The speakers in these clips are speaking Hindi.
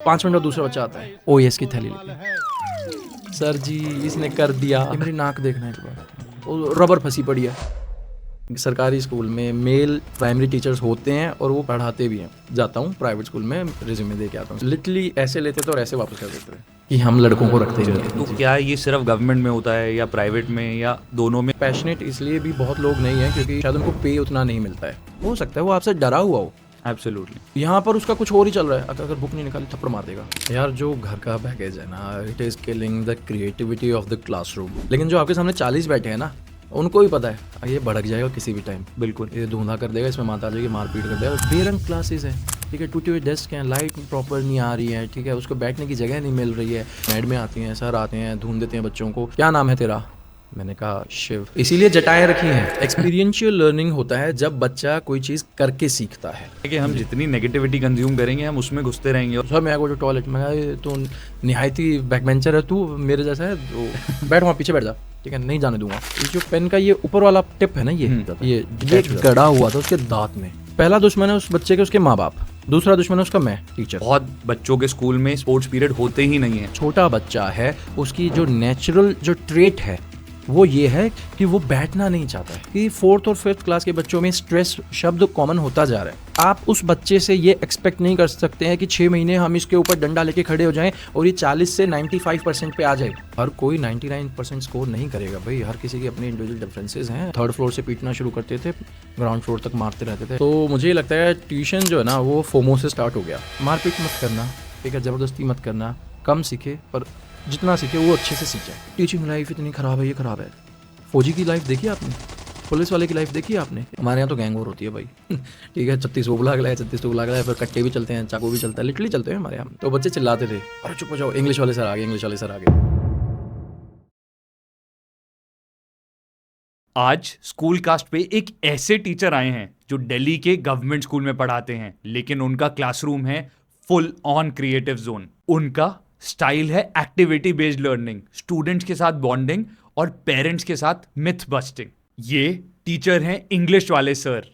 5 मिनट में दूसरा बच्चा आता है ओएस की थैली लेके, सर जी इसने कर दिया, ये मेरी नाक देखना एक बार, वो रबर फंसी पड़ी है। सरकारी स्कूल में मेल प्राइमरी टीचर्स होते हैं और वो पढ़ाते भी हैं। जाता हूँ प्राइवेट स्कूल में, रिज्यूमे दे के आता हूँ, लिटरली ऐसे लेते थे और ऐसे वापस कर देते थे कि हम लड़कों को रखते नहीं हैं। तो क्या ये सिर्फ गवर्नमेंट में होता है या प्राइवेट में या दोनों में? पैशनेट इसलिए भी बहुत लोग नहीं हैं क्योंकि शायद उनको पे उतना नहीं मिलता है, हो सकता है वो आपसे डरा हुआ हो। एब्सोल्युटली। यहाँ पर उसका कुछ और ही चल रहा है, अगर बुक नहीं निकाली थप्पड़ मार देगा। यार जो घर का बैगेज है ना, it is killing the creativity of the classroom. लेकिन जो आपके सामने 40 बैठे हैं ना, उनको भी पता है ये भड़क जाएगा किसी भी टाइम, बिल्कुल। ये धुंधा कर देगा, इसमें माता जी की मारपीट कर देगा। बेरंग क्लासेस है, ठीक है, टूटे हुए डेस्क हैं, लाइट प्रॉपर नहीं आ रही है, ठीक है, उसको बैठने की जगह नहीं मिल रही है, मैडमें आती हैं, सर आते हैं, ढूंढ देते हैं बच्चों को, क्या नाम है तेरा, मैंने कहा शिव, इसीलिए जटाएं रखी हैं। एक्सपीरियंशियल लर्निंग होता है जब बच्चा कोई चीज़ करके सीखता है। कि हम जितनी नेगेटिविटी कंज्यूम करेंगे हम उसमें घुसते रहेंगे। सर मैं गो टू टॉयलेट में, तो निहायती बैकबेंचर है तू, मेरे जैसा है, तो बैठ वहाँ पीछे बैठ जा, ठीक है, नहीं जाने दूंगा। ये जो पेन का ये ऊपर वाला टिप है ना, ये गड़ा हुआ था उसके दांत में। पहला दुश्मन है उस बच्चे के उसके माँ बाप, दूसरा दुश्मन है उसका मैं टीचर। बहुत बच्चों के स्कूल में स्पोर्ट्स पीरियड होते ही नहीं है। छोटा बच्चा है, उसकी जो नेचुरल जो ट्रेट है वो ये है कि वो बैठना नहीं चाहता है। कि 4th और 5th क्लास के बच्चों में स्ट्रेस शब्द कॉमन होता जा रहा है। आप उस बच्चे से ये एक्सपेक्ट नहीं कर सकते हैं कि 6 महीने हम इसके ऊपर डंडा लेके खड़े हो जाएं और ये 40 से 95% पे आ जाए। हर कोई 99% स्कोर नहीं करेगा भाई, हर किसी की अपनी इंडिविजुअल डिफरेंसेस हैं। 3rd फ्लोर से पीटना शुरू करते थे, ग्राउंड फ्लोर तक मारते रहते थे। तो मुझे लगता है ट्यूशन जो है ना वो फोमो से स्टार्ट हो गया। मारपीट मत करना, ठीक है, ज़बरदस्ती मत करना, कम सीखे पर जितना सीखे वो अच्छे से सीखे। टीचिंग लाइफ इतनी ख़राब है, ये ख़राब है। फौजी की लाइफ देखी आपने, पुलिस वाले की लाइफ देखी आपने? हमारे यहाँ तो गैंग वॉर होती है भाई ठीक है, 36 वो बुला गया, 36 तो बुला गया, फिर कट्टे भी चलते हैं, चाकू भी चलता है, लिटरली चलते हैं हमारे यहाँ। तो बच्चे चिल्लाते थे, अरे चुप हो जाओ, इंग्लिश वाले सर आ गए, इंग्लिश वाले सर आ गए। आज स्कूल कास्ट पे एक ऐसे टीचर आए हैं जो दिल्ली के गवर्नमेंट स्कूल में पढ़ाते हैं, लेकिन उनका क्लासरूम है फुल ऑन क्रिएटिव जोन। उनका स्टाइल है एक्टिविटी बेस्ड लर्निंग, स्टूडेंट्स के साथ बॉन्डिंग और पेरेंट्स के साथ मिथ बस्टिंग। ये टीचर हैं इंग्लिश वाले sir,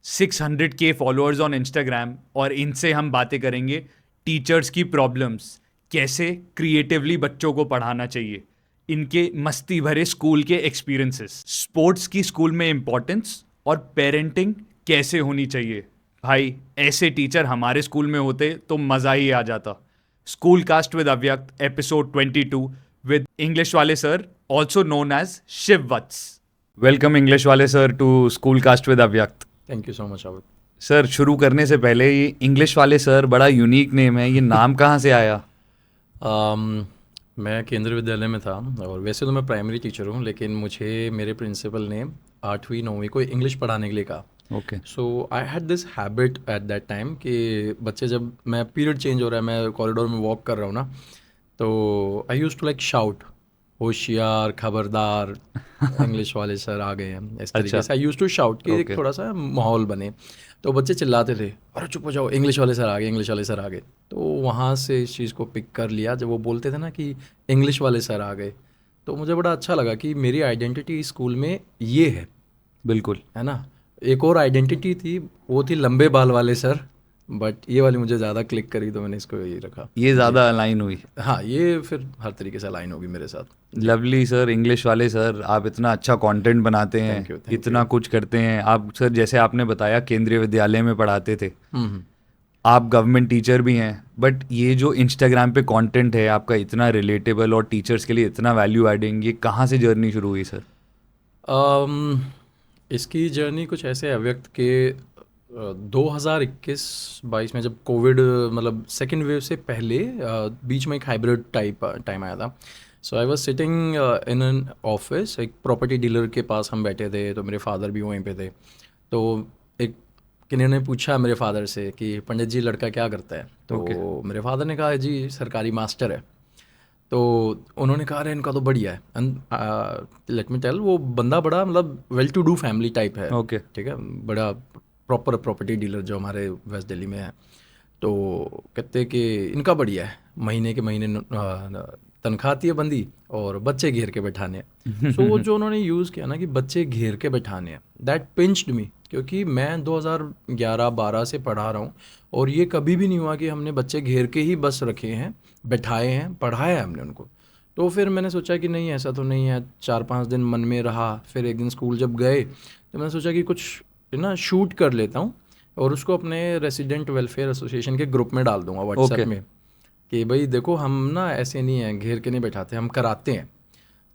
600K followers on Instagram, और इनसे हम बातें करेंगे टीचर्स की प्रॉब्लम्स, कैसे क्रिएटिवली बच्चों को पढ़ाना चाहिए, इनके मस्ती भरे स्कूल के एक्सपीरियंसेस, स्पोर्ट्स की स्कूल में इंपॉर्टेंस और पेरेंटिंग कैसे होनी चाहिए। भाई ऐसे टीचर हमारे स्कूल में होते तो मज़ा ही आ जाता। School cast with Avyakt episode 22 with English वाले sir, also known as Shiv Vats. Welcome English वाले sir to school cast with Avyakt. Thank you so much Avadh. Sir शुरू करने से पहले, ये इंग्लिश वाले सर बड़ा यूनिक नेम है, ये नाम कहाँ से आया? मैं केंद्रीय विद्यालय में था और वैसे तो मैं प्राइमरी टीचर हूँ, लेकिन मुझे मेरे प्रिंसिपल ने 8वीं 9वीं को इंग्लिश पढ़ाने के लिए कहा। Okay. So I had this habit at that time कि बच्चे, जब मैं पीरियड चेंज हो रहा है, मैं कॉरिडोर में वॉक कर रहा हूँ ना, तो आई यूज टू लाइक शाउट, होशियार, खबरदार, इंग्लिश वाले सर आ गए हैं, इस तरीके से आई यूज टू शाउट कि एक थोड़ा सा माहौल बने। तो बच्चे चिल्लाते थे, अरे चुप हो जाओ, इंग्लिश वाले सर आ गए, इंग्लिश वाले सर आ गए। तो वहाँ से इस चीज़ को पिक कर लिया, जब वो बोलते थे ना कि इंग्लिश वाले सर आ गए, तो मुझे बड़ा अच्छा लगा कि मेरी आइडेंटिटी स्कूल में ये है। बिल्कुल। है ना, एक और आइडेंटिटी थी, वो थी लंबे बाल वाले सर, बट ये वाली मुझे ज़्यादा क्लिक करी तो मैंने इसको यही रखा। ये ज़्यादा अलाइन हुई। हाँ, ये फिर हर तरीके से अलाइन होगी मेरे साथ। लवली सर, इंग्लिश वाले सर, आप इतना अच्छा कंटेंट बनाते हैं, Thank you, इतना कुछ करते हैं आप सर। जैसे आपने बताया केंद्रीय विद्यालय में पढ़ाते थे, आप गवर्नमेंट टीचर भी हैं, बट ये जो इंस्टाग्राम पे कंटेंट है आपका इतना रिलेटेबल और टीचर्स के लिए इतना वैल्यू एडिंग, ये कहाँ से जर्नी शुरू हुई सर? इसकी जर्नी कुछ ऐसे अव्यक्त के 2021-22 में, जब कोविड मतलब सेकेंड वेव से पहले बीच में एक हाइब्रिड टाइम आया था। So I was sitting in an office, एक प्रॉपर्टी डीलर के पास हम बैठे थे, तो मेरे फादर भी वहीं पे थे। तो एक किन्हीं ने पूछा मेरे फादर से कि पंडित जी लड़का क्या करता है? तो मेरे फादर ने कहा जी सरकारी मास्टर है। तो उन्होंने कहा अरे इनका तो बढ़िया है, एंड लेट मी टेल, वो बंदा बड़ा मतलब well to do family type है। ओके। ठीक है, बड़ा प्रॉपर प्रॉपर्टी डीलर जो हमारे वेस्ट दिल्ली में है। तो कहते कि इनका बढ़िया है, महीने के महीने तनख्वाह आती है बंदी और बच्चे घेर के बैठाने हैं। सो वो जो उन्होंने यूज़ किया ना कि बच्चे घेर के बैठाने हैं, दैट पिंच्ड मी, क्योंकि मैं 2011-12 से पढ़ा रहा हूँ और ये कभी भी नहीं हुआ कि हमने बच्चे घेर के ही बस रखे हैं, बैठाए हैं, पढ़ाया है हमने उनको। तो फिर मैंने सोचा कि नहीं ऐसा तो नहीं है, 4-5 दिन मन में रहा। फिर एक दिन स्कूल जब गए तो मैंने सोचा कि कुछ ना शूट कर लेता हूँ और उसको अपने रेसिडेंट वेलफेयर एसोसिएशन के ग्रुप में डाल दूंगा व्हाट्सएप में कि भाई देखो हम ना ऐसे नहीं हैं, घेर के नहीं बैठाते, हम कराते हैं।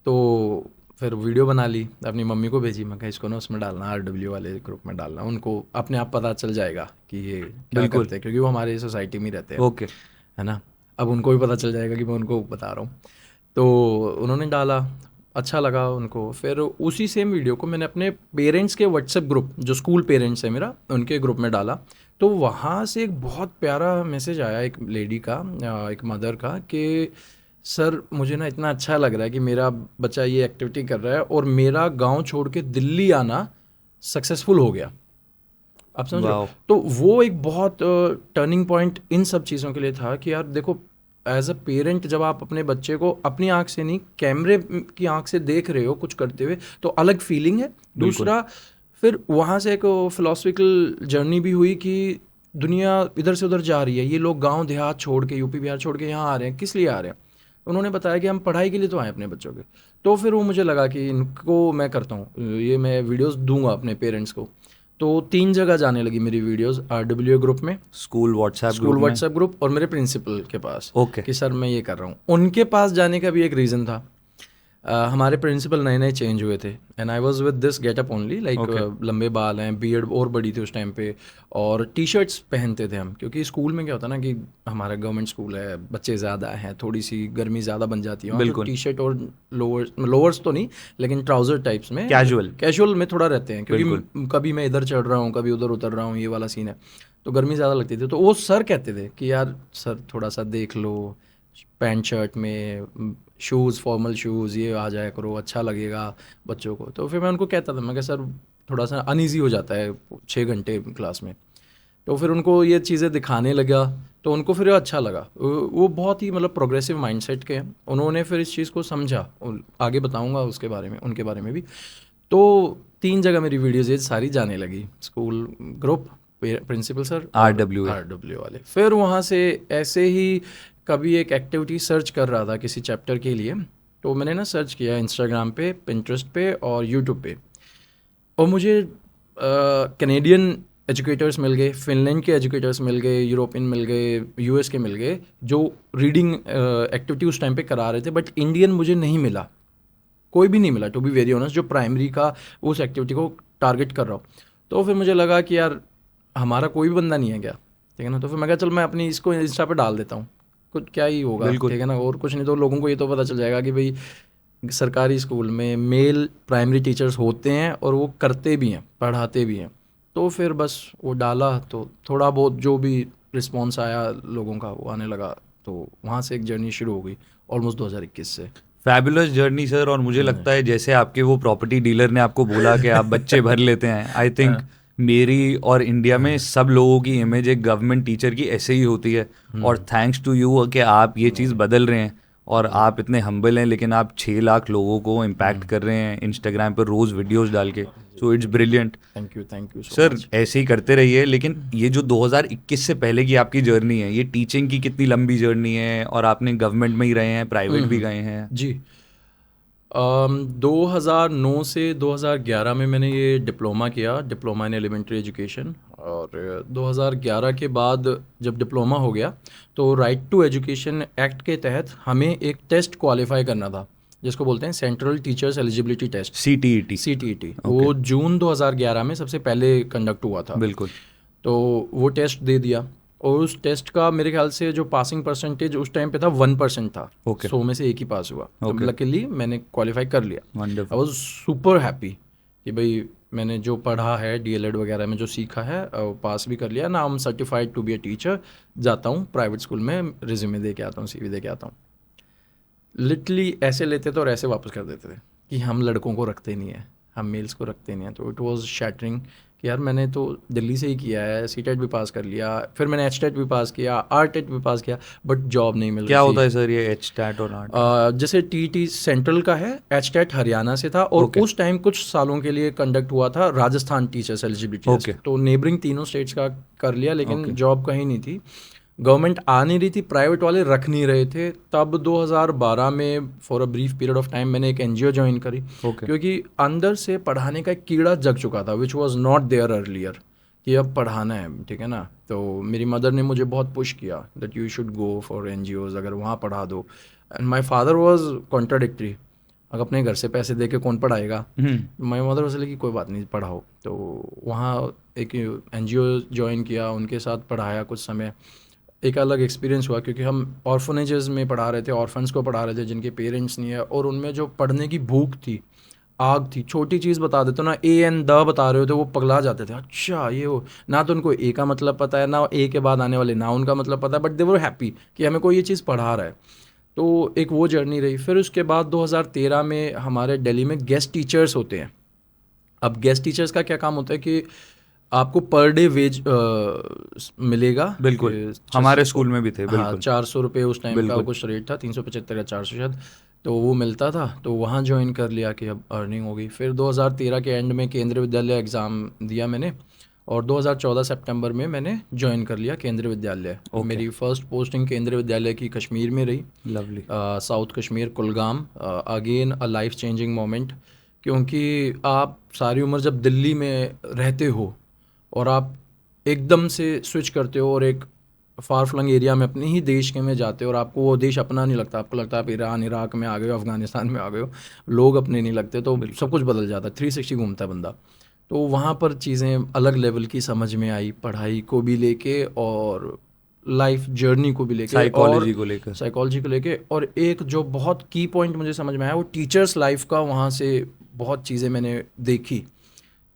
तो फिर वीडियो बना ली, अपनी मम्मी को भेजी, मैं कहा इसको ना उसमें डालना, RW वाले ग्रुप में डालना, उनको अपने आप पता चल जाएगा कि ये क्या करते हैं, क्योंकि वो हमारे सोसाइटी में ही रहते हैं। ओके, है ना, अब उनको भी पता चल जाएगा कि मैं उनको बता रहा हूँ। तो उन्होंने डाला, अच्छा लगा उनको। फिर उसी सेम वीडियो को मैंने अपने पेरेंट्स के व्हाट्सएप ग्रुप, जो स्कूल पेरेंट्स है मेरा, उनके ग्रुप में डाला। तो वहाँ से एक बहुत प्यारा मैसेज आया एक लेडी का, एक मदर का, कि सर मुझे ना इतना अच्छा लग रहा है कि मेरा बच्चा ये एक्टिविटी कर रहा है और मेरा गांव छोड़ के दिल्ली आना सक्सेसफुल हो गया। आप समझ रहे हो? तो वो एक बहुत टर्निंग पॉइंट इन सब चीज़ों के लिए था कि यार देखो, एज अ पेरेंट जब आप अपने बच्चे को अपनी आंख से नहीं, कैमरे की आंख से देख रहे हो कुछ करते हुए, तो अलग फीलिंग है। दूसरा, फिर वहाँ से एक फिलोसफिकल जर्नी भी हुई कि दुनिया इधर से उधर जा रही है, ये लोग गांव देहात छोड़ के, यूपी बिहार छोड़ के यहाँ आ रहे हैं, किस लिए आ रहे हैं? उन्होंने बताया कि हम पढ़ाई के लिए तो आए अपने बच्चों के। तो फिर वो मुझे लगा कि इनको मैं करता हूँ, ये मैं वीडियोस दूंगा अपने पेरेंट्स को। तो 3 जगह जाने लगी मेरी वीडियोस, RWA ग्रुप में, स्कूल व्हाट्सएप ग्रुप और मेरे प्रिंसिपल के पास। ओके। कि सर मैं ये कर रहा हूँ। उनके पास जाने का भी एक रीज़न था, हमारे प्रिंसिपल नए नए चेंज हुए थे and I was with this getup only, like लंबे बाल हैं, बियर्ड और बड़ी थी उस टाइम पे, और टी शर्ट्स पहनते थे हम, क्योंकि स्कूल में क्या होता है ना कि हमारा गवर्नमेंट स्कूल है, बच्चे ज़्यादा हैं, थोड़ी सी गर्मी ज़्यादा बन जाती है, तो टी शर्ट और लोअर्स तो नहीं लेकिन ट्राउज़र टाइप्स में, कैजुअल में थोड़ा रहते हैं, क्योंकि कभी मैं इधर चढ़ रहा हूँ, कभी उधर उतर रहा हूँ, ये वाला सीन है, तो गर्मी ज़्यादा लगती थी। तो वो सर कहते थे कि यार सर थोड़ा सा देख लो, पैंट शर्ट में, शूज़, फॉर्मल शूज़, ये आ जाया करो, अच्छा लगेगा बच्चों को। तो फिर मैं उनको कहता था, मैं कहा सर थोड़ा सा अनईज़ी हो जाता है 6 घंटे क्लास में। तो फिर उनको ये चीज़ें दिखाने लगा तो उनको फिर अच्छा लगा। वो बहुत ही मतलब प्रोग्रेसिव माइंडसेट के हैं, उन्होंने फिर इस चीज़ को समझा, आगे बताऊंगा उसके बारे में, उनके बारे में भी। तो 3 जगह मेरी वीडियोज़ ये सारी जाने लगी, school group, principal sir, RWA वाले। फिर वहाँ से ऐसे ही कभी एक एक्टिविटी सर्च कर रहा था किसी चैप्टर के लिए, तो मैंने ना सर्च किया इंस्टाग्राम पे, पिंटरेस्ट पे और यूट्यूब पे, और मुझे कैनेडियन एजुकेटर्स मिल गए, फिनलैंड के एजुकेटर्स मिल गए, यूरोपियन मिल गए, US के मिल गए, जो रीडिंग एक्टिविटी उस टाइम पे करा रहे थे, बट इंडियन मुझे नहीं मिला, कोई भी नहीं मिला टू बी वेरी ऑनेस्ट, जो प्राइमरी का उस एक्टिविटी को टारगेट कर रहा हूँ। तो फिर मुझे लगा कि यार हमारा कोई भी बंदा नहीं है क्या, ठीक है ना। तो फिर मैं कहा चल मैं अपनी इसको इंस्टा पे डाल देता हूँ, कुछ क्या ही होगा, ठीक है ना, और कुछ नहीं तो लोगों को ये तो पता चल जाएगा कि भाई सरकारी स्कूल में मेल प्राइमरी टीचर्स होते हैं और वो करते भी हैं, पढ़ाते भी हैं। तो फिर बस वो डाला, तो थोड़ा बहुत जो भी रिस्पॉन्स आया लोगों का वो आने लगा, तो वहाँ से एक जर्नी शुरू हो गई ऑलमोस्ट 2021 से। Fabulous journey sir. और मुझे लगता है जैसे आपके वो प्रॉपर्टी डीलर ने आपको बोला कि आप बच्चे भर लेते हैं, आई थिंक मेरी और इंडिया में सब लोगों की इमेज एक गवर्नमेंट टीचर की ऐसे ही होती है। और थैंक्स टू यू कि आप ये चीज़ बदल रहे हैं और आप इतने हम्बल हैं, लेकिन आप 6 लाख लोगों को इम्पैक्ट कर रहे हैं इंस्टाग्राम पर रोज़ वीडियोस डाल के। So it's brilliant. Thank you sir, ऐसे ही करते रहिए। लेकिन ये जो 2021 से पहले की आपकी जर्नी है, ये टीचिंग की कितनी लंबी जर्नी है, और आपने गवर्नमेंट में ही रहे हैं, प्राइवेट भी गए हैं? जी, 2009 से 2011 में मैंने ये डिप्लोमा किया, डिप्लोमा इन एलिमेंट्री एजुकेशन। और 2011 के बाद जब डिप्लोमा हो गया तो राइट टू एजुकेशन एक्ट के तहत हमें एक टेस्ट क्वालिफाई करना था, जिसको बोलते हैं central teachers eligibility test, CTET। वो जून 2011 में सबसे पहले कंडक्ट हुआ था। बिल्कुल। तो वो टेस्ट दे दिया, और उस टेस्ट का मेरे ख्याल से जो पासिंग परसेंटेज उस टाइम पे था 1% था। 100 में से 1 ही पास हुआ। तो लकीली मैंने क्वालिफाई कर लिया। आई वाज सुपर हैप्पी कि भाई मैंने जो पढ़ा है DLED वगैरह में जो सीखा है पास भी कर लिया ना। I am certified to be a teacher. जाता हूँ प्राइवेट स्कूल में, रिज्यूमे दे के आता हूँ, CV दे के आता हूँ। लिटरली ऐसे लेते थे और ऐसे वापस कर देते थे कि हम लड़कों को रखते नहीं हैं, हम मेल्स को रखते नहीं हैं। तो इट वाज शैटरिंग कि यार मैंने तो दिल्ली से ही किया है, सीटेट भी पास कर लिया, फिर मैंने एचटेट भी पास किया, आरटेट भी पास किया, बट जॉब नहीं मिल क्या रही होता थी। है सर ये एचटैट और आर्ट? जैसे टीटी सेंट्रल का है, एचटेट हरियाणा से था, और Okay. उस टाइम कुछ सालों के लिए कंडक्ट हुआ था Rajasthan teachers eligibility test, Okay. तो नेबरिंग तीनों स्टेट्स का कर लिया, लेकिन Okay. जॉब कहीं नहीं थी, गवर्नमेंट आ नहीं रही थी, प्राइवेट वाले रख नहीं रहे थे। तब 2012 में for a brief period of time मैंने एक एनजीओ ज्वाइन करी, Okay. क्योंकि अंदर से पढ़ाने का एक कीड़ा जग चुका था, which was not there earlier, कि अब पढ़ाना है, ठीक है ना। तो मेरी मदर ने मुझे बहुत पुश किया that you should go for NGOs, अगर वहाँ पढ़ा दो। And my father was contradictory, अगर अपने घर से पैसे दे के कौन पढ़ाएगा। माई मदर वॉज कि कोई बात नहीं, पढ़ाओ। तो वहाँ एक एनजीओ ज्वाइन किया, उनके साथ पढ़ाया कुछ समय। एक अलग एक्सपीरियंस हुआ, क्योंकि हम ऑर्फनेजेस में पढ़ा रहे थे, ऑर्फन्स को पढ़ा रहे थे जिनके पेरेंट्स नहीं है, और उनमें जो पढ़ने की भूख थी, आग थी। छोटी चीज़ बता देते ना, ए एन द बता रहे हो तो वो पगला जाते थे, अच्छा ये वो, ना तो उनको ए का मतलब पता है, ना ए के बाद आने वाले ना उनका मतलब पता है, बट दे वर हैप्पी कि हमें कोई ये चीज़ पढ़ा रहा है। तो एक वो जर्नी रही। फिर उसके बाद 2013 में हमारे दिल्ली में गेस्ट टीचर्स होते हैं। अब गेस्ट टीचर्स का क्या काम होता है कि आपको पर डे वेज मिलेगा। बिल्कुल, कि हमारे स्कूल में भी थे। हाँ, बिल्कुल 400 रुपये उस टाइम का बिल्कुल। कुछ रेट था, 375 या 400 शायद, तो वो मिलता था। तो वहाँ ज्वाइन कर लिया कि अब अर्निंग हो गई। फिर 2013 के एंड में केंद्रीय विद्यालय एग्ज़ाम दिया मैंने, और 2014 सितंबर में मैंने ज्वाइन कर लिया केंद्रीय विद्यालय। मेरी फर्स्ट पोस्टिंग केंद्रीय विद्यालय की कश्मीर में रही, lovely. South Kashmir, Kulgam. Again a life changing moment, क्योंकि आप सारी उम्र जब दिल्ली में रहते हो और आप एकदम से स्विच करते हो और एक फार फ्लंग एरिया में अपने ही देश के में जाते हो, और आपको वो देश अपना नहीं लगता, आपको लगता है आप ईरान इराक में आ गए हो, अफगानिस्तान में आ गए हो, लोग अपने नहीं लगते, तो सब कुछ बदल जाता है, 360 घूमता है बंदा। तो वहाँ पर चीज़ें अलग लेवल की समझ में आई, पढ़ाई को भी लेके और लाइफ जर्नी को भी लेके, साइकोलॉजी को लेकर। साइकोलॉजी को लेके। और एक जो बहुत की पॉइंट मुझे समझ में आया, वो टीचर्स लाइफ का। वहाँ से बहुत चीज़ें मैंने देखी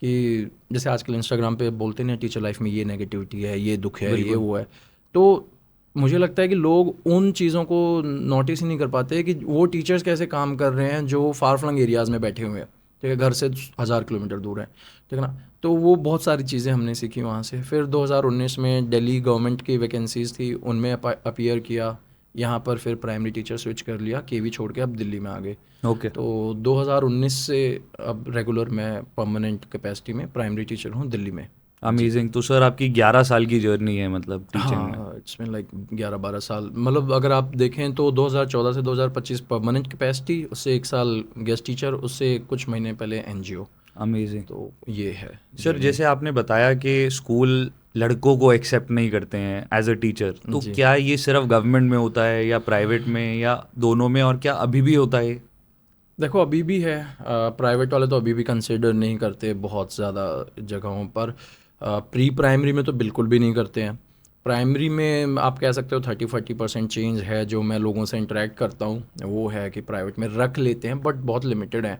कि जैसे आजकल इंस्टाग्राम पे बोलते हैं टीचर लाइफ में ये नेगेटिविटी है, ये दुख है, ये वो है, तो मुझे लगता है कि लोग उन चीज़ों को नोटिस ही नहीं कर पाते कि वो टीचर्स कैसे काम कर रहे हैं जो फार फ्लंग एरियाज़ में बैठे हुए हैं, ठीक है, घर से 1000 किलोमीटर दूर है, ठीक है ना। तो वो बहुत सारी चीज़ें हमने सीखी वहाँ से। फिर 2019 में दिल्ली गवर्नमेंट की वैकेंसीज़ थी, उनमें अपीयर किया। यहाँ पर फिर प्राइमरी टीचर स्विच कर लिया, केवी छोड़ के अब दिल्ली में आ गए। ओके। तो 2019 से अब रेगुलर मैं परमानेंट कैपेसिटी में प्राइमरी टीचर हूँ दिल्ली में। अमेजिंग। तो सर आपकी 11 साल की जर्नी है मतलब टीचिंग में। हाँ, इट्स बीन लाइक 11-12 साल। मतलब अगर आप देखें तो 2014 से 2025 परमानेंट कैपेसिटी, उससे 1 साल गेस्ट टीचर, उससे कुछ महीने पहले एनजीओ। अमेजिंग। तो ये है सर जैसे आपने बताया कि स्कूल लड़कों को एक्सेप्ट नहीं करते हैं एज अ टीचर, तो जी। क्या ये सिर्फ गवर्नमेंट में होता है या प्राइवेट में या दोनों में, और क्या अभी भी होता है? देखो अभी भी है, प्राइवेट वाले तो अभी भी कंसिडर नहीं करते बहुत ज़्यादा जगहों पर। प्री प्राइमरी में तो बिल्कुल भी नहीं करते हैं। प्राइमरी में आप कह सकते हो 30-40% चेंज है जो मैं लोगों से इंटरेक्ट करता हूँ, वो है कि प्राइवेट में रख लेते हैं, बट बहुत लिमिटेड है।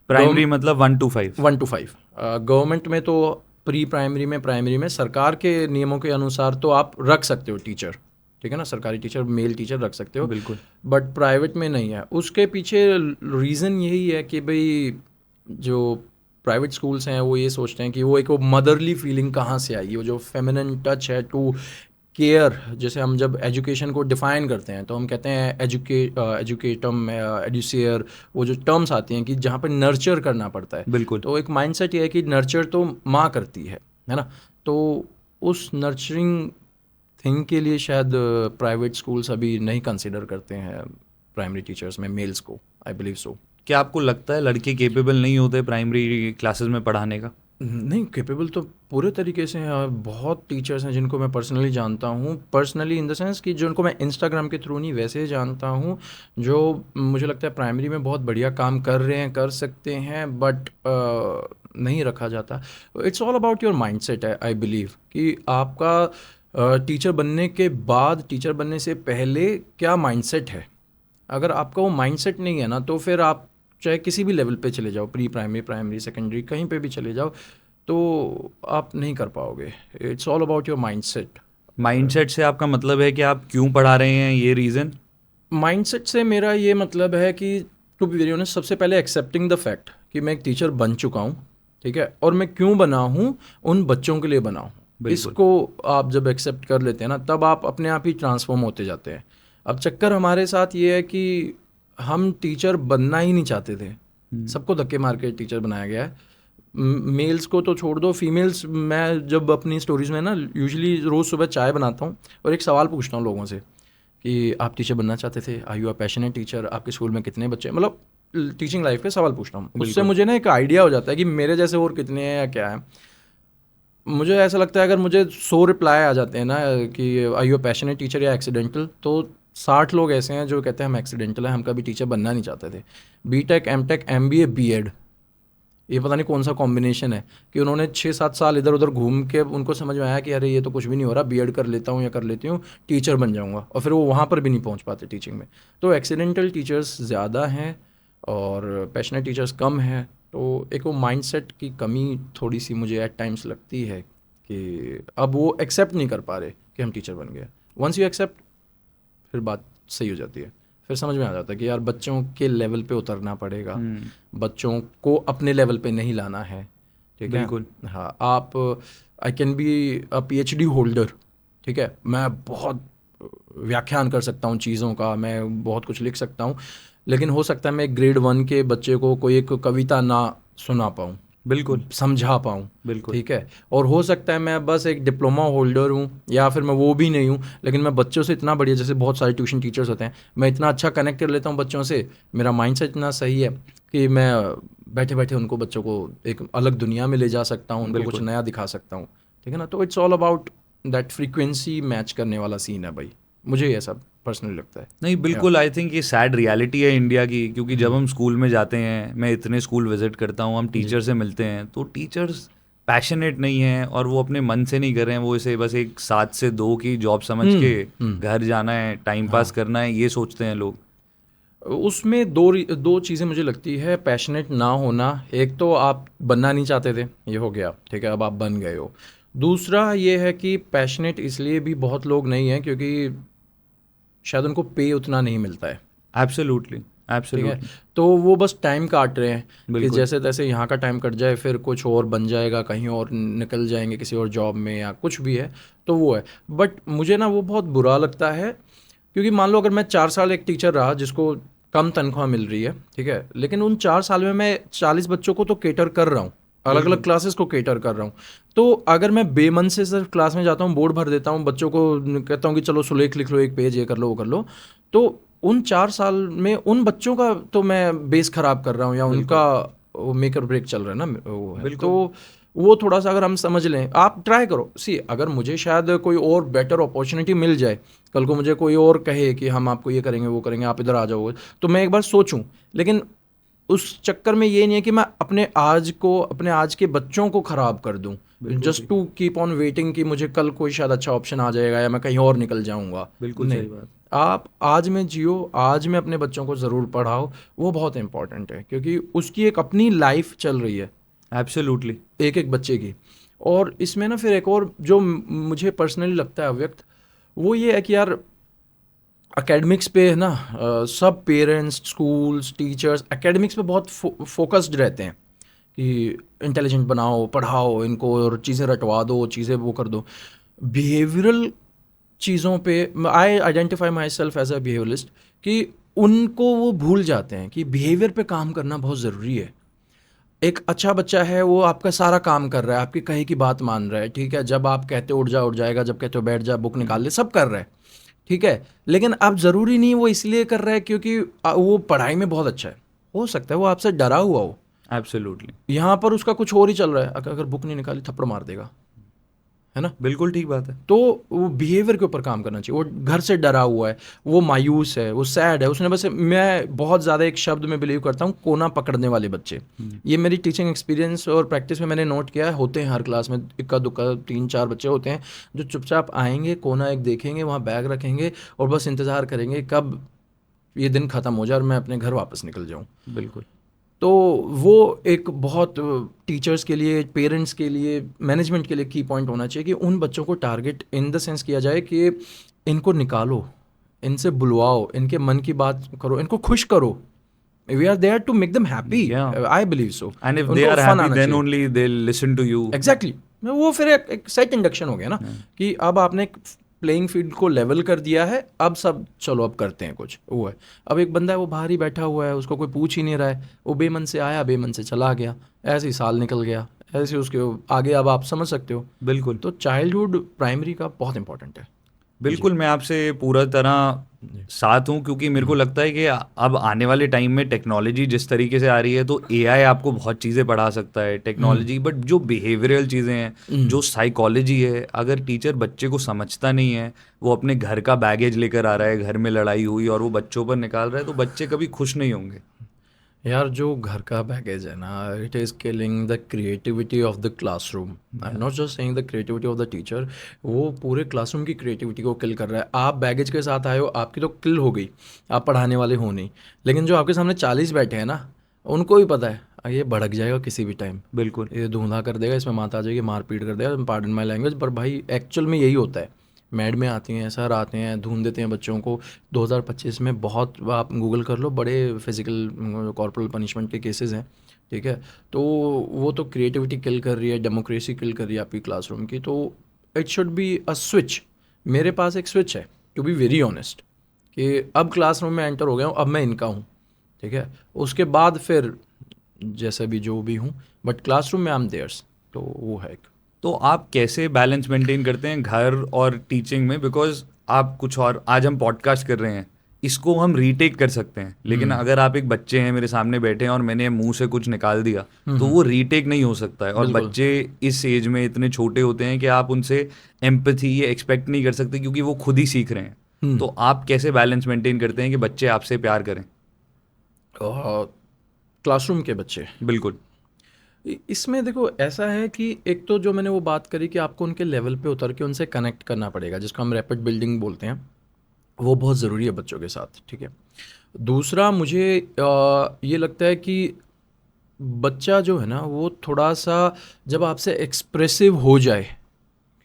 प्राइमरी मतलब 1 to 5? 1 to 5। गवर्नमेंट में तो प्री प्राइमरी में सरकार के नियमों के अनुसार तो आप रख सकते हो टीचर, ठीक है ना, सरकारी टीचर, मेल टीचर रख सकते हो, बिल्कुल। बट प्राइवेट में नहीं है। उसके पीछे रीज़न यही है कि भाई जो प्राइवेट स्कूल्स हैं वो ये सोचते हैं कि वो एक मदरली फीलिंग कहाँ से आएगी, वो जो फेमिनिन टच है टू केयर। जैसे हम जब एजुकेशन को डिफ़ाइन करते हैं तो हम कहते हैं एजुकेटम, एडुसियर, वो जो टर्म्स आती हैं कि जहाँ पर नर्चर करना पड़ता है। बिल्कुल। तो एक माइंडसेट ये है कि नर्चर तो माँ करती है ना। तो उस नर्चरिंग थिंग के लिए शायद प्राइवेट स्कूल्स अभी नहीं कंसिडर करते हैं प्राइमरी टीचर्स में मेल्स को, आई बिलीव सो। क्या आपको लगता है लड़के केपेबल नहीं होते प्राइमरी क्लासेस में पढ़ाने का? नहीं, कैपेबल तो पूरे तरीके से हैं। बहुत टीचर्स हैं जिनको मैं पर्सनली जानता हूँ, पर्सनली इन द सेंस कि जिनको मैं इंस्टाग्राम के थ्रू नहीं वैसे जानता हूँ, जो मुझे लगता है प्राइमरी में बहुत बढ़िया काम कर रहे हैं, कर सकते हैं, बट नहीं रखा जाता। It's all about your mindset है, आई बिलीव कि आपका टीचर बनने के बाद, टीचर बनने से पहले क्या माइंडसेट है। अगर आपका वो माइंडसेट नहीं है ना, तो फिर आप चाहे किसी भी लेवल पे चले जाओ, प्री प्राइमरी, प्राइमरी, सेकेंडरी, कहीं पे भी चले जाओ, तो आप नहीं कर पाओगे। It's all about your mindset. Mindset से आपका मतलब है कि आप क्यों पढ़ा रहे हैं, ये रीज़न? माइंडसेट से मेरा ये मतलब है कि टू बी वेरी ऑनेस्ट, सबसे पहले एक्सेप्टिंग द फैक्ट कि मैं एक टीचर बन चुका हूँ, ठीक है, और मैं क्यों बना हूँ, उन बच्चों के लिए बना हूँ। इसको आप जब एक्सेप्ट कर लेते हैं ना, तब आप अपने आप ही ट्रांसफॉर्म होते जाते हैं। अब चक्कर हमारे साथ ये है कि हम टीचर बनना ही नहीं चाहते थे, सबको धक्के मार के टीचर बनाया गया है। मेल्स को तो छोड़ दो, फीमेल्स, मैं जब अपनी स्टोरीज में ना यूजुअली रोज़ सुबह चाय बनाता हूँ और एक सवाल पूछता हूँ लोगों से कि आप टीचर बनना चाहते थे, are you a passionate teacher, आपके स्कूल में कितने बच्चे, मतलब टीचिंग लाइफ के सवाल पूछता हूँ। उससे मुझे ना एक आइडिया हो जाता है कि मेरे जैसे और कितने हैं या क्या है। मुझे ऐसा लगता है अगर मुझे 100 रिप्लाई आ जाते हैं ना कि are you a passionate teacher या एक्सीडेंटल, तो 60 लोग ऐसे हैं जो कहते हैं हम एक्सीडेंटल हैं, हम कभी टीचर बनना नहीं चाहते थे। बीटेक, एमटेक, एमबीए, बीएड, ये पता नहीं कौन सा कॉम्बिनेशन है कि उन्होंने 6-7 साल इधर उधर घूम के उनको समझ में आया कि अरे ये तो कुछ भी नहीं हो रहा, बीएड कर लेता हूँ या कर लेती हूँ, टीचर बन जाऊँगा, और फिर वो वहाँ पर भी नहीं पहुँच पाते टीचिंग में। तो एक्सीडेंटल टीचर्स ज़्यादा हैं और पैशनेट टीचर्स कम हैं। तो एक वो माइंडसेट की कमी थोड़ी सी मुझे एट टाइम्स लगती है कि अब वो एक्सेप्ट नहीं कर पा रहे कि हम टीचर बन गए। वंस यू एक्सेप्ट, फिर बात सही हो जाती है, फिर समझ में आ जाता है कि यार बच्चों के लेवल पे उतरना पड़ेगा, बच्चों को अपने लेवल पे नहीं लाना है। ठीक है, बिल्कुल। हाँ, आप, I can be a PhD holder, ठीक है, मैं बहुत व्याख्यान कर सकता हूँ चीज़ों का, मैं बहुत कुछ लिख सकता हूँ, लेकिन हो सकता है मैं ग्रेड 1 के बच्चे को कोई एक कविता ना सुना पाऊँ, बिल्कुल समझा पाऊँ। बिल्कुल। ठीक है, और हो सकता है मैं बस एक डिप्लोमा होल्डर हूँ या फिर मैं वो भी नहीं हूँ, लेकिन मैं बच्चों से इतना बढ़िया, जैसे बहुत सारे ट्यूशन टीचर्स होते हैं, मैं इतना अच्छा कनेक्ट कर लेता हूँ बच्चों से, मेरा माइंडसेट इतना सही है कि मैं बैठे बैठे उनको, बच्चों को एक अलग दुनिया में ले जा सकता हूँ, उनको कुछ नया दिखा सकता हूँ। ठीक है ना, तो it's all about that frequency match करने वाला सीन है भाई, मुझे ये सब पर्सनली लगता है। नहीं बिल्कुल, आई थिंक ये सैड रियलिटी है इंडिया की, क्योंकि जब हम स्कूल में जाते हैं, मैं इतने स्कूल विजिट करता हूँ, हम टीचर से मिलते हैं, तो टीचर्स पैशनेट नहीं हैं और वो अपने मन से नहीं कर रहे हैं, वो इसे बस एक 7 से 2 की जॉब समझ के घर जाना है, टाइम पास करना है, ये सोचते हैं लोग। उसमें दो चीज़ें मुझे लगती है पैशनेट ना होना। एक तो आप बनना नहीं चाहते थे, ये हो गया, ठीक है, अब आप बन गए हो। दूसरा ये है कि पैशनेट इसलिए भी बहुत लोग नहीं हैं क्योंकि शायद उनको पे उतना नहीं मिलता है। एब्सोल्युटली ठीक है, एब्सोल्युटली। तो वो बस टाइम काट रहे हैं कि बिल्कुल। जैसे तैसे यहाँ का टाइम कट जाए, फिर कुछ और बन जाएगा, कहीं और निकल जाएंगे किसी और जॉब में या कुछ भी है, तो वो है। बट मुझे ना वो बहुत बुरा लगता है, क्योंकि मान लो अगर मैं 4 साल एक टीचर रहा जिसको कम तनख्वाह मिल रही है, ठीक है, लेकिन उन 4 साल में मैं 40 बच्चों को तो केटर कर रहा हूँ, अलग अलग क्लासेस को केटर कर रहा हूँ। तो अगर मैं बेमन से सिर्फ क्लास में जाता हूँ, बोर्ड भर देता हूँ, बच्चों को कहता हूँ कि चलो सुलेख लिख लो, एक पेज, ये कर लो, वो कर लो, तो उन 4 साल में उन बच्चों का तो मैं बेस खराब कर रहा हूँ, या उनका वो मेक और ब्रेक चल रहा है ना, वो है। तो वो थोड़ा सा अगर हम समझ लें, आप ट्राई करो, सी अगर मुझे शायद कोई और बेटर अपॉर्चुनिटी मिल जाए, कल को मुझे कोई और कहे कि हम आपको ये करेंगे, वो करेंगे, आप इधर आ जाओगे, तो मैं एक बार सोचूं। लेकिन उस चक्कर में ये नहीं है कि मैं अपने आज को, अपने आज के बच्चों को ख़राब कर दूं, just to keep on waiting कि मुझे कल कोई शायद अच्छा ऑप्शन आ जाएगा या मैं कहीं और निकल जाऊंगा। बिल्कुल नहीं, सही बात। आप आज में जियो, आज में अपने बच्चों को ज़रूर पढ़ाओ, वो बहुत इंपॉर्टेंट है, क्योंकि उसकी एक अपनी लाइफ चल रही है एब्सोल्युटली। एक एक बच्चे की। और इसमें ना फिर एक और जो मुझे पर्सनली लगता है अव्यक्त, वो ये है कि यार एकेडमिक्स पे है ना, सब पेरेंट्स, स्कूल्स, टीचर्स एकेडमिक्स पे बहुत फोकस्ड रहते हैं कि इंटेलिजेंट बनाओ, पढ़ाओ इनको और चीज़ें रटवा दो, चीज़ें वो कर दो। बिहेवियरल चीज़ों पे I identify myself as a behaviouralist कि उनको वो भूल जाते हैं कि बिहेवियर पे काम करना बहुत ज़रूरी है। एक अच्छा बच्चा है, वो आपका सारा काम कर रहा है, आपकी कहे की बात मान रहा है, ठीक है, जब आप कहते हो उठ जा उठ जाएगा, जब कहते हो बैठ जा बुक निकाल ले, सब कर रहा है, ठीक है, लेकिन अब ज़रूरी नहीं वो इसलिए कर रहा है क्योंकि वो पढ़ाई में बहुत अच्छा है, हो सकता है वो आपसे डरा हुआ हो, एब्सोल्युटली। यहाँ पर उसका कुछ और ही चल रहा है, अगर बुक नहीं निकाली थप्पड़ मार देगा, है ना। बिल्कुल ठीक बात है। तो वो बिहेवियर के ऊपर काम करना चाहिए। वो घर से डरा हुआ है, वो मायूस है, वो सैड है, उसने बस, मैं बहुत ज़्यादा एक शब्द में बिलीव करता हूँ, कोना पकड़ने वाले बच्चे। ये मेरी टीचिंग एक्सपीरियंस और प्रैक्टिस में मैंने नोट किया है, होते हैं हर क्लास में, इक्का दुक्का 3-4 बच्चे होते हैं जो चुपचाप आएंगे, कोना एक देखेंगे, वहाँ बैग रखेंगे और बस इंतज़ार करेंगे कब ये दिन ख़त्म हो जाए और मैं अपने घर वापस निकल जाऊँ। बिल्कुल। तो वो एक बहुत टीचर्स के लिए, पेरेंट्स के लिए, मैनेजमेंट के लिए की पॉइंट होना चाहिए कि उन बच्चों को टारगेट इन द सेंस किया जाए कि इनको निकालो, इनसे बुलवाओ, इनके मन की बात करो, इनको खुश करो, we are there to make them happy, Yeah. I believe so. And if they are happy, then only they'll listen to you. Exactly वो फिर एक सेट इंडक्शन हो गया ना कि अब आपने एक प्लेइंग फील्ड को लेवल कर दिया है, अब सब चलो अब करते हैं कुछ. वो है अब एक बंदा है वो बाहर ही बैठा हुआ है, उसको कोई पूछ ही नहीं रहा है, वो बेमन से आया बेमन से चला गया, ऐसे ही साल निकल गया, ऐसे उसके आगे अब आप समझ सकते हो. बिल्कुल. तो चाइल्डहुड प्राइमरी का बहुत इंपॉर्टेंट है. बिल्कुल, मैं आपसे पूरा तरह साथ हूँ, क्योंकि मेरे को लगता है कि अब आने वाले टाइम में टेक्नोलॉजी जिस तरीके से आ रही है, तो एआई आपको बहुत चीज़ें पढ़ा सकता है, टेक्नोलॉजी, बट जो बिहेवियरल चीज़ें हैं, जो साइकोलॉजी है, अगर टीचर बच्चे को समझता नहीं है, वो अपने घर का बैगेज लेकर आ रहा है, घर में लड़ाई हुई और वो बच्चों पर निकाल रहा है, तो बच्चे कभी खुश नहीं होंगे. यार जो घर का बैगेज है ना, it is killing the creativity of the classroom. I am not just saying the creativity of the teacher, वो पूरे क्लासरूम की क्रिएटिविटी को किल कर रहा है. आप बैगेज के साथ आए हो, आपकी तो किल हो गई, आप पढ़ाने वाले हो नहीं, लेकिन जो आपके सामने 40 बैठे हैं ना, उनको भी पता है ये भड़क जाएगा किसी भी टाइम. बिल्कुल. ये धुंधा कर देगा, इसमें माता आ जाएगी, मार पीट कर देगा, पार्डन माई लैंग्वेज. पर भाई एक्चुअल में यही होता है. मैड में आती हैं, सर आते हैं, ढूंढ देते हैं बच्चों को. 2025 में बहुत, आप गूगल कर लो, बड़े फिजिकल कॉर्पोरल पनिशमेंट के केसेस हैं. ठीक है, तो वो तो क्रिएटिविटी किल कर रही है, डेमोक्रेसी किल कर रही है आपकी क्लासरूम की. तो it should be a switch. मेरे पास एक स्विच है, टू बी वेरी ऑनेस्ट, कि अब क्लासरूम में एंटर हो गया हूँ, अब मैं इनका हूँ. ठीक है, उसके बाद फिर जैसे भी जो भी हूँ, बट क्लासरूम में आई एम देयर्स. तो वो है एक. तो आप कैसे बैलेंस मेंटेन करते हैं घर और टीचिंग में? बिकॉज आप कुछ और, आज हम पॉडकास्ट कर रहे हैं, इसको हम रीटेक कर सकते हैं, लेकिन अगर आप एक बच्चे हैं मेरे सामने बैठे हैं और मैंने मुंह से कुछ निकाल दिया, तो वो रीटेक नहीं हो सकता है. और बच्चे इस एज में इतने छोटे होते हैं कि आप उनसे एम्पैथी ये एक्सपेक्ट नहीं कर सकते, क्योंकि वो खुद ही सीख रहे हैं. तो आप कैसे बैलेंस मेंटेन करते हैं कि बच्चे आपसे प्यार करें? क्लासरूम के बच्चे, बिल्कुल. इसमें देखो ऐसा है कि एक तो जो मैंने वो बात करी कि आपको उनके लेवल पे उतर के उनसे कनेक्ट करना पड़ेगा, जिसको हम रैपिड बिल्डिंग बोलते हैं, वो बहुत ज़रूरी है बच्चों के साथ. ठीक है, दूसरा मुझे ये लगता है कि बच्चा जो है ना, वो थोड़ा सा जब आपसे एक्सप्रेसिव हो जाए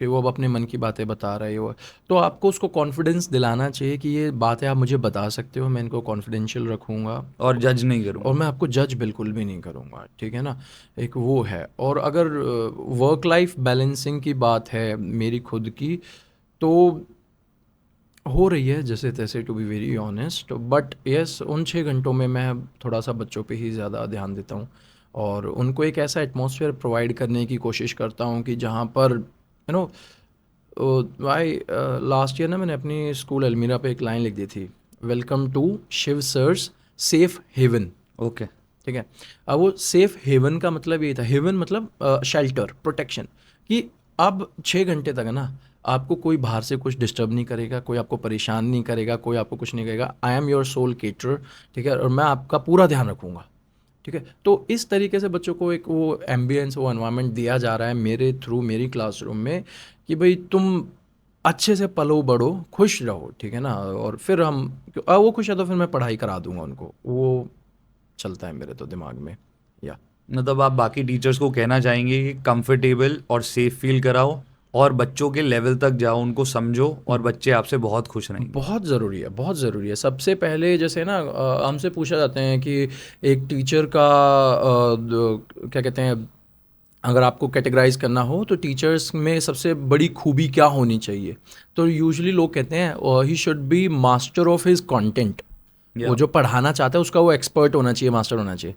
कि वो अब अपने मन की बातें बता रहे हो, तो आपको उसको कॉन्फिडेंस दिलाना चाहिए कि ये बातें आप मुझे बता सकते हो, मैं इनको कॉन्फिडेंशियल रखूँगा और जज नहीं करूँगा, और मैं आपको जज बिल्कुल भी नहीं करूँगा. ठीक है ना, एक वो है. और अगर वर्क लाइफ बैलेंसिंग की बात है मेरी खुद की, तो हो रही है जैसे तैसे, to be very honest. But yes, उन 6 घंटों में मैं थोड़ा सा बच्चों पे ही ज़्यादा ध्यान देता हूँ और उनको एक ऐसा एटमॉस्फेयर प्रोवाइड करने की कोशिश करता हूँ कि जहाँ पर यू नो, भाई लास्ट ईयर ना मैंने अपनी स्कूल अलमीरा पे एक लाइन लिख दी थी, welcome to Shiv sir's safe haven. Okay. ठीक है, अब वो सेफ हेवन का मतलब ये था, हेवन मतलब शेल्टर, प्रोटेक्शन, कि अब 6 घंटे तक है ना, आपको कोई बाहर से कुछ डिस्टर्ब नहीं करेगा, कोई आपको परेशान नहीं करेगा, कोई आपको कुछ नहीं करेगा. I am your sole caterer. ठीक है, और मैं आपका पूरा ध्यान रखूँगा. ठीक है, तो इस तरीके से बच्चों को एक वो एम्बियंस, वो एनवायरनमेंट दिया जा रहा है मेरे थ्रू, मेरी क्लासरूम में, कि भाई तुम अच्छे से पलो बढ़ो, खुश रहो. ठीक है ना, और फिर हम वो खुश है तो फिर मैं पढ़ाई करा दूंगा उनको. वो चलता है मेरे तो दिमाग में. या मतलब आप बाकी टीचर्स को कहना चाहेंगे कि कंफर्टेबल और सेफ फील कराओ और बच्चों के लेवल तक जाओ, उनको समझो और बच्चे आपसे बहुत खुश रहेंगे. बहुत ज़रूरी है, बहुत ज़रूरी है. सबसे पहले जैसे ना हमसे पूछा जाते हैं कि एक टीचर का क्या कहते हैं, अगर आपको कैटेगराइज करना हो तो टीचर्स में सबसे बड़ी खूबी क्या होनी चाहिए, तो यूजुअली लोग कहते हैं he should be master of his content. वो जो पढ़ाना चाहता है उसका वो एक्सपर्ट होना चाहिए, मास्टर होना चाहिए.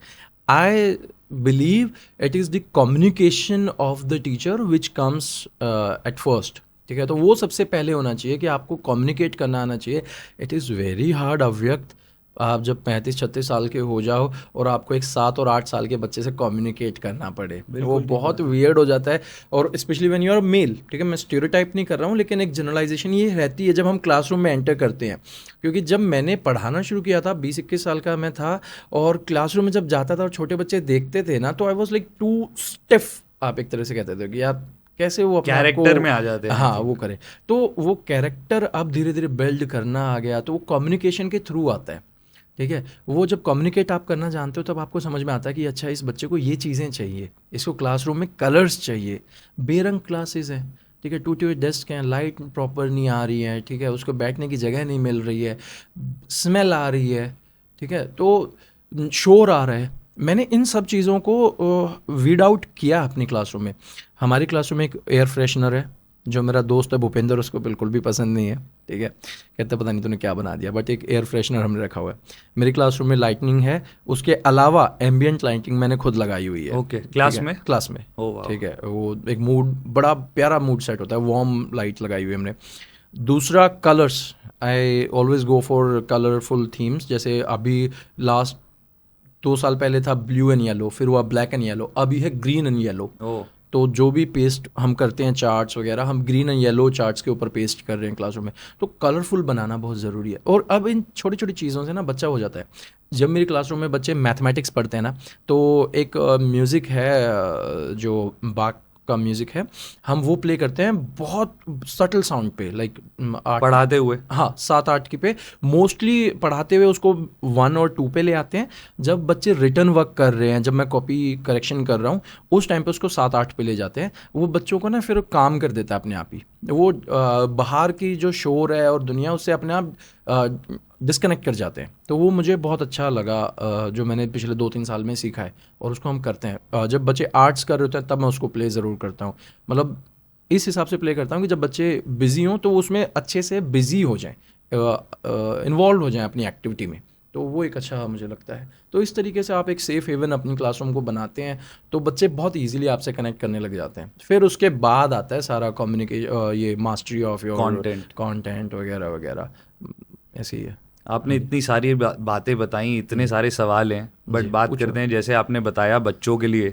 I believe it is the communication of the teacher which comes at first. ठीक है, तो वो सबसे पहले होना चाहिए कि आपको कम्युनिकेट करना आना चाहिए. It is very hard. अव्यक्त, आप जब 35-36 साल के हो जाओ और आपको एक 7 और 8 साल के बच्चे से कम्युनिकेट करना पड़े, वो बहुत वियर्ड हो जाता है. और specially when you are male. ठीक है, मैं स्टीरियोटाइप नहीं कर रहा हूँ, लेकिन एक जनरलाइजेशन ये रहती है जब हम क्लासरूम में एंटर करते हैं. क्योंकि जब मैंने पढ़ाना शुरू किया था, 20-21 साल का मैं था, और क्लासरूम में जब जाता था और छोटे बच्चे देखते थे ना, तो I was like too stiff, आप एक तरह से कहते थे कि यार कैसे वो अपने कैरेक्टर में आ जाते हैं. हाँ, वो करें. तो वो कैरेक्टर अब धीरे धीरे बिल्ड करना आ गया, तो वो कम्युनिकेशन के थ्रू आता है. ठीक है, वो जब कम्युनिकेट आप करना जानते हो तब आपको समझ में आता है कि अच्छा इस बच्चे को ये चीज़ें चाहिए, इसको क्लासरूम में कलर्स चाहिए. बेरंग क्लासेस हैं. ठीक है, टूटे हुए डेस्क हैं, लाइट प्रॉपर नहीं आ रही है. ठीक है, उसको बैठने की जगह नहीं मिल रही है, स्मेल आ रही है. ठीक है, तो शोर आ रहा है, मैंने इन सब चीज़ों को वीड आउट किया अपनी क्लासरूम में। हमारी क्लासरूम में एक एयर फ्रेशनर है, जो मेरा दोस्त है भूपेंद्र, उसको बिल्कुल भी पसंद नहीं है, ठीक है, कहते पता नहीं तूने क्या बना दिया, बट एक एयर फ्रेशनर हमने रखा हुआ है। मेरी क्लासरूम में लाइटनिंग है, उसके अलावा एम्बियंट लाइटिंग मैंने खुद लगाई हुई है। ओके, क्लास ठीक है? में? क्लास में, ओह वाह। ठीक है, वो एक मूड, बड़ा प्यारा मूड सेट होता है, वार्म लाइट लगाई हुई है हमने। दूसरा colours, I always go for colourful themes, जैसे अभी लास्ट 2 साल पहले था ब्लू एंड येलो, फिर हुआ ब्लैक एंड येलो, अभी है ग्रीन एंड येलो। ओह, तो जो भी पेस्ट हम करते हैं चार्ट्स वगैरह, हम ग्रीन एंड येलो चार्ट्स के ऊपर पेस्ट कर रहे हैं क्लासरूम में। तो कलरफुल बनाना बहुत ज़रूरी है, और अब इन छोटी छोटी चीज़ों से ना बच्चा हो जाता है। जब मेरी क्लासरूम में बच्चे मैथमेटिक्स पढ़ते हैं ना, तो एक म्यूज़िक है, जो बाक का म्यूज़िक है, हम वो प्ले करते हैं बहुत सटल साउंड पे, लाइक पढ़ाते हुए? हाँ 7-8 की पे, मोस्टली पढ़ाते हुए उसको 1 और 2 पे ले आते हैं। जब बच्चे रिटर्न वर्क कर रहे हैं, जब मैं कॉपी करेक्शन कर रहा हूँ, उस टाइम पे उसको 7-8 पे ले जाते हैं। वो बच्चों को ना फिर काम कर देता है अपने आप ही, वो बाहर की जो शोर है और दुनिया, उससे अपने आप डिस्कनेक्ट कर जाते हैं। तो वो मुझे बहुत अच्छा लगा, जो मैंने पिछले 2-3 साल में सीखा है, और उसको हम करते हैं। जब बच्चे आर्ट्स कर रहे होते हैं तब मैं उसको प्ले ज़रूर करता हूँ, मतलब इस हिसाब से प्ले करता हूँ कि जब बच्चे बिजी हों तो वो उसमें अच्छे से बिजी हो जाएं, इन्वॉल्व हो जाएं अपनी एक्टिविटी में, तो वो एक अच्छा मुझे लगता है। तो इस तरीके से आप एक सेफ हेवन अपनी क्लासरूम को बनाते हैं, तो बच्चे बहुत इजीली आपसे कनेक्ट करने लग जाते हैं। फिर उसके बाद आता है सारा कम्युनिकेशन, ये मास्टरी ऑफ योर कंटेंट वगैरह वगैरह, ऐसे ही है। आपने इतनी सारी बातें बताई, इतने सारे सवाल हैं, बट बात करते हैं, जैसे आपने बताया बच्चों के लिए,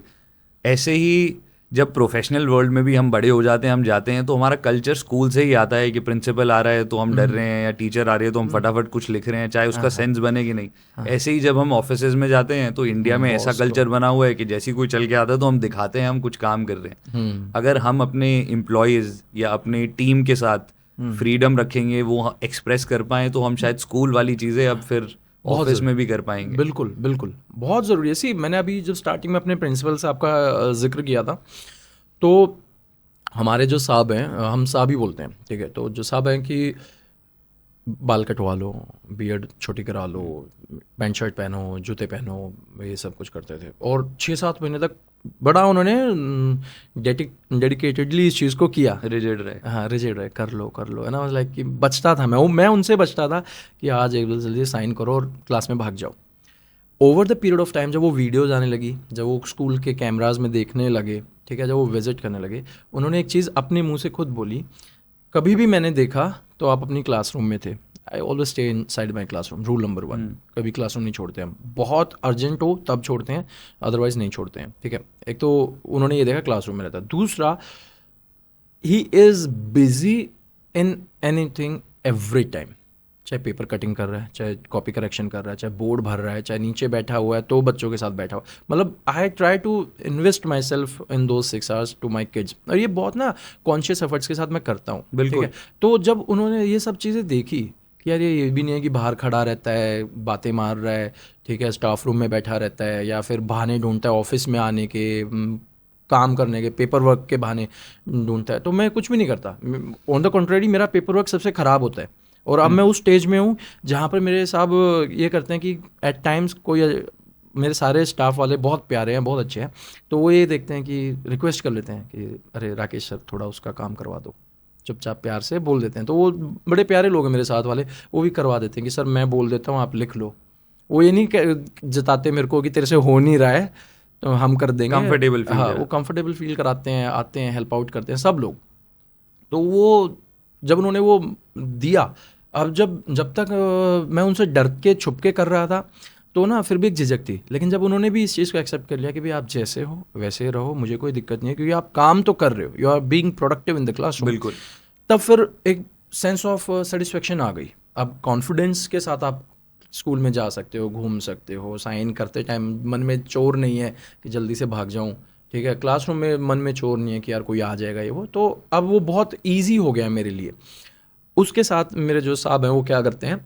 ऐसे ही जब प्रोफेशनल वर्ल्ड में भी हम बड़े हो जाते हैं, हम जाते हैं, तो हमारा कल्चर स्कूल से ही आता है कि प्रिंसिपल आ रहा है तो हम डर रहे हैं, या टीचर आ रही है तो हम फटाफट कुछ लिख रहे हैं, चाहे उसका सेंस बने कि नहीं। ऐसे ही जब हम ऑफिसेज में जाते हैं, तो इंडिया में ऐसा कल्चर बना हुआ है कि जैसी कोई चल के आता है तो हम दिखाते हैं हम कुछ काम कर रहे हैं। अगर हम अपने एम्प्लॉयज़ या अपनी टीम के साथ फ्रीडम रखेंगे, वो एक्सप्रेस कर पाएँ, तो हम शायद स्कूल वाली चीज़ें अब फिर ऑफिस में भी कर पाएंगे। बिल्कुल बिल्कुल, बहुत ज़रूरी है। सी, मैंने अभी जब स्टार्टिंग में अपने प्रिंसिपल से आपका जिक्र किया था, तो हमारे जो साहब हैं, हम साहब ही बोलते हैं, ठीक है, तो जो साहब हैं कि बाल कटवा लो, बियर्ड छोटी करा लो, पैंट शर्ट पहनो, जूते पहनो, ये सब कुछ करते थे। और 6-7 महीने तक बड़ा उन्होंने डेडिकेटेडली इस चीज़ को किया, रिजिड रहे। हाँ रिजिड रहे, कर लो है ना, लाइक कि बचता था मैं उनसे बचता था कि आज एक जल्दी साइन करो और क्लास में भाग जाओ। Over the period of time, जब वो वीडियोज़ आने लगी, जब वो स्कूल के कैमराज में देखने लगे, ठीक है, जब वो विजिट करने लगे, उन्होंने एक चीज़ अपने मुंह से खुद बोली, कभी भी मैंने देखा तो आप अपनी क्लासरूम में थे। I always stay in side my classroom, rule number 1, कभी क्लासरूम नहीं छोड़ते हम, बहुत अर्जेंट हो तब छोड़ते हैं, अदरवाइज नहीं छोड़ते हैं, ठीक है। एक तो उन्होंने ये देखा क्लासरूम में रहता, दूसरा he is busy in anything every time, चाहे पेपर कटिंग कर रहा है, चाहे कॉपी करेक्शन कर रहा है, चाहे बोर्ड भर रहा है, चाहे नीचे बैठा हुआ है तो बच्चों के साथ बैठा हुआ, मतलब I try to invest myself in those 6 hours to my kids, और ये बहुत ना कॉन्शियस एफर्ट्स के साथ मैं करता हूँ, बिल्कुल। ठीक है। तो जब उन्होंने ये सब चीज़ें देखी कि यार ये भी नहीं है कि बाहर खड़ा रहता है, बातें मार रहा है, ठीक है, स्टाफ रूम में बैठा रहता है, या फिर बहाने ढूंढता है ऑफिस में आने के, काम करने के, पेपर वर्क के बहाने ढूंढता है, तो मैं कुछ भी नहीं करता। ऑन द कॉन्ट्रेरी, मेरा पेपर वर्क सबसे ख़राब होता है। और अब मैं उस स्टेज में हूँ जहाँ पर मेरे साहब ये करते हैं कि एट टाइम्स कोई, मेरे सारे स्टाफ वाले बहुत प्यारे हैं, बहुत अच्छे हैं, तो वो ये देखते हैं कि रिक्वेस्ट कर लेते हैं कि अरे राकेश सर थोड़ा उसका काम करवा दो, चुपचाप प्यार से बोल देते हैं। तो वो बड़े प्यारे लोग हैं मेरे साथ वाले, वो भी करवा देते हैं कि सर मैं बोल देता हूँ आप लिख लो। वो ये नहीं जताते मेरे को कि तेरे से हो नहीं रहा है तो हम कर देंगे, कंफर्टेबल फील, हाँ वो कंफर्टेबल फील कराते हैं, आते हैं, हेल्प आउट करते हैं सब लोग। तो वो जब उन्होंने वो दिया, अब जब तक मैं उनसे डर के छुप के कर रहा था तो ना फिर भी एक झिझक थी, लेकिन जब उन्होंने भी इस चीज़ को एक्सेप्ट कर लिया कि भाई आप जैसे हो वैसे रहो, मुझे कोई दिक्कत नहीं है, क्योंकि आप काम तो कर रहे हो, you are being productive in the classroom, बिल्कुल, तब फिर एक सेंस ऑफ सेटिस्फेक्शन आ गई। अब कॉन्फिडेंस के साथ आप स्कूल में जा सकते हो, घूम सकते हो, साइन करते टाइम मन में चोर नहीं है कि जल्दी से भाग जाऊं, ठीक है, क्लासरूम में मन में चोर नहीं है कि यार कोई आ जाएगा ये वो, तो अब वो बहुत ईजी हो गया मेरे लिए। उसके साथ मेरे जो साहब हैं वो क्या करते हैं,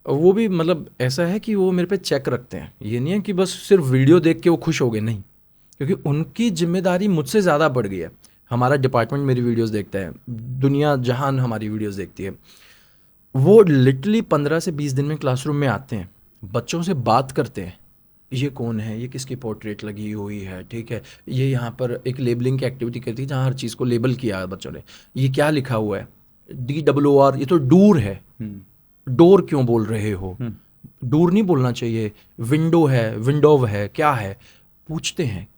वो भी मतलब ऐसा है कि वो मेरे पे चेक रखते हैं, ये नहीं है कि बस सिर्फ वीडियो देख के वो खुश हो गए, नहीं, क्योंकि उनकी जिम्मेदारी मुझसे ज़्यादा बढ़ गई है। हमारा डिपार्टमेंट मेरी वीडियोस देखता है, दुनिया जहान हमारी वीडियोस देखती है। वो लिटरली 15 से 20 दिन में क्लासरूम में आते हैं, बच्चों से बात करते हैं, ये कौन है, ये किसकी पोर्ट्रेट लगी हुई है, ठीक है, ये यहाँ पर एक लेबलिंग की एक्टिविटी करती है जहाँ हर चीज़ को लेबल किया है बच्चों ने, ये क्या लिखा हुआ है, DOOR, ये तो डूर है, डोर क्यों बोल रहे हो, डूर नहीं बोलना चाहिए, विंडो है, विंडोव है, क्या है, पूछते हैं।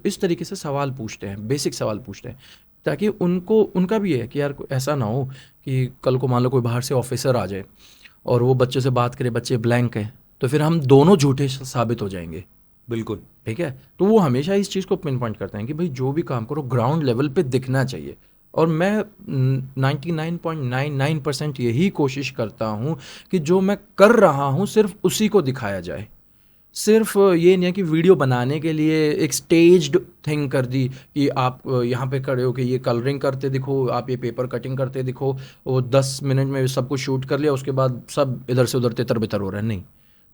इस तरीके से सवाल पूछते हैं, बेसिक सवाल पूछते हैं, ताकि उनको, उनका भी है कि यार ऐसा ना हो कि कल को मान लो कोई बाहर से ऑफिसर आ जाए और वो बच्चे से बात करे, बच्चे ब्लैंक है, तो फिर हम दोनों झूठे साबित हो जाएंगे। बिल्कुल, ठीक है, तो वो हमेशा इस चीज़ को पिन पॉइंट करते हैं कि भाई जो भी काम करो ग्राउंड लेवल पे दिखना चाहिए। और मैं 99.99% यही कोशिश करता हूँ कि जो मैं कर रहा हूँ सिर्फ उसी को दिखाया जाए। सिर्फ ये नहीं है कि वीडियो बनाने के लिए एक स्टेज्ड थिंग कर दी कि आप यहाँ पे खड़े हो कि ये कलरिंग करते दिखो, आप ये पेपर कटिंग करते दिखो, वो 10 मिनट में सब कुछ शूट कर लिया, उसके बाद सब इधर से उधर तितर बितर हो रहा है। नहीं,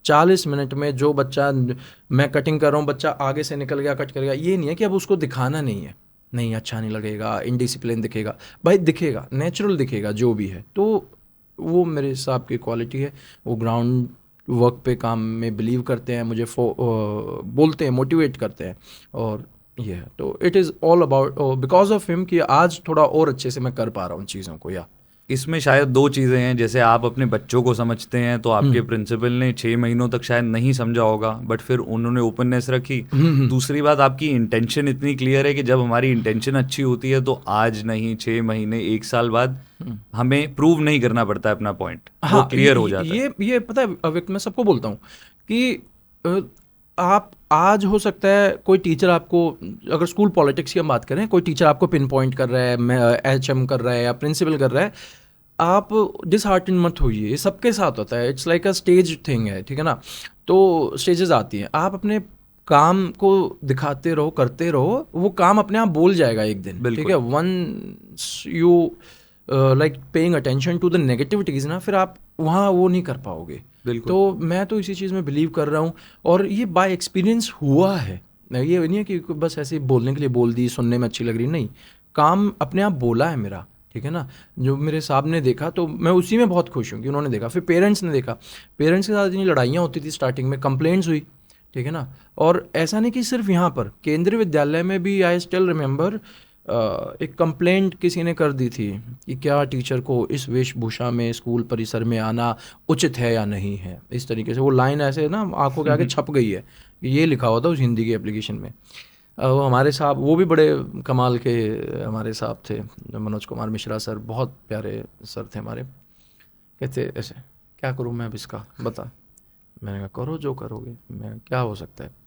40 मिनट में जो बच्चा, मैं कटिंग कर रहा हूँ, बच्चा आगे से निकल गया, कट कर गया, ये नहीं है कि अब उसको दिखाना नहीं है, नहीं अच्छा नहीं लगेगा, इनडिसिप्लिन दिखेगा, भाई दिखेगा, नेचुरल दिखेगा जो भी है। तो वो मेरे हिसाब की क्वालिटी है। वो ग्राउंड वर्क पे काम में बिलीव करते हैं, मुझे बोलते हैं, मोटिवेट करते हैं, और ये है। तो it is all about because of him कि आज थोड़ा और अच्छे से मैं कर पा रहा हूँ चीज़ों को। या इसमें शायद दो चीज़ें हैं, जैसे आप अपने बच्चों को समझते हैं तो आपके प्रिंसिपल ने 6 महीनों तक शायद नहीं समझा होगा, बट फिर उन्होंने ओपननेस रखी। दूसरी बात, आपकी इंटेंशन इतनी क्लियर है कि जब हमारी इंटेंशन अच्छी होती है तो आज नहीं 6 महीने 1 साल बाद हमें प्रूव नहीं करना पड़ता है अपना पॉइंट, हाँ, वो क्लियर हो जाता है। ये पता है अविक, मैं सबको बोलता हूँ कि आप आज हो सकता है कोई टीचर आपको, अगर स्कूल पॉलिटिक्स की हम बात करें, कोई टीचर आपको पिन पॉइंट कर रहा है, HM कर रहा है या प्रिंसिपल कर रहा है, आप डिसहार्टन मत होइए, ये सबके साथ होता है, it's like a stage thing है, ठीक है ना। तो स्टेजेस आती हैं, आप अपने काम को दिखाते रहो, करते रहो, वो काम अपने आप बोल जाएगा एक दिन, ठीक है। Once you like paying attention to the negativities ना, फिर आप वहाँ वो नहीं कर पाओगे। तो मैं तो इसी चीज़ में बिलीव कर रहा हूँ, और ये बाय एक्सपीरियंस हुआ है। ये नहीं है कि बस ऐसे बोलने के लिए बोल दी, सुनने में अच्छी लग रही, नहीं, काम अपने आप बोला है मेरा, ठीक है ना। जो मेरे साहब ने देखा तो मैं उसी में बहुत खुश हूँ कि उन्होंने देखा। फिर पेरेंट्स ने देखा, पेरेंट्स के साथ इतनी लड़ाइयाँ होती थी स्टार्टिंग में, कंप्लेंट्स हुई, ठीक है ना। और ऐसा नहीं कि सिर्फ यहाँ पर, केंद्रीय विद्यालय में भी आई स्टिल रिमेंबर एक कंप्लेंट किसी ने कर दी थी कि क्या टीचर को इस वेशभूषा में स्कूल परिसर में आना उचित है या नहीं है। इस तरीके से वो लाइन ऐसे ना आंखों के आगे छप गई है, ये लिखा हुआ था उस हिंदी की एप्लीकेशन में। वो हमारे साहब, वो भी बड़े कमाल के हमारे साहब थे, मनोज कुमार मिश्रा सर, बहुत प्यारे सर थे हमारे। कहते ऐसे, क्या करूँ मैं अब इसका, बता। मैंने कहा करो जो करोगे, मैं क्या हो सकता है।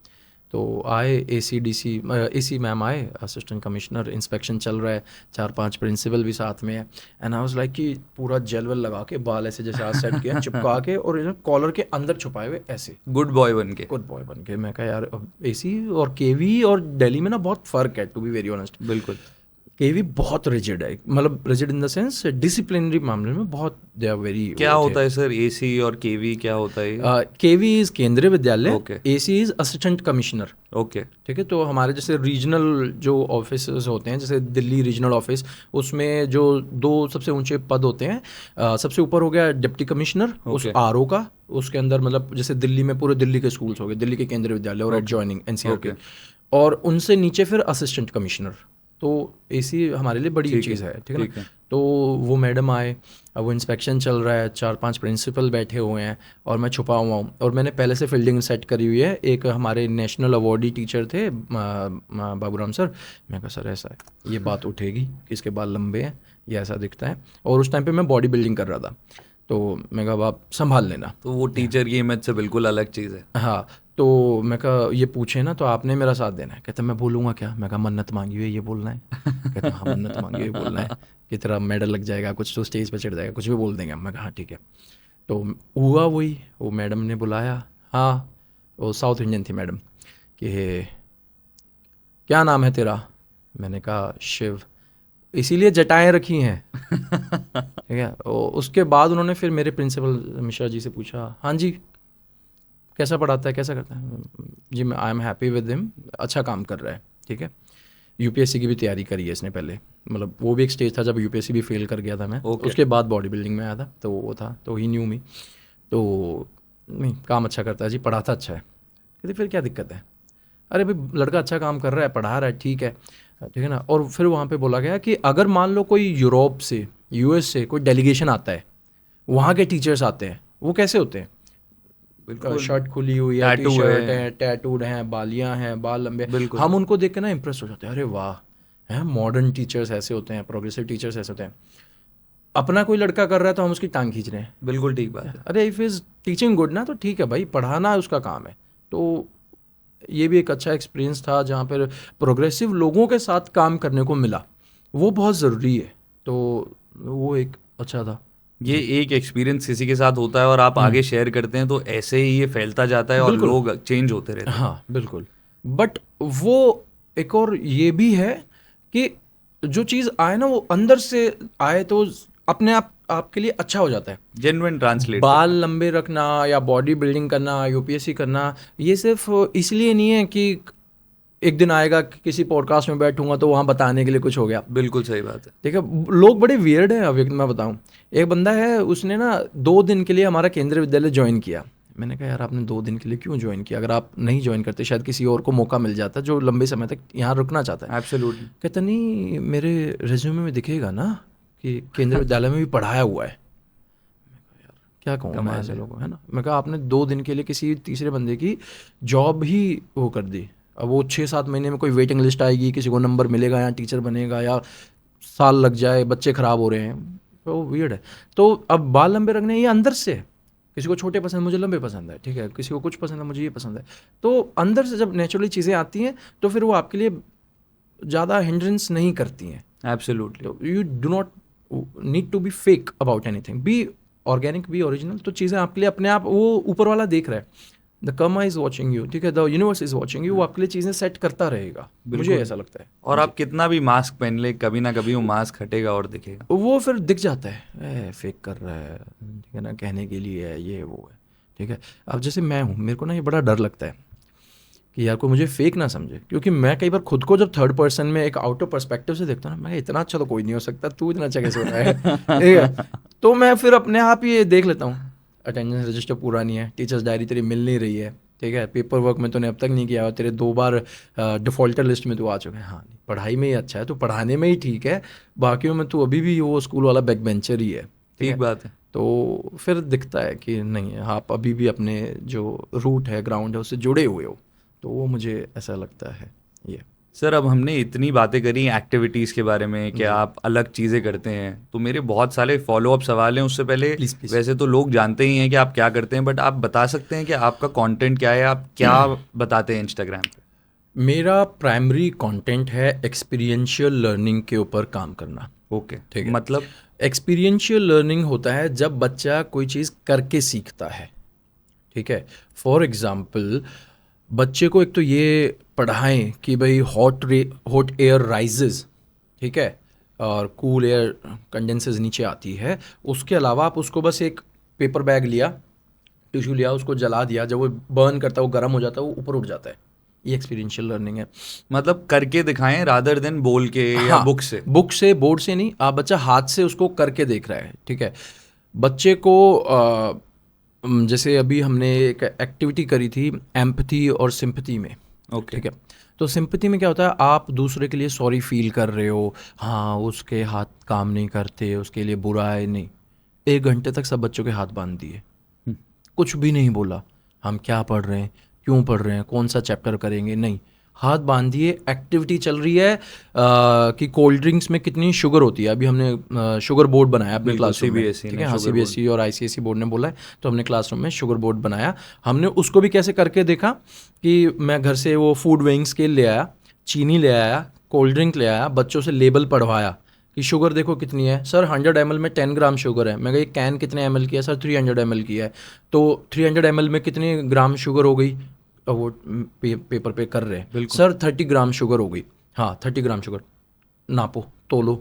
तो आए AC मैम आए, असिस्टेंट कमिश्नर, इंस्पेक्शन चल रहा है, 4-5 प्रिंसिपल भी साथ में है, एंड आई वाज लाइक कि पूरा जेल वेल लगा के, बाल ऐसे जैसे आज सेट किया, चिपका के, और कॉलर के अंदर छुपाए हुए ऐसे, गुड बॉय बन के। मैं कहा यार अब AC और KV और दिल्ली में ना बहुत फ़र्क है, टू बी वेरी ऑनेस्ट। बिल्कुल, KV बहुत रिजिड है, मतलब rigid in the sense disciplinary मामले में बहुत, दे आर वेरी। क्या होता है सर AC और KV, क्या होता है? KV इज़ केंद्रीय विद्यालय, Okay. AC is assistant commissioner. Okay, ठीक है, तो हमारे जैसे रीजनल जो ऑफिस होते हैं, जैसे दिल्ली रीजनल ऑफिस, उसमें जो 2 सबसे ऊंचे पद होते हैं, सबसे ऊपर हो गया डिप्टी कमिश्नर, उस RO का, उसके अंदर मतलब जैसे दिल्ली में पूरे दिल्ली के स्कूल्स हो गए, दिल्ली के केंद्रीय विद्यालय और एडजॉइनिंग NCR के, और उनसे नीचे फिर असिस्टेंट कमिश्नर। तो AC हमारे लिए बड़ी चीज़ है, ठीक है ना। तो वो मैडम आए, अब वो इंस्पेक्शन चल रहा है, 4-5 प्रिंसिपल बैठे हुए हैं, और मैं छुपा हुआ हूँ, और मैंने पहले से फील्डिंग सेट करी हुई है। एक हमारे नेशनल अवार्डी टीचर थे बाबूराम सर, मैं कहा सर ऐसा है, ये बात उठेगी कि इसके बाल लंबे हैं, ये ऐसा दिखता है, और उस टाइम पे मैं बॉडी बिल्डिंग कर रहा था, तो मैं कहा आप संभाल लेना। तो वो टीचर की इमेज से बिल्कुल अलग चीज़ है। हाँ, तो मैं कहा ये पूछे ना तो आपने मेरा साथ देना है। कहता मैं बोलूँगा क्या? मैं कहा मन्नत मांगी हुई है, ये बोलना है। कहता हाँ मन्नत मांगी हुई बोलना है कि तेरा मेडल लग जाएगा, कुछ तो स्टेज पे चढ़ जाएगा, कुछ भी बोल देंगे। मैं कहा हाँ ठीक है। तो हुआ वही, वो मैडम ने बुलाया, हाँ वो साउथ इंडियन थी मैडम, कि क्या नाम है तेरा? मैंने कहा शिव। इसीलिए जटाएं रखी हैं। ठीक है। उसके बाद उन्होंने फिर मेरे प्रिंसिपल मिश्रा जी से पूछा, हाँ जी कैसा पढ़ाता है, कैसा करता है? जी मैं I am happy with him, अच्छा काम कर रहा है। ठीक है। UPSC की भी तैयारी करी है इसने पहले, मतलब वो भी एक स्टेज था जब UPSC भी फेल कर गया था मैं। उसके बाद बॉडी बिल्डिंग में आया था, तो वो था, तो ही न्यू मी। तो नहीं काम अच्छा करता है जी, पढ़ाता अच्छा है। कहते फिर क्या दिक्कत है, अरे भाई लड़का अच्छा काम कर रहा है, पढ़ा रहा है, ठीक है ना। और फिर वहाँ पे बोला गया कि अगर मान लो कोई यूरोप से, यूएस से कोई डेलीगेशन आता है, वहाँ के टीचर्स आते हैं, वो कैसे होते हैं, बिल्कुल शर्ट खुली हुई है, टी टैटू शर्ट है, है, टैटूड हैं, बालियाँ हैं, बाल लंबे, बिल्कुल हम उनको देख के ना इम्प्रेस हो जाते हैं, अरे वाह है, मॉडर्न टीचर्स ऐसे होते हैं, प्रोग्रेसिव टीचर्स ऐसे होते हैं। अपना कोई लड़का कर रहा है तो हम उसकी टांग खींच रहे हैं, बिल्कुल ठीक बात है। अरे इफ़ इज़ टीचिंग गुड ना तो ठीक है भाई, पढ़ाना उसका काम है। तो ये भी एक अच्छा एक्सपीरियंस था जहाँ पर प्रोग्रेसिव लोगों के साथ काम करने को मिला, वो बहुत ज़रूरी है, तो वो एक अच्छा था। ये एक एक्सपीरियंस किसी के साथ होता है और आप आगे शेयर करते हैं तो ऐसे ही ये फैलता जाता है और बिल्कुल। लोग चेंज होते रहते हैं। हाँ बिल्कुल। बट वो एक और ये भी है कि जो चीज़ आए ना वो अंदर से आए तो अपने आप आपके लिए अच्छा हो जाता है। जेन्युइन ट्रांसलेट बाल लंबे रखना या बॉडी बिल्डिंग करना, यूपीएससी करना, ये सिर्फ इसलिए नहीं है कि एक दिन आएगा कि किसी पॉडकास्ट में बैठूंगा तो वहाँ बताने के लिए कुछ हो गया। बिल्कुल सही बात है। ठीक है, लोग बड़े वियर्ड हैं। अब एक मैं बताऊँ, एक बंदा है, उसने ना 2 दिन के लिए हमारा केंद्रीय विद्यालय ज्वाइन किया। मैंने कहा यार आपने 2 दिन के लिए क्यों ज्वाइन किया, अगर आप नहीं ज्वाइन करते शायद किसी और को मौका मिल जाता जो लंबे समय तक यहाँ रुकना चाहता है। एब्सोल्युटली। कहता नहीं, मेरे रिज्यूमे में दिखेगा ना कि केंद्रीय विद्यालय में भी पढ़ाया हुआ है। क्या कहूँ मैं कमाल ऐसे है। लोगों को, है ना। मैं कहा आपने 2 दिन के लिए किसी तीसरे बंदे की जॉब ही वो कर दी। अब वो 6-7 महीने में कोई वेटिंग लिस्ट आएगी, किसी को नंबर मिलेगा या टीचर बनेगा, या साल लग जाए, बच्चे ख़राब हो रहे हैं, तो वियर्ड है। तो अब बाल लंबे रखने, ये अंदर से है। किसी को छोटे पसंद, मुझे लंबे पसंद है, ठीक है, किसी को कुछ पसंद है, मुझे ये पसंद है। तो अंदर से जब नेचुरली चीज़ें आती हैं तो फिर वो आपके लिए ज़्यादा हिंड्रेंस नहीं करती हैं। एब्सोल्युटली। तो you do not need to be fake about anything, be organic, be original. तो चीज़ें आपके लिए अपने आप, वो ऊपर वाला देख रहा है, the Karma is watching you, ठीक है, the universe is watching you, वो आपके लिए चीज़ें सेट करता रहेगा, मुझे ऐसा लगता है। और आप कितना भी मास्क पहन ले, कभी ना कभी वो मास्क हटेगा और दिखेगा। वो फिर दिख जाता है, फेक कर रहा है, ठीक है ना, कहने के लिए है, ये वो है, ठीक है। अब जैसे मैं हूँ, मेरे को ना ये बड़ा डर लगता है कि यार कोई मुझे फेक ना समझे, क्योंकि मैं कई बार खुद को जब थर्ड पर्सन में एक आउटर पर्सपेक्टिव से देखता हूँ ना, मैं इतना अच्छा तो कोई नहीं हो सकता, तू इतना अच्छा कैसे हो रहा है, ठीक है। तो मैं फिर अपने आप ही ये देख लेता हूँ, अटेंडेंस रजिस्टर पूरा नहीं है, टीचर्स डायरी तेरी मिल नहीं रही है, ठीक है, पेपर वर्क में तूने अब तक नहीं किया और तेरे 2 बार डिफ़ॉल्टर लिस्ट में तू आ चुका है। हाँ, पढ़ाई में ही अच्छा है, तो पढ़ाने में ही ठीक है, बाकियों में तू अभी भी वो स्कूल वाला बैक बेंचर ही है, ठीक बात है। तो फिर दिखता है कि नहीं, आप अभी भी अपने जो रूट है, ग्राउंड है, उससे जुड़े हुए हो, तो वो मुझे ऐसा लगता है। ये सर, अब हमने इतनी बातें करी एक्टिविटीज़ के बारे में कि आप अलग चीज़ें करते हैं, तो मेरे बहुत सारे फॉलोअप सवाल हैं। उससे पहले Please, please. वैसे तो लोग जानते ही हैं कि आप क्या करते हैं, बट आप बता सकते हैं कि आपका कंटेंट क्या है, आप क्या बताते हैं इंस्टाग्राम पे? मेरा प्राइमरी कंटेंट है एक्सपीरियंशियल लर्निंग के ऊपर काम करना। ओके, ठीक है। मतलब एक्सपीरियंशियल लर्निंग होता है जब बच्चा कोई चीज़ करके सीखता है, ठीक है। फॉर एग्जाम्पल, बच्चे को एक तो ये पढ़ाएं कि भाई हॉट एयर राइजेज, ठीक है, और कूल एयर कंडेंसेस नीचे आती है। उसके अलावा आप उसको बस एक पेपर बैग लिया, टिश्यू लिया, उसको जला दिया, जब वो बर्न करता है, वो गर्म हो जाता है, वो ऊपर उठ जाता है, ये एक्सपीरियंशियल लर्निंग है। मतलब करके दिखाएं रादर देन बोल के या बुक से। बुक से, बोर्ड से नहीं, आप बच्चा हाथ से उसको करके देख रहा है, ठीक है। बच्चे को जैसे अभी हमने एक एक्टिविटी करी थी एम्पैथी और सिंपैथी में, ओके, ठीक है। तो सिंपैथी में क्या होता है, आप दूसरे के लिए सॉरी फील कर रहे हो, हाँ उसके हाथ काम नहीं करते, उसके लिए बुरा है, नहीं, 1 घंटे तक सब बच्चों के हाथ बांध दिए, कुछ भी नहीं बोला, हम क्या पढ़ रहे हैं, क्यों पढ़ रहे हैं, कौन सा चैप्टर करेंगे, नहीं, हाथ बांध दिए। एक्टिविटी चल रही है कि कोल्ड ड्रिंक्स में कितनी शुगर होती है। अभी हमने शुगर बोर्ड बनाया अपने क्लासरूम में, CBSE ठीक ने है, हाँ, sugar CBSE और ICSE बोर्ड ने बोला है, तो हमने क्लासरूम में शुगर बोर्ड बनाया। हमने उसको भी कैसे करके देखा कि मैं घर से वो फूड वेइंग स्केल ले आया, चीनी ले आया, कोल्ड ड्रिंक ले आया, बच्चों से लेबल पढ़वाया कि शुगर देखो कितनी है सर, 100 ml में 10 ग्राम शुगर है। मैं कहा ये कैन कितने ml की है सर, 300 ml की है, तो 300 ml में कितने ग्राम शुगर हो गई, वो पेपर पे कर रहे हैं, सर 30 ग्राम शुगर हो गई, हाँ 30 ग्राम शुगर, नापो तोलो,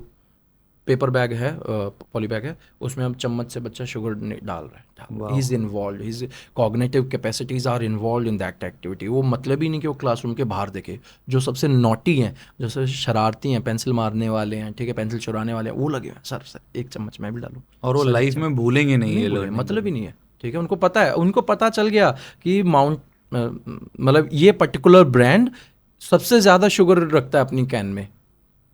पेपर बैग है, पॉली बैग है, उसमें हम चम्मच से बच्चा शुगर डाल रहा है, he is involve, his cognitive capacities are involve in that activity. वो मतलब ही नहीं कि वो क्लासरूम के बाहर देखे। जो सबसे नॉटी हैं, जो सबसे शरारती हैं, पेंसिल मारने वाले हैं, ठीक है, पेंसिल चुराने वाले हैं, वो लगे हैं सर सर 1 चम्मच मैं भी डालूँ, और वो लाइफ में भूलेंगे नहीं, ये बोले, learning मतलब ही नहीं है, ठीक है। उनको पता है, उनको पता चल गया कि मतलब ये पर्टिकुलर ब्रांड सबसे ज़्यादा शुगर रखता है अपनी कैन में,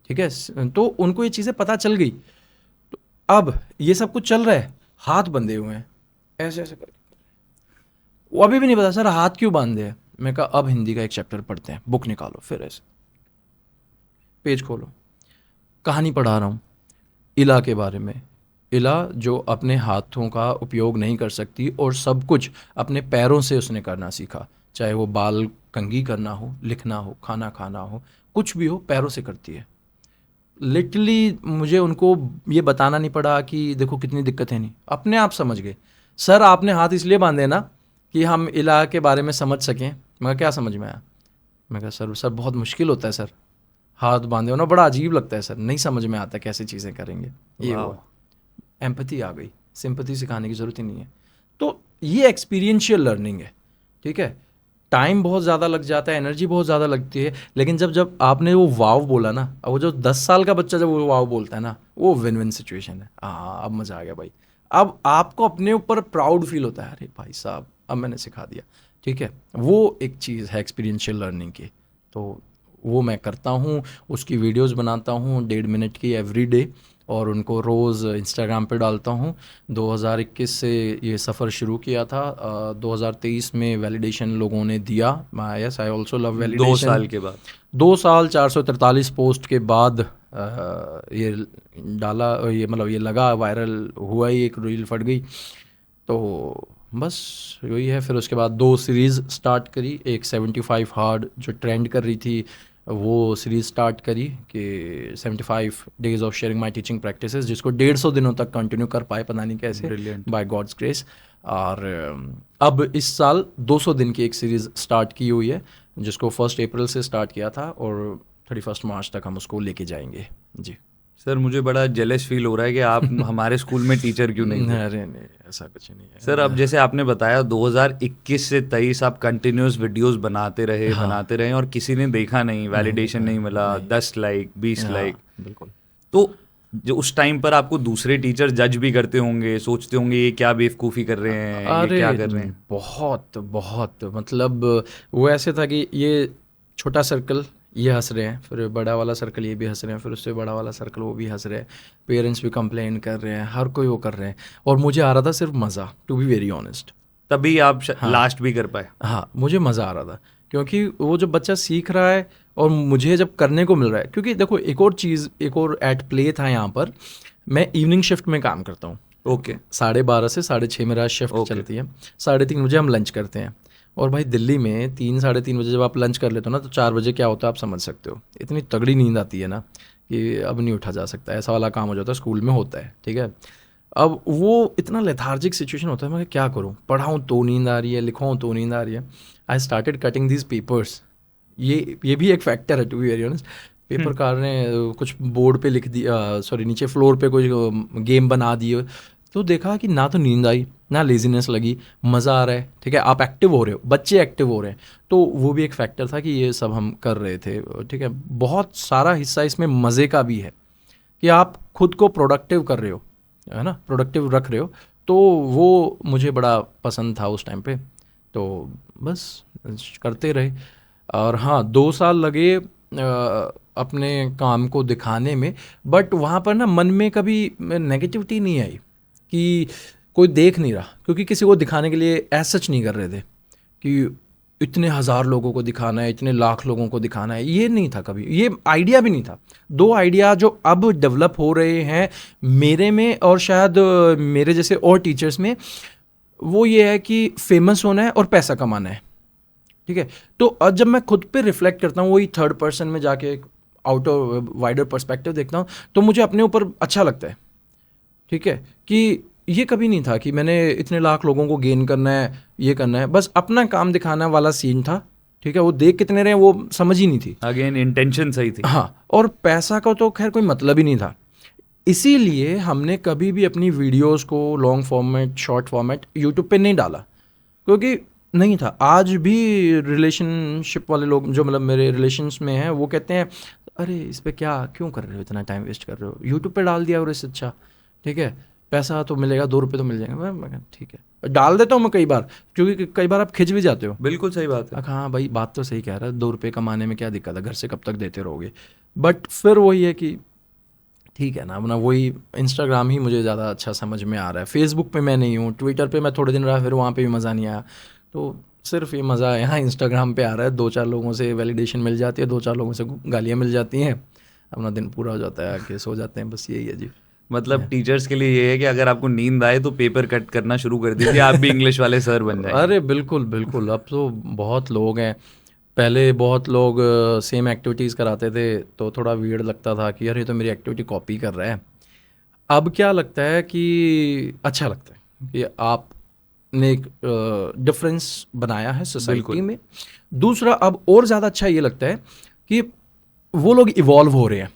ठीक है। तो उनको ये चीज़ें पता चल गई। तो अब ये सब कुछ चल रहा है, हाथ बंधे हुए हैं ऐसे ऐसे करके। वो अभी भी नहीं पता सर हाथ क्यों बांधे हैं। मैं कहा अब हिंदी का एक चैप्टर पढ़ते हैं, बुक निकालो, फिर ऐसे पेज खोलो, कहानी पढ़ा रहा हूँ इला के बारे में। इला जो अपने हाथों का उपयोग नहीं कर सकती और सब कुछ अपने पैरों से उसने करना सीखा, चाहे वो बाल कंघी करना हो, लिखना हो, खाना खाना हो, कुछ भी हो, पैरों से करती है। लिटरली मुझे उनको ये बताना नहीं पड़ा कि देखो कितनी दिक्कतें, नहीं अपने आप समझ गए। सर आपने हाथ इसलिए बांधे ना कि हम इला के बारे में समझ सकें। मैं क्या समझ में आया? मैं कहा सर बहुत मुश्किल होता है सर, हाथ बांधे होना बड़ा अजीब लगता है सर, नहीं समझ में आता कैसे चीज़ें करेंगे। ये वाह। वो एम्पैथी आ गई, सिंपैथी सिखाने की ज़रूरत ही नहीं है। तो ये एक्सपीरियंशियल लर्निंग है, ठीक है। टाइम बहुत ज़्यादा लग जाता है, एनर्जी बहुत ज़्यादा लगती है, लेकिन जब आपने वो वाव बोला ना, अब वो जो 10 साल का बच्चा जब वो वाव बोलता है ना, वो विन विन सिचुएशन है। हाँ अब मज़ा आ गया भाई, अब आपको अपने ऊपर प्राउड फील होता है, अरे भाई साहब अब मैंने सिखा दिया, ठीक है। वो एक चीज़ है एक्सपीरियंशियल लर्निंग की। तो वो मैं करता हूँ, उसकी वीडियोस बनाता हूँ 1.5 मिनट की एवरी डे, और उनको रोज़ इंस्टाग्राम पे डालता हूँ। 2021 से ये सफ़र शुरू किया था। 2023 में वैलिडेशन लोगों ने दिया। Yes I also love validation. 2 साल के बाद 2 साल 443 पोस्ट के बाद ये डाला, ये मतलब ये लगा, वायरल हुआ ही, एक रील फट गई। तो बस वही है। फिर उसके बाद 2 सीरीज़ स्टार्ट करी, एक 75 हार्ड जो ट्रेंड कर रही थी वो सीरीज़ स्टार्ट करी कि 75 days of sharing my teaching practices, जिसको 150 दिनों तक कंटिन्यू कर पाए, पता नहीं कैसे, Brilliant. By God's grace. और अब इस साल 200 दिन की एक सीरीज़ स्टार्ट की हुई है, जिसको 1 अप्रैल से स्टार्ट किया था और 31 मार्च तक हम उसको लेके जाएंगे जी। सर मुझे बड़ा जेलस फील हो रहा है कि आप हमारे स्कूल में टीचर क्यों नहीं थे। अरे नहीं ऐसा कुछ नहीं है सर अब जैसे आपने बताया 2021 से 23 आप कंटिन्यूस वीडियोस बनाते रहे और किसी ने देखा नहीं, वैलिडेशन नहीं मिला, 10 लाइक 20 लाइक, बिल्कुल। तो जो उस टाइम पर आपको दूसरे टीचर जज भी करते होंगे, सोचते होंगे ये क्या बेवकूफ़ी कर रहे हैं, ये अरे क्या कर रहे हैं। बहुत बहुत मतलब वो ऐसे था कि ये छोटा सर्कल ये हंस रहे हैं, फिर बड़ा वाला सर्कल ये भी हंस रहे हैं, फिर उससे बड़ा वाला सर्कल वो भी हंस रहे हैं, पेरेंट्स भी कंप्लेन कर रहे हैं, हर कोई वो कर रहे हैं, और मुझे आ रहा था सिर्फ मज़ा, टू बी वेरी ऑनेस्ट। तभी आप लास्ट भी कर पाए। हाँ मुझे मज़ा आ रहा था, क्योंकि वो जब बच्चा सीख रहा है और मुझे जब करने को मिल रहा है, क्योंकि देखो एक और चीज़, एक और एट प्ले था यहाँ पर। मैं इवनिंग शिफ्ट में काम करता हूँ। ओके 12:30 से 6:30 मेरा शिफ्ट चलती है। 3:30 बजे हम लंच करते हैं। और भाई दिल्ली में 3-3:30 बजे जब आप लंच कर लेते हो ना, तो 4 बजे क्या होता है आप समझ सकते हो। इतनी तगड़ी नींद आती है ना कि अब नहीं उठा जा सकता, ऐसा वाला काम हो जाता है। स्कूल में होता है, ठीक है। अब वो इतना लेथार्जिक सिचुएशन होता है, मैं क्या करूँ, पढ़ाऊँ तो नींद आ रही है, लिखाऊँ तो नींद आ रही है। I started cutting these papers. ये भी एक फैक्टर है, to be very honest. Paper काट रहे हैं, कुछ बोर्ड पे लिख दिया, सॉरी नीचे फ्लोर पे कुछ गेम बना दिए, तो देखा कि ना तो नींद आई ना लेजीनेस लगी, मज़ा आ रहा है, ठीक है। आप एक्टिव हो रहे हो, बच्चे एक्टिव हो रहे हैं, तो वो भी एक फैक्टर था कि ये सब हम कर रहे थे, ठीक है। बहुत सारा हिस्सा इसमें मज़े का भी है कि आप खुद को प्रोडक्टिव कर रहे हो, है ना, प्रोडक्टिव रख रहे हो, तो वो मुझे बड़ा पसंद था उस टाइम पे। तो बस करते रहे। और हाँ 2 साल लगे अपने काम को दिखाने में, बट वहाँ पर ना मन में कभी नेगेटिविटी नहीं आई कि कोई देख नहीं रहा, क्योंकि किसी को दिखाने के लिए ऐसा सच नहीं कर रहे थे कि इतने 1000 लोगों को दिखाना है, इतने लाख लोगों को दिखाना है, ये नहीं था कभी, ये आइडिया भी नहीं था। 2 आइडिया जो अब डेवलप हो रहे हैं मेरे में और शायद मेरे जैसे और टीचर्स में, वो ये है कि फेमस होना है और पैसा कमाना है, ठीक है। तो अब जब मैं खुद पे रिफ्लेक्ट करता हूँ, वही थर्ड पर्सन में जाके आउटर वाइडर पर्सपेक्टिव देखता हूँ, तो मुझे अपने ऊपर अच्छा लगता है, ठीक है, कि ये कभी नहीं था कि मैंने इतने लाख लोगों को गेन करना है, ये करना है, बस अपना काम दिखाना वाला सीन था, ठीक है। वो देख कितने रहे वो समझ ही नहीं थी। अगेन इंटेंशन सही थी। हाँ, और पैसा का तो खैर कोई मतलब ही नहीं था। इसीलिए हमने कभी भी अपनी वीडियोस को long format, short format YouTube पे नहीं डाला, क्योंकि नहीं था। आज भी रिलेशनशिप वाले लोग जो मतलब मेरे रिलेशंस में हैं, वो कहते हैं अरे इस पे क्या क्यों कर रहे हो, इतना टाइम वेस्ट कर रहे हो, यूट्यूब पे डाल दिया और इससे अच्छा, ठीक है। पैसा तो मिलेगा, 2 रुपये तो मिल जाएंगे। मैं कहा ठीक है, डाल देता हूँ मैं कई बार, क्योंकि कई बार आप खिंच भी जाते हो। बिल्कुल सही बात है। हाँ भाई बात तो सही कह रहा है, 2 रुपये कमाने में क्या दिक्कत है, घर से कब तक देते रहोगे। बट फिर वही है कि ठीक है ना, अपना वही इंस्टाग्राम ही मुझे ज़्यादा अच्छा समझ में आ रहा है। फेसबुक पे मैं नहीं हूँ, ट्विटर पे मैं थोड़े दिन रहा, फिर वहाँ पे भी मज़ा नहीं आया। तो सिर्फ ये मज़ा यहाँ इंस्टाग्राम पे आ रहा है, 2-4 लोगों से वैलिडेशन मिल जाती है, 2-4 लोगों से गालियाँ मिल जाती हैं, अपना दिन पूरा हो जाता है, आके सो जाते हैं, बस यही है जी। मतलब टीचर्स के लिए ये है कि अगर आपको नींद आए तो पेपर कट करना शुरू कर दीजिए, आप भी इंग्लिश वाले सर बन जाएंगे। अरे बिल्कुल बिल्कुल, अब तो बहुत लोग हैं। पहले बहुत लोग सेम एक्टिविटीज़ कराते थे तो थोड़ा वियर्ड लगता था कि यार ये तो मेरी एक्टिविटी कॉपी कर रहा है। अब क्या लगता है कि अच्छा लगता है कि आपने एक डिफरेंस बनाया है सोसाइटी में। दूसरा अब और ज़्यादा अच्छा ये लगता है कि वो लोग इवॉल्व हो रहे हैं,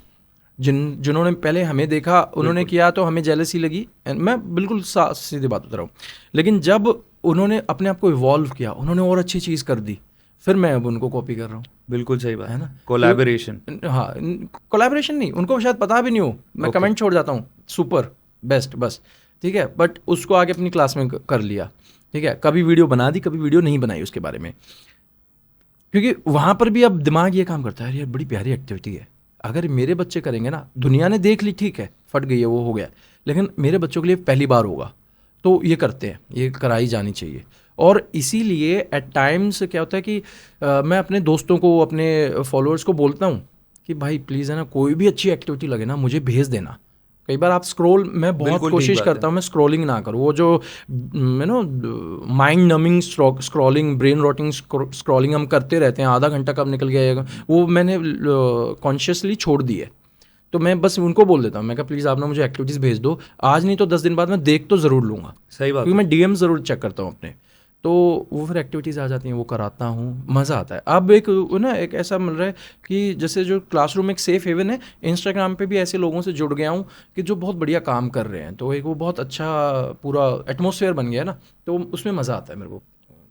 जिन्होंने पहले हमें देखा उन्होंने किया तो हमें जेलसी लगी, मैं बिल्कुल सीधी बात बता रहा हूँ। लेकिन जब उन्होंने अपने आप को इवॉल्व किया, उन्होंने और अच्छी चीज़ कर दी, फिर मैं अब उनको कॉपी कर रहा हूँ। बिल्कुल सही बात है ना, कोलैबोरेशन। हाँ कोलैबोरेशन नहीं, उनको शायद पता भी नहीं हो, मैं कमेंट छोड़ जाता हूँ सुपर बेस्ट बस, ठीक है, बट उसको आगे अपनी क्लास में कर लिया, ठीक है, कभी वीडियो बना दी, कभी वीडियो नहीं बनाई उसके बारे में, क्योंकि वहाँ पर भी अब दिमाग ये काम करता है, यार बड़ी प्यारी एक्टिविटी है, अगर मेरे बच्चे करेंगे ना, दुनिया ने देख ली ठीक है, फट गई है वो हो गया, लेकिन मेरे बच्चों के लिए पहली बार होगा, तो ये करते हैं, ये कराई जानी चाहिए। और इसीलिए एट टाइम्स क्या होता है कि मैं अपने दोस्तों को, अपने फॉलोअर्स को बोलता हूँ कि भाई प्लीज़ है ना, कोई भी अच्छी एक्टिविटी लगे ना मुझे भेज देना। कई बार आप मैं बहुत कोशिश करता हूँ मैं स्क्रॉलिंग ना करूँ, वो जो mind numbing scrolling, brain rotting scrolling हम करते रहते हैं, आधा घंटा कब निकल गया, वो मैंने कॉन्शियसली छोड़ दी है। तो मैं बस उनको बोल देता हूँ, मैं कहा प्लीज़ आप ना मुझे एक्टिविटीज़ भेज दो, आज नहीं तो 10 दिन बाद मैं देख तो ज़रूर लूँगा। सही बात, क्योंकि मैं डीएम ज़रूर चेक करता हूँ अपने, तो वो फिर एक्टिविटीज़ आ जाती हैं, वो कराता हूँ, मज़ा आता है। अब एक ऐसा मिल रहा है कि जैसे जो क्लासरूम एक सेफ़ हेवन है, इंस्टाग्राम पे भी ऐसे लोगों से जुड़ गया हूँ कि जो बहुत बढ़िया काम कर रहे हैं, तो एक वो बहुत अच्छा पूरा एटमॉस्फेयर बन गया है ना, तो उसमें मज़ा आता है मेरे को,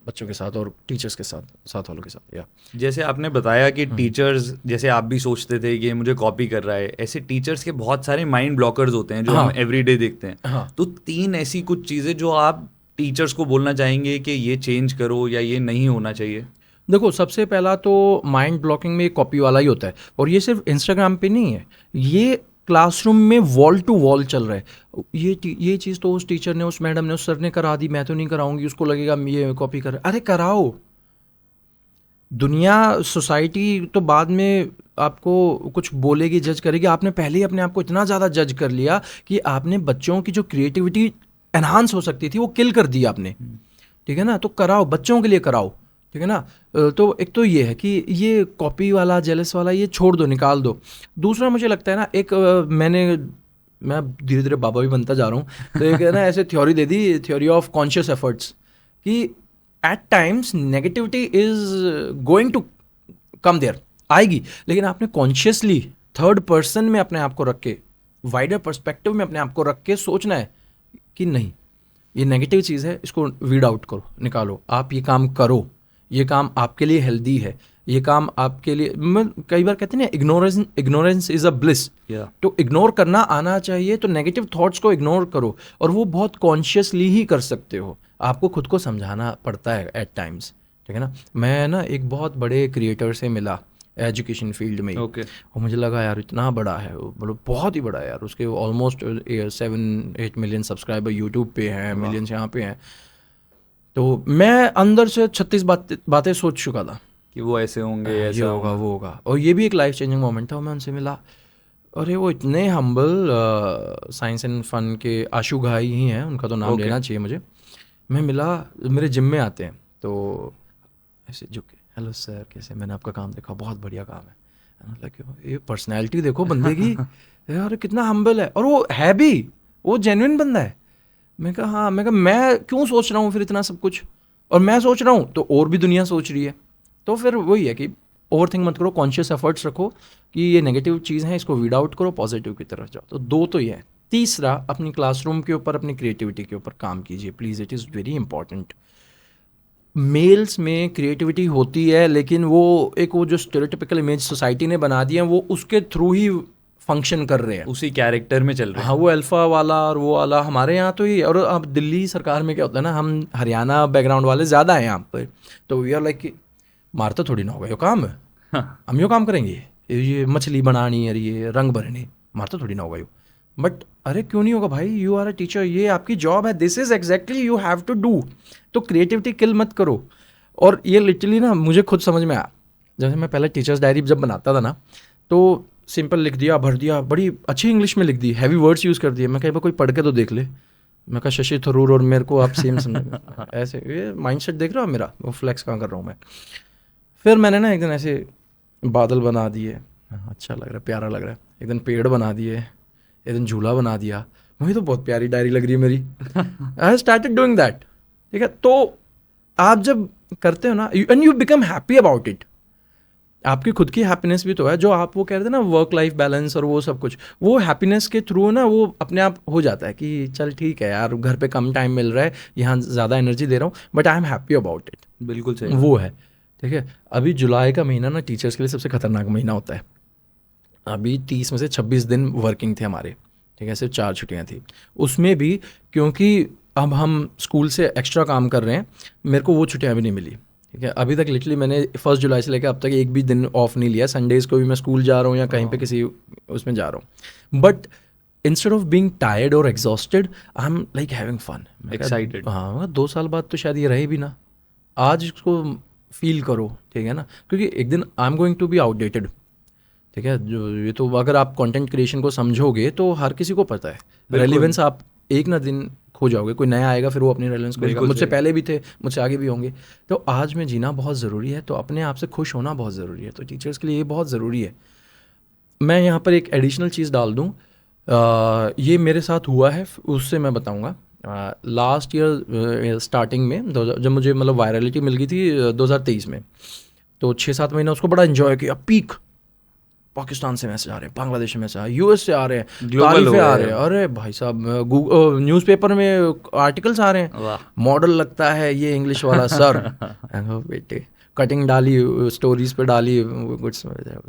बच्चों के साथ और टीचर्स के साथ वालों के साथ। या जैसे आपने बताया कि टीचर्स, जैसे आप भी सोचते थे कि ये मुझे कॉपी कर रहा है, ऐसे टीचर्स के बहुत सारे माइंड ब्लॉकर्स होते हैं जो हम एवरीडे देखते हैं। हाँ। तो 3 ऐसी कुछ चीज़ें जो आप टीचर्स को बोलना चाहेंगे कि ये चेंज करो या ये नहीं होना चाहिए। देखो, सबसे पहला तो माइंड ब्लॉकिंग में कॉपी वाला ही होता है, और ये सिर्फ इंस्टाग्राम पे नहीं है, ये क्लासरूम में वॉल टू वॉल चल रहा है। ये चीज़ तो उस टीचर ने, उस मैडम ने, उस सर ने करा दी, मैं तो नहीं कराऊंगी, उसको लगेगा ये कॉपी कर, अरे कराओ। दुनिया, सोसाइटी तो बाद में आपको कुछ बोलेगी, जज करेगी, आपने पहले ही अपने आप को इतना ज़्यादा जज कर लिया कि आपने बच्चों की जो क्रिएटिविटी एनहांस हो सकती थी वो किल कर दी आपने, ठीक है ना। तो कराओ, बच्चों के लिए कराओ, ठीक है ना। तो एक तो ये है कि ये कॉपी वाला, जेलस वाला, ये छोड़ दो, निकाल दो। दूसरा मुझे लगता है ना, मैं धीरे धीरे बाबा भी बनता जा रहा हूँ, तो एक है ना ऐसे थ्योरी दे दी, थ्योरी ऑफ कॉन्शियस एफर्ट्स, कि at times negativity is going to come there, आएगी, लेकिन आपने कॉन्शियसली थर्ड पर्सन में अपने आप को रख के, वाइडर पर्सपेक्टिव में अपने आप को रख के सोचना है कि नहीं, ये नेगेटिव चीज़ है, इसको वीड आउट करो, निकालो, आप ये काम करो, ये काम आपके लिए हेल्दी है, ये काम आपके लिए, मैं कई बार कहते हैं ना, इग्नोरेंस इज अ ब्लिस। तो इग्नोर करना आना चाहिए, तो नेगेटिव थॉट्स को इग्नोर करो, और वो बहुत कॉन्शियसली ही कर सकते हो, आपको खुद को समझाना पड़ता है एट टाइम्स, ठीक है ना। मैं ना एक बहुत बड़े क्रिएटर से मिला एजुकेशन फील्ड में, और मुझे लगा यार इतना बड़ा है, मतलब बहुत ही बड़ा है यार, उसके ऑलमोस्ट 7-8 मिलियन सब्सक्राइबर यूट्यूब पे हैं, मिलियंस यहाँ पे हैं। तो मैं अंदर से 36 बातें सोच चुका था कि वो ऐसे होंगे, ये होगा, वो होगा, और ये भी एक लाइफ चेंजिंग मोमेंट था। मैं उनसे मिला, अरे वो इतने हम्बल, साइंस एंड फन के आशु घाई ही हैं, उनका तो नाम लेना चाहिए मुझे। मैं मिला, मेरे जिम में आते हैं, तो ऐसे झुके, हेलो सर कैसे, मैंने आपका काम देखा, बहुत बढ़िया काम है, ये पर्सनैलिटी देखो बंदे की, यार कितना हम्बल है, और वो है भी, वो जेन्युइन बंदा है। मैं कहा हाँ, मैं क्यों सोच रहा हूँ फिर इतना सब कुछ, और मैं सोच रहा हूँ तो और भी दुनिया सोच रही है। तो फिर वही है कि ओवर थिंक मत करो, कॉन्शियस एफर्ट्स रखो कि ये नेगेटिव चीज़ है, इसको वीड आउट करो, पॉजिटिव की तरफ जाओ। तो 2 तो ये है। तीसरा, अपनी क्लासरूम के ऊपर, अपनी क्रिएटिविटी के ऊपर काम कीजिए please, it is very important. Males में क्रिएटिविटी होती है, लेकिन वो जो स्टेरियोटिपिकल इमेज सोसाइटी ने बना दी है, वो उसके थ्रू ही फंक्शन कर रहे हैं, उसी कैरेक्टर में चल रहे हैं। हाँ वो अल्फा वाला और वो वाला हमारे यहाँ तो ये, और अब दिल्ली सरकार में क्या होता है ना, हम हरियाणा बैकग्राउंड वाले ज़्यादा हैं यहाँ पर, तो वी आर लाइक कि मारता थोड़ी ना होगा, ये काम है, हम यो काम करेंगे, ये मछली बनानी है, ये रंग भरने, मारता थोड़ी ना होगा यो। बट अरे क्यों नहीं होगा भाई, यू आर अ टीचर, ये आपकी जॉब है, this is exactly you have to do. तो क्रिएटिविटी किल मत करो। और ये लिटरली ना मुझे खुद समझ में आया, जैसे मैं पहले टीचर्स डायरी जब बनाता था ना, तो सिंपल लिख दिया, भर दिया, बड़ी अच्छी इंग्लिश में लिख दी, हैवी वर्ड्स यूज़ कर दिए। मैं कहीं पर कोई पढ़ के तो देख ले, मैं कहा शशि थरूर और मेरे को आप सेम समझ ऐसे, ये माइंडसेट देख रहे हो मेरा, वो फ्लेक्स कहाँ कर रहा हूँ मैं। फिर मैंने ना एक दिन ऐसे बादल बना दिए, अच्छा लग रहा है, प्यारा लग रहा है, एक दिन पेड़ बना दिए, एक दिन झूला बना दिया, मुझे तो बहुत प्यारी डायरी लग रही है मेरी। आई स्टार्टेड डूइंग दैट, ठीक है। तो आप जब करते हो ना, and you become happy about it, आपकी खुद की हैप्पीनेस भी तो है, जो आप वो कह रहे थे ना वर्क लाइफ बैलेंस और वो सब कुछ, वो हैप्पीनेस के थ्रू ना वो अपने आप हो जाता है कि चल ठीक है यार, घर पे कम टाइम मिल रहा है, यहाँ ज़्यादा एनर्जी दे रहा हूँ, but I am happy about it. बिल्कुल सही, वो है, ठीक है। अभी जुलाई का महीना ना टीचर्स के लिए सबसे खतरनाक महीना होता है। अभी 30 में से 26 दिन वर्किंग थे हमारे, ठीक है, सिर्फ 4 छुट्टियाँ थी। उसमें भी क्योंकि अब हम स्कूल से एक्स्ट्रा काम कर रहे हैं, मेरे को वो छुट्टियाँ भी नहीं मिली, ठीक है। अभी तक लिटरली मैंने 1 जुलाई से लेकर अब तक एक भी दिन ऑफ नहीं लिया। संडेज़ को भी मैं स्कूल जा रहा हूँ या कहीं पे किसी उसमें जा रहा हूँ, but instead of being tired और exhausted, I am like having fun, excited. हाँ, 2 साल बाद तो शायद ये रहे भी ना, आज इसको फील करो, ठीक है ना, क्योंकि एक दिन I am going to be outdated, ठीक है। जो ये तो अगर आप कंटेंट क्रिएशन को समझोगे तो हर किसी को पता है, रेलिवेंस आप एक ना दिन खो जाओगे, कोई नया आएगा फिर वो अपनी रेलेवेंस करेगा, मुझसे पहले भी थे, मुझसे आगे भी होंगे। तो आज में जीना बहुत ज़रूरी है, तो अपने आप से खुश होना बहुत ज़रूरी है, तो टीचर्स के लिए ये बहुत ज़रूरी है। मैं यहाँ पर एक एडिशनल चीज़ डाल दूँ, ये मेरे साथ हुआ है, उससे मैं बताऊँगा। लास्ट ईयर स्टार्टिंग में जब मुझे मतलब वायरलिटी मिल गई थी 2023 में, तो 6-7 महीना उसको बड़ा इन्जॉय किया, पीक, पाकिस्तान से मैसेज आ रहे हैं, बांग्लादेश से मैसेज आ रहे हैं, यूएस से आ रहे हैं, तारीफें आ रहे हैं, अरे भाई साहब न्यूज़पेपर में आर्टिकल्स आ रहे हैं, मॉडल लगता है ये इंग्लिश वाला सर। बेटे कटिंग डाली, स्टोरीज पे डाली, कुछ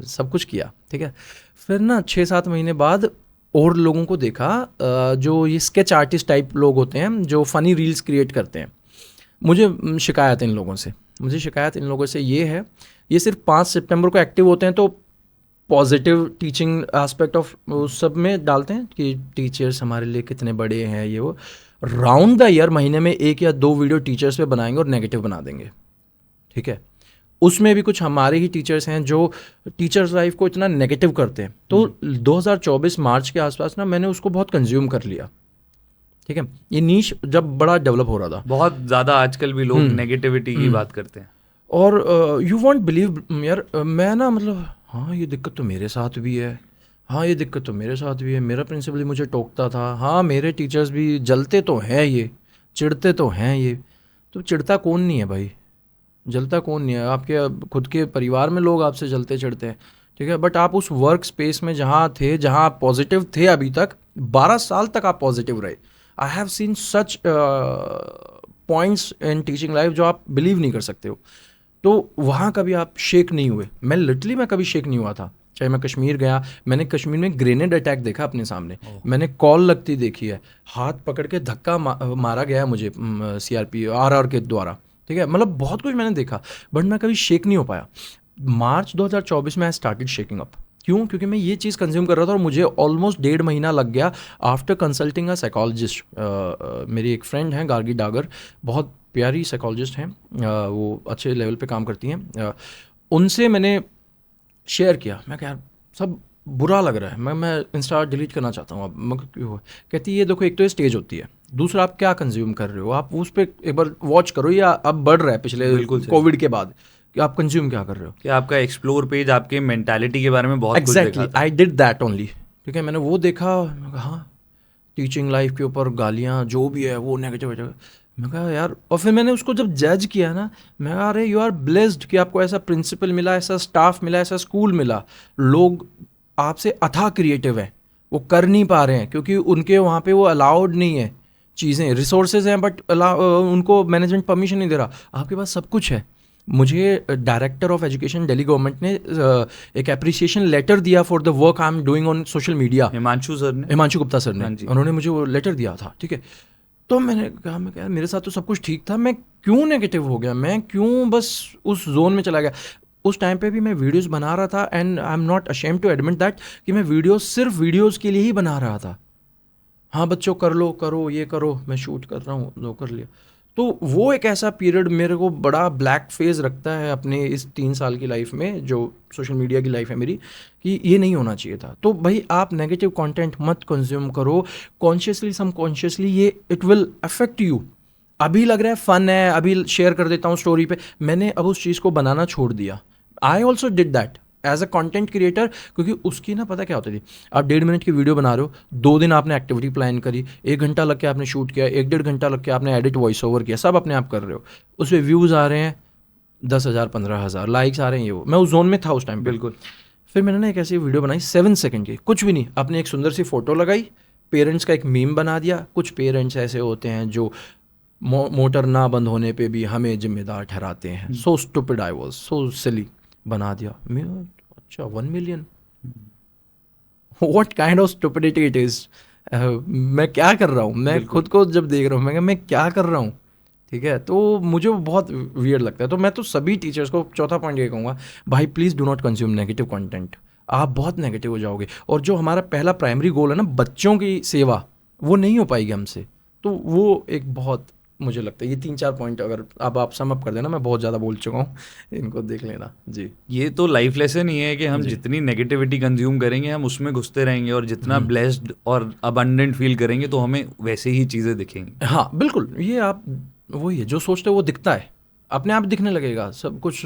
सब कुछ किया, ठीक है। फिर ना 6-7 महीने बाद और लोगों को देखा, जो ये स्केच आर्टिस्ट टाइप लोग होते हैं जो फ़नी रील्स क्रिएट करते हैं, मुझे शिकायत इन लोगों से, ये है, ये सिर्फ 5 सितंबर को एक्टिव होते हैं, तो पॉजिटिव टीचिंग एस्पेक्ट ऑफ उस सब में डालते हैं कि टीचर्स हमारे लिए कितने बड़े हैं, ये वो। राउंड द ईयर महीने में 1 या 2 वीडियो टीचर्स पे बनाएंगे और नेगेटिव बना देंगे, ठीक है। उसमें भी कुछ हमारे ही टीचर्स हैं जो टीचर्स लाइफ को इतना नेगेटिव करते हैं। तो 2024 मार्च के आसपास ना मैंने उसको बहुत कंज्यूम कर लिया, ठीक है। ये नीश जब बड़ा डेवलप हो रहा था, बहुत ज़्यादा आजकल भी लोग नेगेटिविटी की बात करते हैं, और यू वॉन्ट बिलीव यार, मैं ना मतलब हाँ ये दिक्कत तो मेरे साथ भी है, हाँ ये दिक्कत तो मेरे साथ भी है, मेरा प्रिंसिपल मुझे टोकता था, हाँ मेरे टीचर्स भी जलते तो हैं, ये चिढ़ते तो हैं, ये तो चिढ़ता कौन नहीं है भाई, जलता कौन नहीं है, आपके खुद के परिवार में लोग आपसे जलते चिढ़ते हैं, ठीक है। बट आप उस वर्क स्पेस में जहाँ थे, जहाँ आप पॉजिटिव थे, अभी तक 12 साल तक आप पॉजिटिव रहे। I have seen such points in teaching life जो आप बिलीव नहीं कर सकते हो। तो वहाँ कभी आप शेक नहीं हुए, मैं कभी शेक नहीं हुआ था। चाहे मैं कश्मीर गया, मैंने कश्मीर में ग्रेनेड अटैक देखा अपने सामने, मैंने कॉल लगती देखी है, हाथ पकड़ के धक्का मारा गया मुझे CRP RR के द्वारा, ठीक है। मतलब बहुत कुछ मैंने देखा, बट मैं कभी शेक नहीं हो पाया। मार्च 2024 में आई स्टार्टेड शेकिंग अप। क्यों? क्योंकि मैं ये चीज़ कंज्यूम कर रहा था और मुझे ऑलमोस्ट 1.5 महीना लग गया आफ्टर कंसल्टिंग अ साइकोलॉजिस्ट। मेरी एक फ्रेंड हैं गार्गी डागर, बहुत प्यारी साइकोलॉजिस्ट हैं, वो अच्छे लेवल पे काम करती हैं। उनसे मैंने शेयर किया, मैं क्या यार सब बुरा लग रहा है, मैं इंस्टा डिलीट करना चाहता हूँ अब। मैं क्यों? कहती ये देखो, एक तो ये स्टेज होती है, दूसरा आप क्या कंज्यूम कर रहे हो, आप उस पर एक बार वॉच करो, या अब बढ़ रहा है पिछले कोविड के बाद कि आप कंज्यूम क्या कर रहे हो, कि आपका एक्सप्लोर पेज आपके मेंटालिटी के बारे में बहुत कुछ exactly I did that only, ठीक है। मैंने वो देखा, हाँ टीचिंग लाइफ के ऊपर गालियाँ जो भी है वो नेगेटिव है। मैं कहा यार, और फिर मैंने उसको जब जज किया ना, मैं कहा अरे यू आर ब्लेस्ड कि आपको ऐसा प्रिंसिपल मिला, ऐसा स्टाफ मिला, ऐसा स्कूल मिला, लोग आपसे अथाह क्रिएटिव हैं, वो कर नहीं पा रहे हैं क्योंकि उनके वहाँ पे वो अलाउड नहीं है चीज़ें, रिसोर्सेज हैं बट उनको मैनेजमेंट परमिशन नहीं दे रहा। आपके पास सब कुछ है, मुझे director of education Delhi government ने एक अप्रिसिएशन लेटर दिया for the work I am doing on social media. Himanshu Gupta sir ने, उन्होंने मुझे वो लेटर दिया था, ठीक है। तो मैंने कहा, मैं कहा मेरे साथ तो सब कुछ ठीक था, मैं क्यों नेगेटिव हो गया, मैं क्यों बस उस जोन में चला गया। उस टाइम पे भी मैं वीडियोस बना रहा था and I am not ashamed to admit that कि मैं वीडियोस सिर्फ वीडियोस के लिए ही बना रहा था। हाँ बच्चों कर लो, करो ये करो, मैं शूट कर रहा हूँ, जो कर लिया। तो वो एक ऐसा पीरियड मेरे को बड़ा ब्लैक फेज रखता है अपने इस 3 साल की लाइफ में, जो सोशल मीडिया की लाइफ है मेरी, कि ये नहीं होना चाहिए था। तो भाई आप नेगेटिव कंटेंट मत कंज्यूम करो, कॉन्शियसली सबकॉन्शियसली ये इट विल अफेक्ट यू। अभी लग रहा है फन है, अभी शेयर कर देता हूँ स्टोरी पे, मैंने अब उस चीज़ को बनाना छोड़ दिया। I also did that as a content creator, क्योंकि उसकी ना पता क्या होती थी, आप 1.5 मिनट की वीडियो बना रहे हो, 2 दिन आपने एक्टिविटी प्लान करी, 1 घंटा लग के आपने शूट किया, 1-1.5 घंटा लग के आपने एडिट वॉइस ओवर किया, सब अपने आप कर रहे हो, उस पर व्यूज़ आ रहे हैं 10,000 15,000 लाइक्स आ रहे हैं, ये वो। मैं उस जोन में था उस टाइम पे। बिल्कुल। फिर मैंने ना एक ऐसी वीडियो बनाई 7 सेकंड की, कुछ भी नहीं, अपनी एक सुंदर सी फोटो लगाई, पेरेंट्स का एक मीम बना दिया। कुछ पेरेंट्स ऐसे होते हैं जो मोटर ना बंद होने पे भी हमें जिम्मेदार ठहराते हैं, सो स्टूपिड आई वाज, सो सिली, बना दिया। मैं अच्छा 1 million, what kind of stupidity it is. मैं क्या कर रहा हूँ, मैं खुद को जब देख रहा हूँ मैं क्या कर रहा हूँ, ठीक है। तो मुझे वो बहुत वियर्ड लगता है। तो मैं तो सभी टीचर्स को चौथा पॉइंट ये कहूँगा, भाई please do not consume negative content, आप बहुत नेगेटिव हो जाओगे। और जो हमारा पहला प्राइमरी गोल है ना, बच्चों की सेवा, वो नहीं हो पाएगी हमसे। तो वो एक बहुत, मुझे लगता है ये 3-4 पॉइंट अगर अब आप सम अप कर देना, मैं बहुत ज़्यादा बोल चुका हूँ, इनको देख लेना जी। ये तो लाइफ लेसन ही है कि हम जितनी नेगेटिविटी कंज्यूम करेंगे हम उसमें घुसते रहेंगे, और जितना ब्लेस्ड और अबंडेंट फील करेंगे तो हमें वैसे ही चीज़ें दिखेंगी। हाँ बिल्कुल, ये आप वही है, जो सोचते हो वो दिखता है, अपने आप दिखने लगेगा। सब कुछ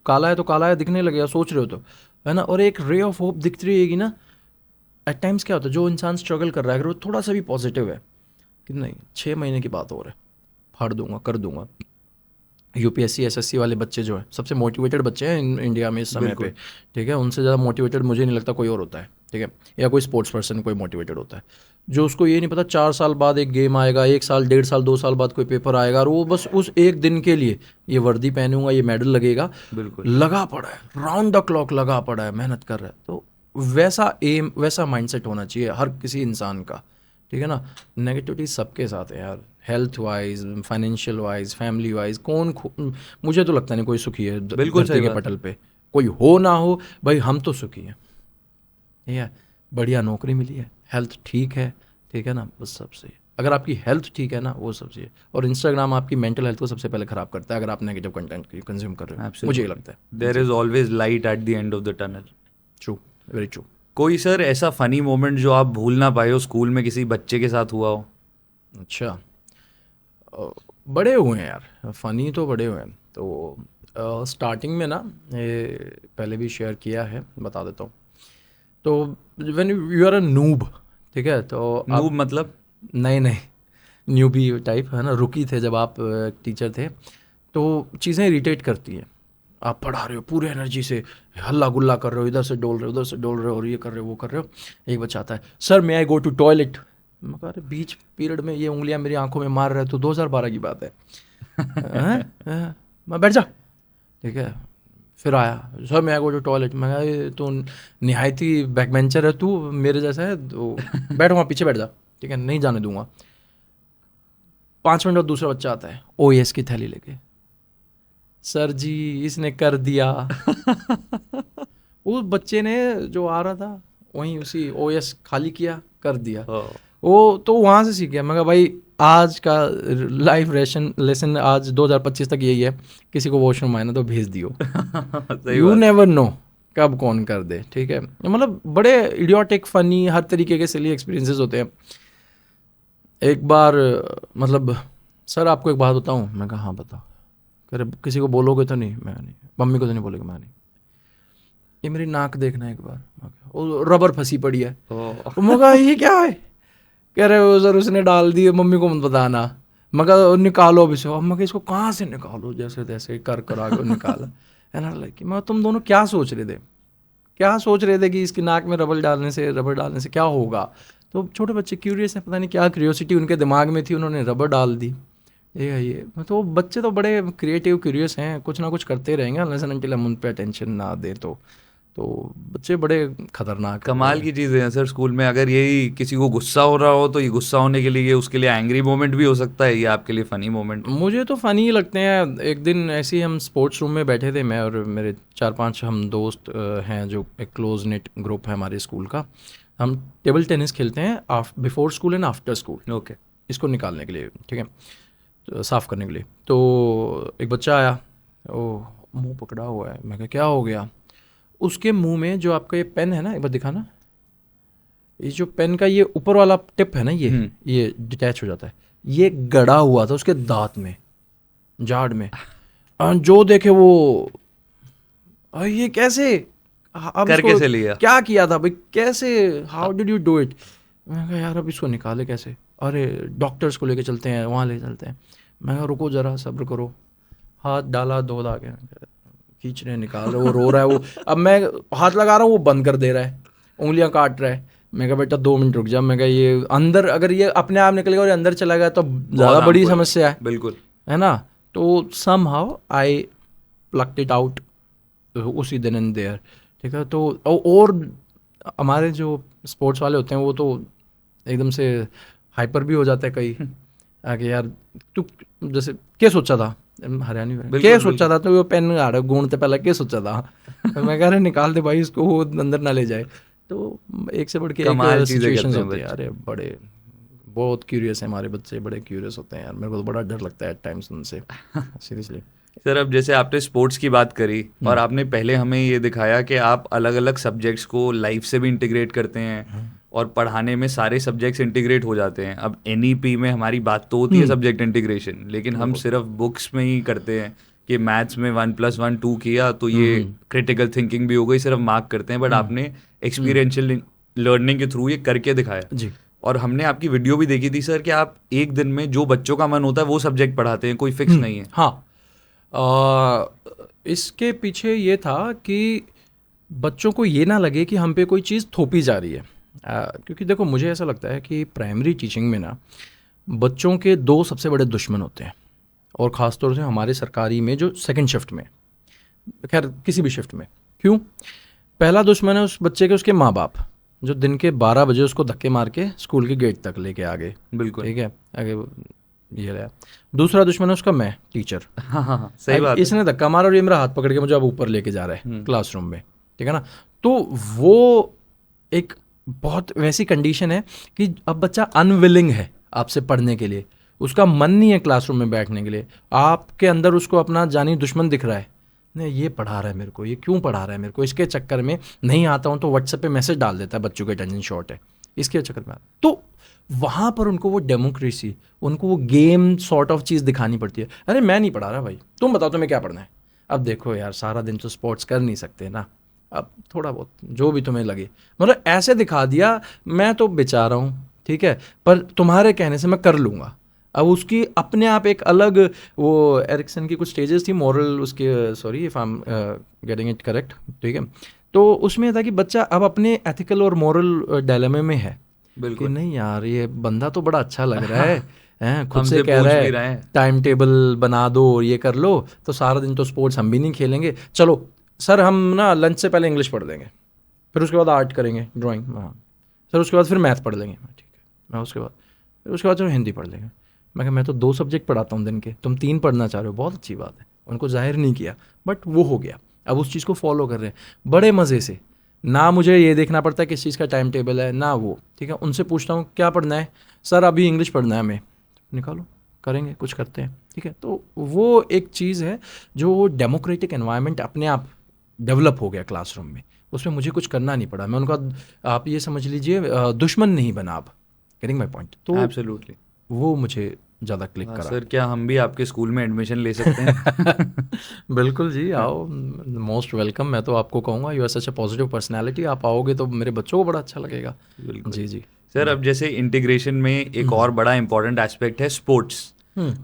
काला है तो काला है दिखने लगेगा, सोच रहे हो तो, है ना। और एक रे ऑफ होप दिखती रहेगी ना। एट टाइम्स क्या होता है, जो इंसान स्ट्रगल कर रहा है अगर वो थोड़ा सा भी पॉजिटिव है कि नहीं 6 महीने की बात हो रहा है, फाड़ दूंगा, कर दूंगा। यूपीएससी एसएससी वाले बच्चे जो है सबसे मोटिवेटेड बच्चे हैं इंडिया में इस समय पे, ठीक है। उनसे ज़्यादा मोटिवेटेड मुझे नहीं लगता कोई और होता है, ठीक है। या कोई स्पोर्ट्स पर्सन कोई मोटिवेटेड होता है, जो उसको ये नहीं पता 4 साल बाद एक गेम आएगा, 1 साल 1.5 साल 2 साल बाद कोई पेपर आएगा, और वो बस उस एक दिन के लिए ये वर्दी पहनूंगा, ये मेडल लगेगा, बिल्कुल लगा पड़ा है, राउंड द क्लॉक लगा पड़ा है, मेहनत कर रहा है। तो वैसा एम, वैसा माइंडसेट होना चाहिए हर किसी इंसान का, ठीक है ना। नेगेटिविटी सबके साथ है यार, health wise, financial wise, family wise, मुझे तो लगता नहीं कोई सुखी है बिल्कुल धरती के पटल पे, कोई हो ना हो, भाई हम तो सुखी हैं, ठीक है। बढ़िया नौकरी मिली है, हेल्थ ठीक है, ठीक है ना, बस सबसे। अगर आपकी हेल्थ ठीक है ना, वो सबसे है। और इंस्टाग्राम आपकी मेंटल हेल्थ को सबसे पहले ख़राब करता है अगर आप नेगेटिव कंटेंट कंज्यूम कर रहे हो, मुझे ये लगता है। There is always light at the end of the tunnel. True, very true. कोई सर ऐसा फनी मोमेंट जो आप भूल ना पाए हो, स्कूल में किसी बच्चे के साथ हुआ हो? अच्छा, बड़े हुए हैं यार, फ़नी तो बड़े हुए हैं। तो स्टार्टिंग में ना, ये पहले भी शेयर किया है, बता देता हूँ। तो when you are a noob, ठीक है, तो नूब मतलब? नहीं न्यूबी टाइप, है ना, रुकी थे जब आप टीचर थे, तो चीज़ें इरिटेट करती हैं। आप पढ़ा रहे हो पूरे एनर्जी से, हल्ला गुल्ला कर रहे हो, इधर से डोल रहे हो, उधर से डोल रहे हो, और ये कर रहे हो, वो कर रहे हो। एक बच्चा आता है, sir may I go to toilet. मैं कह रहे बीच पीरियड में ये उंगलियां मेरी आंखों में मार रहे तो 2012 की बात है। मैं बैठ जा, ठीक है। फिर आया, सर मैं गो टू टॉयलेट। मैं कहा तू निहायती बैक बेंचर है, तू मेरे जैसा है, तो बैठ वहाँ पीछे बैठ जा, ठीक है, नहीं जाने दूंगा। 5 मिनट बाद दूसरा बच्चा आता है, ओएस की थैली लेके, सर जी इसने कर दिया। उस बच्चे ने जो आ रहा था वहीं उसी ओएस खाली किया, कर दिया। वो तो वहाँ से सीख गया। मैं कहा भाई आज का लाइफ लेसन आज 2025 तक यही है, किसी को वॉशरूम आए ना तो भेज दियो। यू नेवर नो कब कौन कर दे, ठीक है। मतलब बड़े इडियोटिक फनी हर तरीके के सिली एक्सपीरियंसेस होते हैं। एक बार मतलब, सर आपको एक बात बताऊं। मैं कहा हाँ बताओ। कह रहे किसी को बोलोगे तो नहीं? मैं नहीं, मम्मी को तो नहीं बोलोगे? मैं नहीं। ये मेरी नाक देखना एक बार, वो रबर फंसी पड़ी है। मैं कहा ये क्या है? कह रहे हो सर उसने डाल दी, मम्मी को मत बताना। मगर निकालो अभी से। मैं इसको कहाँ से निकालो, जैसे तैसे कर आगे निकाला। है ना, लाइक मैं तुम दोनों क्या सोच रहे थे, क्या सोच रहे थे कि इसकी नाक में रबर डालने से क्या होगा? तो छोटे बच्चे क्यूरियस हैं, पता नहीं क्या क्यूरियोसिटी उनके दिमाग में थी, उन्होंने रबर डाल दी, ये तो बच्चे तो बड़े क्रिएटिव क्यूरियस हैं, कुछ ना कुछ करते रहेंगे अनलेस एंड अनटिल हम उन पे अटेंशन ना दें। तो बच्चे बड़े खतरनाक कमाल की चीज़ें हैं सर स्कूल में। अगर यही किसी को गुस्सा हो रहा हो तो ये गुस्सा होने के लिए उसके लिए एंग्री मोमेंट भी हो सकता है, ये आपके लिए फ़नी मोमेंट। मुझे तो फ़नी ही लगते हैं। एक दिन ऐसे ही हम स्पोर्ट्स रूम में बैठे थे, मैं और मेरे 4-5 हम दोस्त हैं, जो एक क्लोज नेट ग्रुप है हमारे स्कूल का। हम टेबल टेनिस खेलते हैं before school and after school, okay. इसको निकालने के लिए, ठीक है, तो साफ़ करने के लिए। तो एक बच्चा आया, वो मुंह पकड़ा हुआ है। मैं कहा क्या हो गया? उसके मुंह में जो आपका ये पेन है ना, एक बार दिखाना, ये जो पेन का ये ऊपर वाला टिप है ना, ये डिटैच हो जाता है, ये गड़ा हुआ था उसके दांत में, जाड़ में। जो देखे वो, ये कैसे, अब कर इसको कैसे लिया? क्या किया था भाई, कैसे, how did you do it? मैं कहा यार अब इसको निकाले कैसे? अरे डॉक्टर्स को लेके चलते हैं, वहाँ ले चलते हैं। मैं कहा रुको ज़रा सब्र करो। हाथ डाला, धो धा के खींच रहे, निकाल रहे, वो रो रहा है वो। अब मैं हाथ लगा रहा हूँ, वो बंद कर दे रहा है, उंगलियां काट रहा है। मैं कहा बेटा 2 मिनट रुक जा। मैं कहा ये अंदर, अगर ये अपने आप निकलेगा और ये अंदर चला गया तो ज़्यादा बड़ी समस्या है, बिल्कुल, है ना। तो somehow I plucked it out उसी दिन एंड देयर, ठीक है। तो और हमारे जो स्पोर्ट्स वाले होते हैं वो तो एकदम से हाइपर भी हो जाता है कई, आगे यार तू जैसे क्या सोचा था, हरियाणी में क्या सोचा था, तो वो पेन आ रहा गूंदते पहले क्या सोचा था। तो मैं कह रहा निकाल दे भाई इसको, वो अंदर ना ले जाए। तो एक से बढ़ के एक सिचुएशंस होती है। अरे बड़े बहुत क्यूरियस है हमारे बच्चे, बड़े क्यूरियस होते हैं यार, मेरे को तो बड़ा डर लगता है एट टाइम्स उनसे, सीरियसली। सर अब जैसे आपने स्पोर्ट्स की बात करी और आपने पहले हमें ये दिखाया कि आप अलग अलग सब्जेक्ट्स को लाइफ से भी इंटीग्रेट करते हैं और पढ़ाने में सारे सब्जेक्ट्स इंटीग्रेट हो जाते हैं। अब एनईपी में हमारी बात तो होती है सब्जेक्ट इंटीग्रेशन, लेकिन हम सिर्फ बुक्स में ही करते हैं कि मैथ्स में 1+1 2 किया तो ये क्रिटिकल थिंकिंग भी हो गई, सिर्फ मार्क करते हैं। बट आपने एक्सपीरियंशियल लर्निंग के थ्रू ये करके दिखाया जी। और हमने आपकी वीडियो भी देखी थी सर कि आप एक दिन में जो बच्चों का मन होता है वो सब्जेक्ट पढ़ाते हैं, कोई फिक्स नहीं है। हाँ, इसके पीछे ये था कि बच्चों को ये ना लगे कि हम पे कोई चीज़ थोपी जा रही है। क्योंकि देखो मुझे ऐसा लगता है कि प्राइमरी टीचिंग में ना बच्चों के 2 सबसे बड़े दुश्मन होते हैं, और ख़ास तौर से हमारे सरकारी में जो सेकंड शिफ्ट में, खैर किसी भी शिफ्ट में। क्यों? पहला दुश्मन है उस बच्चे के उसके माँ बाप, जो दिन के 12 बजे उसको धक्के मार के स्कूल के गेट तक लेके आ गए, बिल्कुल, ठीक है, आगे ये रहा। दूसरा दुश्मन है उसका मैं, टीचर। हाँ, सही बात है। इसने धक्का मारा और ये मेरा हाथ पकड़ के मुझे अब ऊपर लेके जा रहा है क्लासरूम में, ठीक है ना। तो वो एक बहुत वैसी कंडीशन है कि अब बच्चा अनविलिंग है आपसे पढ़ने के लिए, उसका मन नहीं है क्लासरूम में बैठने के लिए। आपके अंदर उसको अपना जानी दुश्मन दिख रहा है, नहीं ये पढ़ा रहा है मेरे को, ये क्यों पढ़ा रहा है मेरे को, इसके चक्कर में नहीं आता हूँ तो व्हाट्सएप पे मैसेज डाल देता है बच्चों के अटेंशन शॉर्ट है, इसके चक्कर में। तो वहाँ पर उनको वो डेमोक्रेसी, उनको वो गेम सॉर्ट ऑफ चीज़ दिखानी पड़ती है। अरे मैं नहीं पढ़ा रहा भाई, तुम बताओ तुम्हें क्या पढ़ना है। अब देखो यार सारा दिन तो स्पोर्ट्स कर नहीं सकते ना, अब थोड़ा बहुत जो भी तुम्हें लगे, मतलब ऐसे दिखा दिया मैं तो बेचारा हूँ, ठीक है, पर तुम्हारे कहने से मैं कर लूँगा। अब उसकी अपने आप एक अलग, वो एरिक्सन की कुछ स्टेजेस थी मॉरल उसके, sorry if I am getting it correct, ठीक है। तो उसमें था कि बच्चा अब अपने एथिकल और मॉरल डायलेमे में है कि नहीं यार ये बंदा तो बड़ा अच्छा लग रहा है, हैं खुद से कह रहा है टाइम टेबल बना दो और ये कर लो, तो सारा दिन तो स्पोर्ट्स हम भी नहीं खेलेंगे, चलो सर हम ना लंच से पहले इंग्लिश पढ़ लेंगे, फिर उसके बाद आर्ट करेंगे, ड्राइंग, हाँ सर उसके बाद फिर मैथ पढ़ लेंगे, ठीक है, मैं उसके बाद चलो हिंदी पढ़ लेंगे। मैं कहा मैं तो 2 सब्जेक्ट पढ़ाता हूँ दिन के, तुम 3 पढ़ना चाह रहे हो, बहुत अच्छी बात है। उनको जाहिर नहीं किया, बट वो हो गया, अब उस चीज़ को फॉलो कर रहे हैं बड़े मज़े से। ना मुझे ये देखना पड़ता है किस चीज़ का टाइम टेबल है ना वो, ठीक है। उनसे पूछता हूँ क्या पढ़ना है, सर अभी इंग्लिश पढ़ना है हमें, निकालो करेंगे, कुछ करते हैं, ठीक है। तो वो एक चीज़ है जो डेमोक्रेटिक एनवायरनमेंट अपने आप डेवलप हो गया क्लासरूम में, उसमें मुझे कुछ करना नहीं पड़ा। मैं उनका आप ये समझ लीजिए दुश्मन नहीं बना आप, गेटिंग माई पॉइंट। तो एब्सोल्युटली वो मुझे ज़्यादा क्लिक करा। सर क्या हम भी आपके स्कूल में एडमिशन ले सकते हैं? बिल्कुल जी, आओ, मोस्ट वेलकम। मैं तो आपको कहूँगा you are such a positive personality, आप आओगे तो मेरे बच्चों को बड़ा अच्छा लगेगा। जी जी सर अब जैसे इंटीग्रेशन में एक और बड़ा इंपॉर्टेंट एस्पेक्ट है स्पोर्ट्स।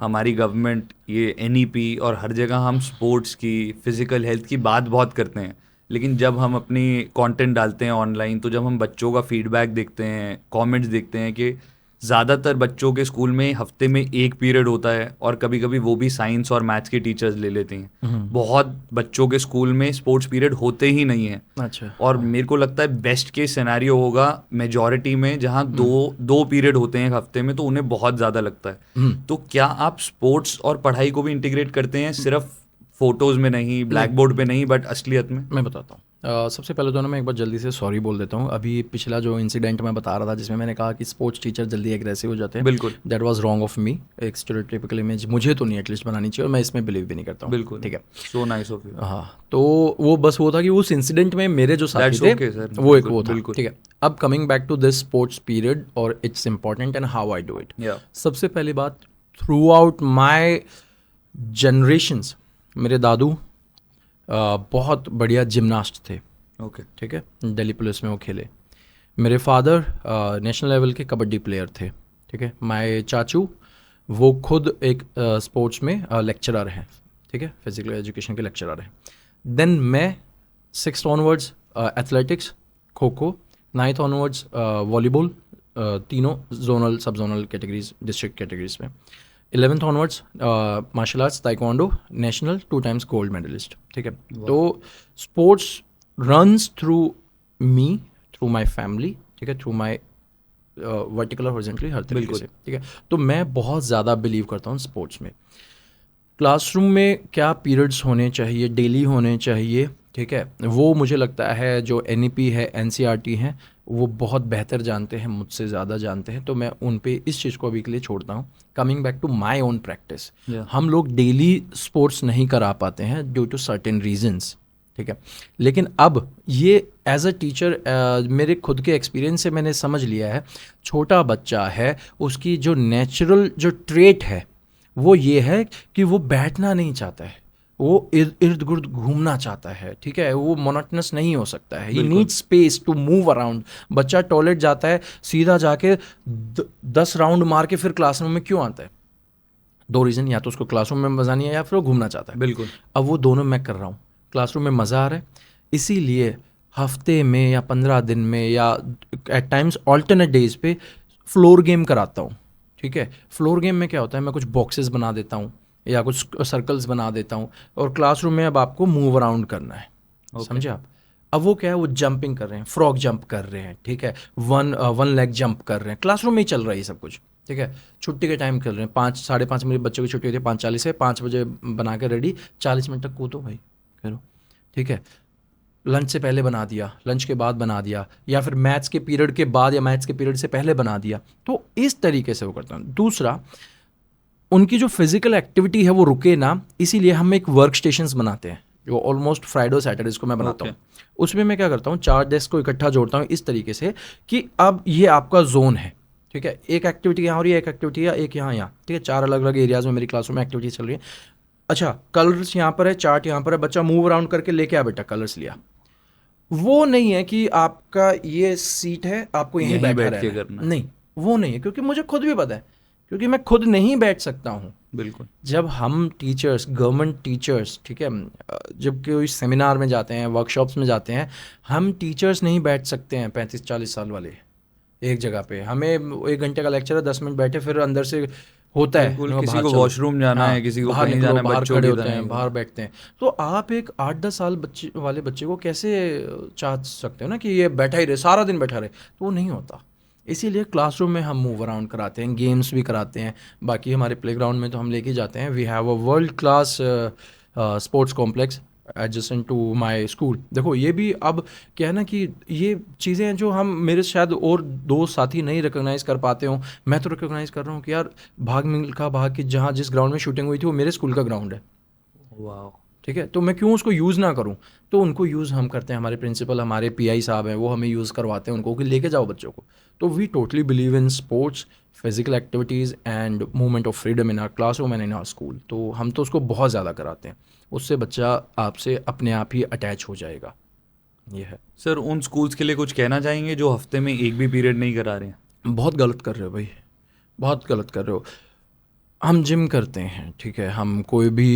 हमारी गवर्नमेंट ये एनईपी और हर जगह हम स्पोर्ट्स की, फिजिकल हेल्थ की बात बहुत करते हैं, लेकिन जब हम अपनी कंटेंट डालते हैं ऑनलाइन तो जब हम बच्चों का फीडबैक देखते हैं, कमेंट्स देखते हैं कि ज़्यादातर बच्चों के स्कूल में हफ्ते में एक पीरियड होता है और कभी कभी वो भी साइंस और मैथ्स के टीचर्स ले लेते हैं। बहुत बच्चों के स्कूल में स्पोर्ट्स पीरियड होते ही नहीं है। अच्छा। और मेरे को लगता है बेस्ट केस सिनेरियो होगा मेजॉरिटी में, जहाँ दो पीरियड होते हैं एक हफ्ते में, तो उन्हें बहुत ज़्यादा लगता है। तो क्या आप स्पोर्ट्स और पढ़ाई को भी इंटीग्रेट करते हैं, सिर्फ फोटोज में नहीं, ब्लैक बोर्ड पे नहीं, बट असलियत में? मैं बताता हूँ। सबसे पहले तो ना मैं एक बार जल्दी से सॉरी बोल देता हूँ। अभी पिछला जो इंसिडेंट मैं बता रहा था जिसमें मैंने कहा कि स्पोर्ट्स टीचर जल्दी एग्रेसिव हो जाते हैं, बिल्कुल that was wrong of me. एक स्टीरियोटाइपिकल इमेज मुझे तो नहीं एटलीस्ट बनानी चाहिए, और मैं इसमें बिलीव भी नहीं करता हूँ। बिल्कुल, ठीक है। So nice of you. हाँ, तो वो बस वो था कि उस इंसिडेंट में मेरे जो साथी That's थे okay, sir. वो एक बिल्कुल, वो था। बिल्कुल। ठीक है। अब coming back to this sports period और it's important and how I do it. सबसे पहली बात, थ्रू आउट माई जनरेशंस मेरे दादू बहुत बढ़िया जिमनास्ट थे। ओके। ठीक है, दिल्ली पुलिस में वो खेले। मेरे फादर नेशनल लेवल के कबड्डी प्लेयर थे। ठीक है। माय चाचू वो खुद एक स्पोर्ट्स में लेक्चरर हैं। ठीक है, फिजिकल एजुकेशन के लेक्चरर हैं। देन मैं 6th onwards athletics, kho kho, 9th onwards volleyball, तीनों जोनल सब जोनल कैटेगरीज, डिस्ट्रिक्ट कैटेगरीज में। 11th onwards martial arts, taekwondo, national 2 times gold medalist. ठीक है। तो sports runs through me, through my family. ठीक है, थ्रू माई वर्टिकल और हॉरिजॉन्टली, हर तरीके से। ठीक है। तो मैं बहुत ज़्यादा बिलीव करता हूँ स्पोर्ट्स में। क्लासरूम में क्या पीरियड्स होने चाहिए, डेली होने चाहिए। ठीक है, वो मुझे लगता है जो NEP है, NCERT हैं, वो बहुत बेहतर जानते हैं, मुझसे ज़्यादा जानते हैं। तो मैं उन पे इस चीज़ को अभी के लिए छोड़ता हूँ। Coming back to my own practice, हम लोग डेली स्पोर्ट्स नहीं करा पाते हैं ड्यू टू सर्टेन रीजंस। ठीक है, लेकिन अब ये एज अ टीचर मेरे खुद के एक्सपीरियंस से मैंने समझ लिया है, छोटा बच्चा है, उसकी जो नेचुरल जो ट्रेट है वो ये है कि वो बैठना नहीं चाहता है, वो इर्द गिर्द घूमना चाहता है। ठीक है, वो मोनोटनस नहीं हो सकता है, he need space to move around. बच्चा टॉयलेट जाता है, सीधा जाके 10 राउंड मार के फिर क्लासरूम में क्यों आता है? 2 रीज़न, या तो उसको क्लासरूम में मज़ा नहीं है या फिर वो घूमना चाहता है। बिल्कुल। अब वो दोनों मैं कर रहा हूँ, क्लासरूम में मज़ा आ रहा है, इसीलिए हफ्ते में या 15 दिन में या एट टाइम्स ऑल्टरनेट डेज पे फ्लोर गेम कराता हूँ। ठीक है, फ्लोर गेम में क्या होता है, मैं कुछ बॉक्सेस बना देता हूँ या कुछ सर्कल्स बना देता हूँ, और क्लासरूम में अब आपको मूव अराउंड करना है। समझे आप? अब वो क्या है, वो जंपिंग कर रहे हैं, फ्रॉग जंप कर रहे हैं। ठीक है, वन लेग जंप कर रहे हैं, क्लासरूम में ही चल रहा है ये सब कुछ। ठीक है, छुट्टी के टाइम कर रहे हैं, 5-5:30 मिनट बच्चों की छुट्टी होती है, 5:40 से 5 बजे बना के रेडी, 40 मिनट तक कूदो भाई, करो। ठीक है, लंच से पहले बना दिया, लंच के बाद बना दिया, या फिर मैथ्स के पीरियड के बाद या मैथ्स के पीरियड से पहले बना दिया। तो इस तरीके से वो करता हूँ। दूसरा, उनकी जो फिजिकल एक्टिविटी है वो रुके ना, इसीलिए हम एक वर्क स्टेशंस बनाते हैं जो ऑलमोस्ट फ्राइडे और सैटरडेज को मैं बनाता हूँ। उसमें मैं क्या करता हूँ, 4 डेस्क को इकट्ठा जोड़ता हूँ इस तरीके से कि अब ये आपका जोन है। ठीक है, एक एक्टिविटी यहाँ हो रही है, एक एक्टिविटी यहाँ, एक यहाँ। ठीक है, 4 अलग अलग एरियाज में मेरी क्लासरूम में एक्टिविटी चल रही है। अच्छा, कलर्स यहाँ पर है, चार्ट यहाँ पर है, बच्चा मूव अराउंड करके लेके आ बेटा, कलर्स लिया। वो नहीं है कि आपका ये सीट है, आपको यहीं बैठा रहना है। नहीं, वो नहीं है, क्योंकि मुझे खुद भी पता है, क्योंकि मैं खुद नहीं बैठ सकता हूँ। बिल्कुल। जब हम टीचर्स, गवर्नमेंट टीचर्स, ठीक है, जब कोई सेमिनार में जाते हैं, वर्कशॉप्स में जाते हैं, हम टीचर्स नहीं बैठ सकते हैं 35-40 साल वाले एक जगह पे। हमें 1 घंटे का लेक्चर है, 10 मिनट बैठे, फिर अंदर से होता है किसी को वॉशरूम जाना है, किसी को कहीं जाना है, बाहर खड़े होते हैं, बाहर बैठते हैं। तो आप एक 8-10 साल बच्चे वाले बच्चे को कैसे चाह सकते हो ना कि ये बैठा ही रहे, सारा दिन बैठा रहे? तो वो नहीं होता। इसीलिए क्लासरूम में हम मूव अराउंड कराते हैं, गेम्स भी कराते हैं। बाकी हमारे प्लेग्राउंड में तो हम लेके जाते हैं। We have a world class sports complex adjacent to my school. देखो, ये भी अब क्या है ना कि ये चीज़ें हैं जो हम, मेरे शायद और 2 साथी नहीं रिकॉग्नाइज़ कर पाते हों, मैं तो रिकॉग्नाइज़ कर रहा हूँ कि यार भाग मिल्खा भाग की जहाँ जिस ग्राउंड में शूटिंग हुई थी वो मेरे स्कूल का ग्राउंड है। वाह। ठीक है, तो मैं क्यों उसको यूज़ ना करूं? तो उनको यूज़ हम करते हैं, हमारे प्रिंसिपल, हमारे PI साहब हैं, वो हमें यूज़ करवाते हैं उनको कि लेके जाओ बच्चों को। तो we totally believe in sports, physical activities and movement of freedom in our classroom and in our school. तो हम तो उसको बहुत ज़्यादा कराते हैं, उससे बच्चा आपसे अपने आप ही अटैच हो जाएगा। ये है सर, उन स्कूल्स के लिए कुछ कहना चाहेंगे जो हफ्ते में एक भी पीरियड नहीं करा रहे हैं? बहुत गलत कर रहे हो भाई, बहुत गलत कर रहे हो। हम जिम करते हैं, ठीक है, हम कोई भी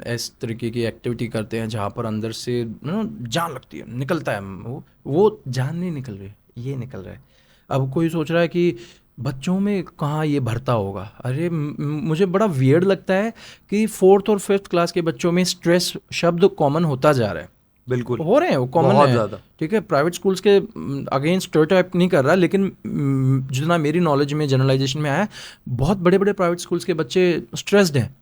इस तरीके की एक्टिविटी करते हैं जहाँ पर अंदर से जान लगती है, निकलता है। वो जान नहीं निकल रही, ये निकल रहा है। अब कोई सोच रहा है कि बच्चों में कहाँ ये भरता होगा। अरे मुझे बड़ा वियर्ड लगता है कि 4th और 5th क्लास के बच्चों में स्ट्रेस शब्द कॉमन होता जा रहा है। बिल्कुल हो रहे हैं, वो कॉमन बहुत है। ज़्यादा। ठीक है, प्राइवेट स्कूल्स के अगेंस्ट स्टेरियोटाइप नहीं कर रहा, लेकिन जितना मेरी नॉलेज में जनरलाइजेशन में आया है, बहुत बड़े बड़े प्राइवेट स्कूल्स के बच्चे स्ट्रेस्ड हैं।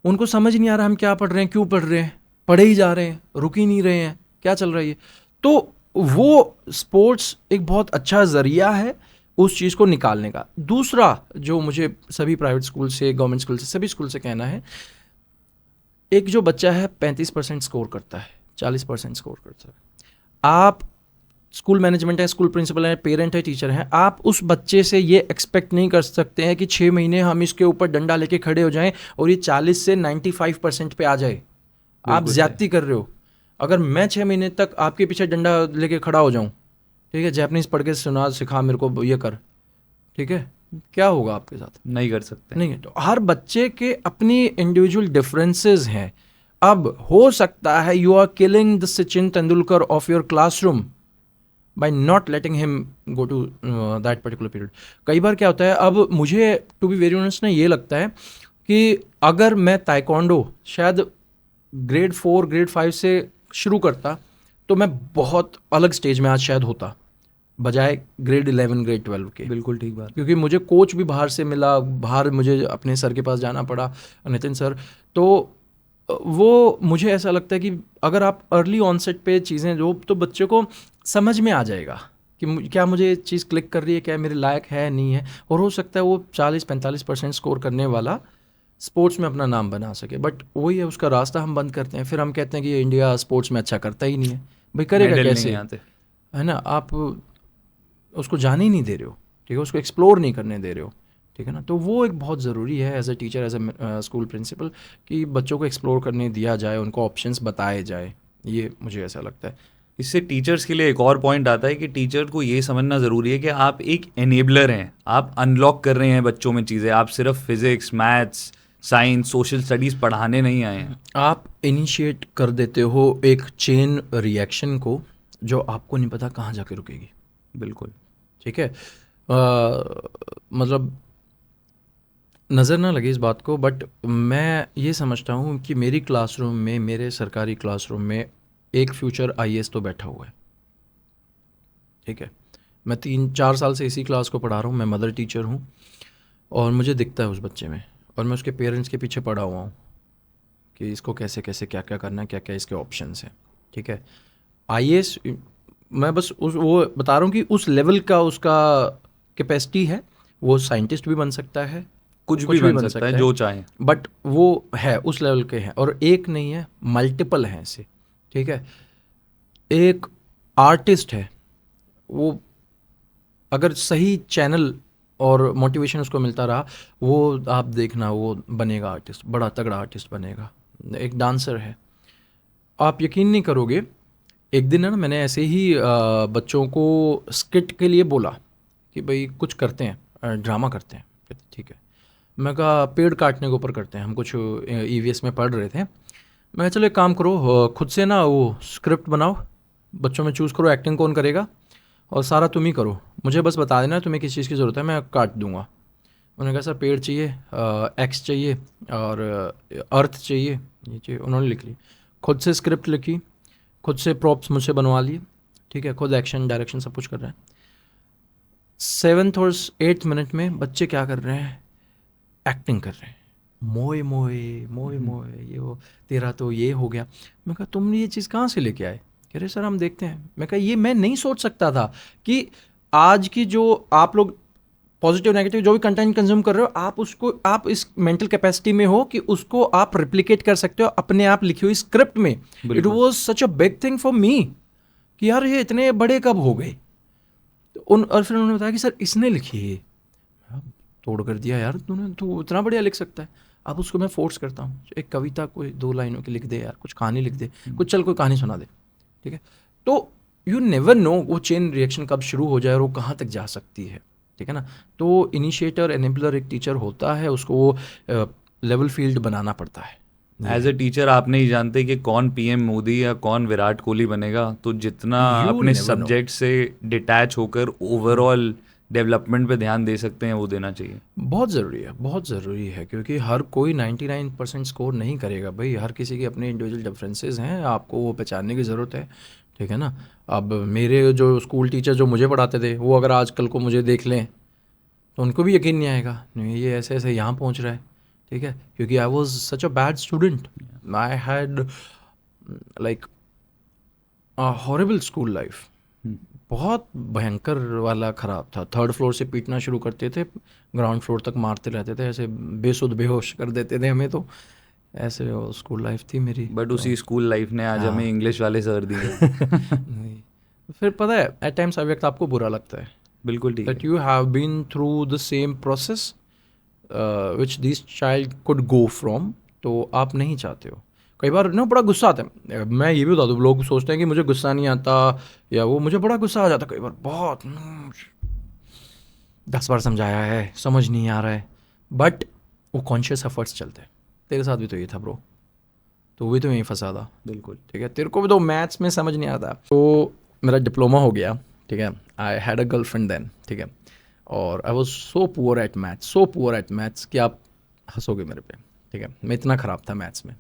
उनको समझ नहीं आ रहा हम क्या पढ़ रहे हैं, क्यों पढ़ रहे हैं, पढ़े ही जा रहे हैं, रुक ही नहीं रहे हैं, क्या चल रहा है ये। तो वो स्पोर्ट्स एक बहुत अच्छा ज़रिया है उस चीज़ को निकालने का। दूसरा जो मुझे सभी प्राइवेट स्कूल से, गवर्नमेंट स्कूल से, सभी स्कूल से कहना है, एक जो बच्चा है 35% स्कोर करता है, 40% स्कोर करता है, आप स्कूल मैनेजमेंट है, स्कूल प्रिंसिपल है, पेरेंट है, टीचर हैं, आप उस बच्चे से ये एक्सपेक्ट नहीं कर सकते हैं कि 6 महीने हम इसके ऊपर डंडा लेके खड़े हो जाएं और ये 40 से 95% पे आ जाए। आप ज्यादती कर रहे हो। अगर मैं 6 महीने तक आपके पीछे डंडा लेके खड़ा हो जाऊं, ठीक है, जैपनीज पढ़ के सुना, सिखा मेरे को ये कर, ठीक है, क्या होगा आपके साथ? नहीं कर सकते। नहीं है। तो हर बच्चे के अपनी इंडिविजुअल डिफरेंसेस हैं। अब हो सकता है you are killing the Sachin Tendulkar of your classroom by not letting him go to that particular period. कई बार क्या होता है, अब मुझे टू बी वेरी ऑनेस्ट ना ये लगता है कि अगर मैं ताइक्वांडो शायद ग्रेड 4 ग्रेड 5 से शुरू करता तो मैं बहुत अलग स्टेज में आज शायद होता, बजाय ग्रेड 11 ग्रेड 12 के। बिल्कुल ठीक बात। क्योंकि मुझे कोच भी बाहर से मिला, बाहर मुझे अपने सर के पास जाना पड़ा, नितिन सर। तो वो मुझे ऐसा लगता है कि अगर आप अर्ली ऑनसेट पे चीज़ें जो, तो बच्चे को समझ में आ जाएगा कि क्या मुझे ये चीज़ क्लिक कर रही है, क्या मेरे लायक है, नहीं है। और हो सकता है वो 40-45% स्कोर करने वाला स्पोर्ट्स में अपना नाम बना सके। बट वही है, उसका रास्ता हम बंद करते हैं। फिर हम कहते हैं कि इंडिया स्पोर्ट्स में अच्छा करता ही नहीं है। भाई करेगा मेडल कैसे, नहीं आते। है ना? आप उसको जाने ही नहीं दे रहे हो, ठीक है, उसको एक्सप्लोर नहीं करने दे रहे हो, ठीक है ना। तो वो एक बहुत ज़रूरी है as a teacher, as a school principal, कि बच्चों को एक्सप्लोर करने दिया जाए, उनको ऑप्शंस बताए जाए। ये मुझे ऐसा लगता है। इससे टीचर्स के लिए एक और पॉइंट आता है कि टीचर को ये समझना ज़रूरी है कि आप एक एनेबलर हैं। आप अनलॉक कर रहे हैं बच्चों में चीज़ें। आप सिर्फ physics, maths, science, social studies पढ़ाने नहीं आए हैं। आप इनिशिएट कर देते हो एक चेन रिएक्शन को जो आपको नहीं पता कहाँ जाके रुकेगी। बिल्कुल ठीक है। मतलब नज़र ना लगे इस बात को, बट मैं ये समझता हूँ कि मेरी क्लासरूम में, मेरे सरकारी क्लासरूम में एक फ्यूचर आईएएस तो बैठा हुआ है। ठीक है, मैं 3-4 साल से इसी क्लास को पढ़ा रहा हूँ। मैं मदर टीचर हूँ और मुझे दिखता है उस बच्चे में, और मैं उसके पेरेंट्स के पीछे पड़ा हुआ हूँ कि इसको कैसे कैसे क्या क्या करना है, क्या क्या इसके ऑप्शंस हैं। ठीक है, आईएएस मैं बस वो बता रहा हूँ कि उस लेवल का उसका कैपेसिटी है। वो साइंटिस्ट भी बन सकता है, कुछ भी बन सकता है जो चाहे, बट वो है उस लेवल के हैं। और एक नहीं है, मल्टीपल हैं ऐसे। ठीक है, एक आर्टिस्ट है, वो अगर सही चैनल और मोटिवेशन उसको मिलता रहा, वो आप देखना वो बनेगा आर्टिस्ट, बड़ा तगड़ा आर्टिस्ट बनेगा। एक डांसर है, आप यकीन नहीं करोगे, एक दिन है ना, मैंने ऐसे ही बच्चों को स्किट के लिए बोला कि भाई कुछ करते हैं, ड्रामा करते हैं। ठीक है, मैं कहा पेड़ काटने के ऊपर करते हैं। हम कुछ ईवीएस में पढ़ रहे थे। मैं चलो एक काम करो, खुद से ना वो स्क्रिप्ट बनाओ, बच्चों में चूज़ करो एक्टिंग कौन करेगा, और सारा तुम ही करो, मुझे बस बता देना तुम्हें किस चीज़ की ज़रूरत है, मैं काट दूंगा। उन्होंने कहा सर पेड़ चाहिए, एक्स चाहिए और अर्थ चाहिए, ये चाहिए। उन्होंने लिख ली, खुद से स्क्रिप्ट लिखी, खुद से प्रॉप्स मुझसे बनवा लिए। ठीक है, खुद एक्शन डायरेक्शन सब कुछ कर रहे हैं। 7th और 8th मिनट में बच्चे क्या कर रहे हैं, एक्टिंग कर रहे हैं, मोए मोए मोए मोए, ये वो तेरा तो ये हो गया। मैं कहा तुमने ये चीज़ कहाँ से लेके आए? कह रहे सर हम देखते हैं। मैं कहा ये मैं नहीं सोच सकता था कि आज की जो आप लोग पॉजिटिव नेगेटिव जो भी कंटेंट कंज्यूम कर रहे हो, आप उसको, आप इस मेंटल कैपेसिटी में हो कि उसको आप रिप्लिकेट कर सकते हो अपने आप लिखी हुई स्क्रिप्ट में। It was such a big thing for me कि यार ये इतने बड़े कब हो गए। और फिर उन्होंने बताया कि सर इसने लिखी है। तोड़ कर दिया यार तूने, तू इतना बढ़िया लिख सकता है। अब उसको मैं फोर्स करता हूँ, एक कविता कोई 2 लाइनों की लिख दे यार, कुछ कहानी लिख दे, कुछ चल कोई कहानी सुना दे। ठीक है, तो यू नेवर नो वो चेन रिएक्शन कब शुरू हो जाए और वो कहाँ तक जा सकती है। ठीक है ना, तो इनिशिएटर एनेबलर एक टीचर होता है, उसको वो लेवल फील्ड बनाना पड़ता है। एज ए टीचर आप नहीं जानते कि कौन पीएम मोदी या कौन विराट कोहली बनेगा। तो जितना अपने सब्जेक्ट से डिटैच होकर ओवरऑल डेवलपमेंट पे ध्यान दे सकते हैं वो देना चाहिए। बहुत ज़रूरी है, बहुत ज़रूरी है, क्योंकि हर कोई 99% स्कोर नहीं करेगा भाई। हर किसी के अपने इंडिविजुअल डिफरेंसेस हैं, आपको वो पहचानने की ज़रूरत है, ठीक है ना। अब मेरे जो स्कूल टीचर जो मुझे पढ़ाते थे, वो अगर आजकल को मुझे देख लें तो उनको भी यकीन नहीं आएगा, नहीं ये ऐसे ऐसे यहाँ पहुँच रहा है, ठीक है, क्योंकि I was such a bad student. I had like horrible school life, बहुत भयंकर वाला ख़राब था। 3rd फ्लोर से पीटना शुरू करते थे, ग्राउंड फ्लोर तक मारते रहते थे, ऐसे बेसुध बेहोश कर देते थे हमें, तो ऐसे वो स्कूल लाइफ थी मेरी। बट उसी स्कूल लाइफ ने आज हमें इंग्लिश वाले सर दिए। नहीं, फिर पता है एट टाइम्स वक्त आपको बुरा लगता है बिल्कुल ठीक दैट है। You have been through the same process which this child could go from, तो आप नहीं चाहते हो। कई बार ना बड़ा गुस्सा आता है, मैं ये भी बता दूँ, लोग सोचते हैं कि मुझे गुस्सा नहीं आता या वो, मुझे बड़ा गुस्सा आ जाता कई बार, बहुत 10 बार समझाया है, समझ नहीं आ रहा है, बट वो कॉन्शियस एफर्ट्स चलते हैं। तेरे साथ भी तो ये था ब्रो, तो भी तो यहीं फंसा था। बिल्कुल ठीक है, तेरे को भी तो मैथ्स में समझ नहीं आता। तो मेरा डिप्लोमा हो गया, ठीक है, I had a girlfriend then, ठीक है, और I was so poor at maths, so poor at maths कि आप हंसोगे मेरे पे, ठीक है, मैं इतना ख़राब था मैथ्स में।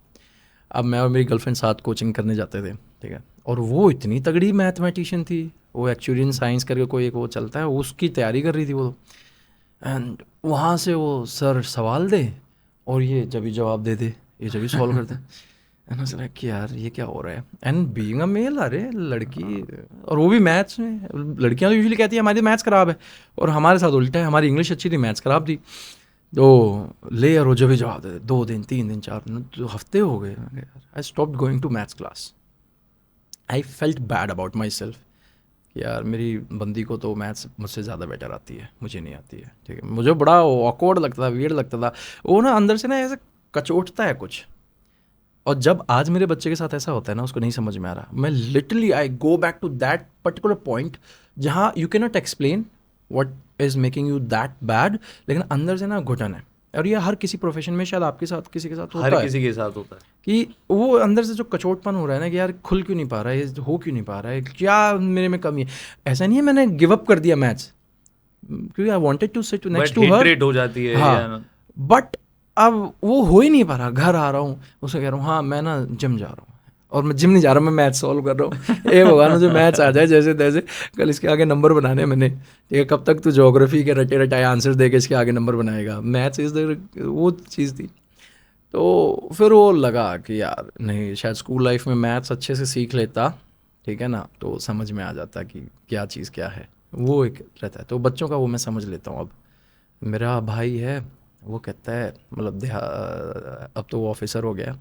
अब मैं और मेरी गर्लफ्रेंड साथ कोचिंग करने जाते थे, ठीक है, और वो इतनी तगड़ी मैथमेटिशियन थी, वो एक्चुअलियन साइंस करके कोई एक वो चलता है, उसकी तैयारी कर रही थी वो, एंड वहाँ से वो सर सवाल दे और ये जब भी जवाब दे दे, ये जब भी सॉल्व कर दे। एंड सर कि यार ये क्या हो रहा है, एंड बीइंग अ मेल, अरे लड़की, और वो भी मैथ्स में। लड़कियां तो यूजुअली कहती है हमारी मैथ्स ख़राब है, और हमारे साथ उल्टा है, हमारी इंग्लिश अच्छी थी, मैथ्स ख़राब थी। तो ले और वो जब भी जवाब दे, 2 दिन 3 दिन 4 दिन, तो हफ्ते हो गए। I stopped going to maths class. I felt bad about myself, यार मेरी बंदी को तो मैथ्स मुझसे ज़्यादा बेटर आती है, मुझे नहीं आती है, ठीक है। मुझे बड़ा ऑकवर्ड लगता था, वियर्ड लगता था वो ना, अंदर से ना ऐसे कचोटता है कुछ। और जब आज मेरे बच्चे के साथ ऐसा होता है ना, उसको नहीं समझ में आ रहा, मैं literally I go back to that particular point जहाँ you can not explain what is making you that bad, लेकिन अंदर से ना घुटन है। और ये हर किसी प्रोफेशन में, शायद आपके साथ किसी के साथ होता हर है, किसी के साथ होता है कि वो अंदर से जो कचोटपन हो रहा है ना, कि यार खुल क्यों नहीं पा रहा है, ये हो क्यों नहीं पा रहा है, क्या मेरे में कमी है। ऐसा नहीं है मैंने गिव अप कर दिया मैथ्स, क्योंकि I wanted to sit next to her, रेट हो जाती है। हाँ, बट अब वो हो ही नहीं पा रहा। घर आ रहा हूँ, उसे कह रहा हूँ हाँ मैं ना जिम जा रहा हूँ, और मैं जिम नहीं जा रहा, मैं मैथ सॉल्व कर रहा हूँ। ए भगवान, मुझे मैथ्स आ जाए जैसे तैसे, कल इसके आगे नंबर बनाने मैंने, ठीक है, कब तक तू ज्योग्राफी के रटे रटाए आंसर दे के इसके आगे नंबर बनाएगा, मैथ्स इज द वो चीज़ थी। तो फिर वो लगा कि यार नहीं, शायद स्कूल लाइफ में मैथ्स अच्छे से सीख लेता, ठीक है ना, तो समझ में आ जाता कि क्या चीज़ क्या है, वो एक रहता है। तो बच्चों का वो मैं समझ लेता हूँ। अब मेरा भाई है, वो कहता है, मतलब अब तो वो ऑफिसर हो गया,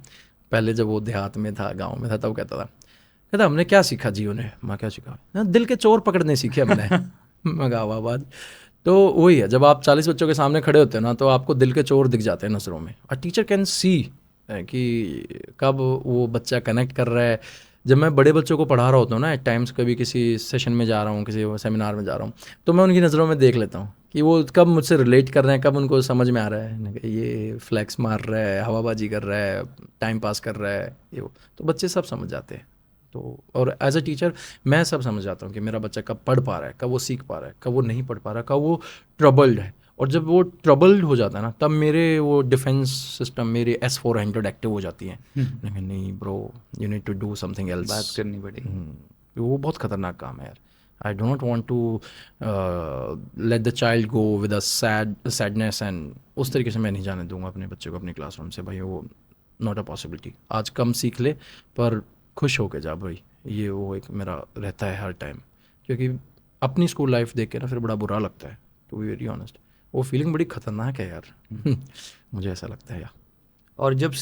पहले जब वो देहात में था, गांव में था, तब कहता हमने क्या सीखा जियो ने, मैं क्या सीखा ना, दिल के चोर पकड़ने सीखे हमने। मैं कहा वाह बात। तो वही है, जब आप 40 बच्चों के सामने खड़े होते हैं ना, तो आपको दिल के चोर दिख जाते हैं नज़रों में, और टीचर कैन सी कि कब वो बच्चा कनेक्ट कर रहा है। जब मैं बड़े बच्चों को पढ़ा रहा होता हूँ ना, एट टाइम्स कभी किसी सेशन में जा रहा हूँ, किसी सेमिनार में जा रहा हूँ, तो मैं उनकी नज़रों में देख लेता हूँ कि वो कब मुझसे रिलेट कर रहे हैं, कब उनको समझ में आ रहा है ये फ्लैक्स मार रहा है, हवाबाजी कर रहा है, टाइम पास कर रहा है, ये वो, तो बच्चे सब समझ जाते हैं। तो और एज अ टीचर मैं सब समझ जाता हूँ कि मेरा बच्चा कब पढ़ पा रहा है, कब वो सीख पा रहा है, कब वो नहीं पढ़ पा रहा, कब वो ट्रबल्ड है। और जब वो ट्रबल्ड हो जाता है ना, तब मेरे वो डिफेंस सिस्टम, मेरी S-400 एक्टिव हो जाती है। नहीं bro, you need to do something else, बात करनी पड़ेगी। वो बहुत खतरनाक काम है यार। I do not want to let the child go with a sadness, and उस तरीके से मैं नहीं जाने दूंगा अपने बच्चे को अपनी क्लासरूम से, भाई वो नॉट अ पॉसिबिलिटी। आज कम सीख ले पर खुश होके जा भाई, ये वो एक मेरा रहता है हर टाइम। क्योंकि अपनी स्कूल लाइफ देख के ना फिर बड़ा बुरा लगता है, टू बी वेरी ऑनेस्ट। वो फीलिंग बड़ी खतरनाक है यार। मुझे ऐसा लगता है यार। और जब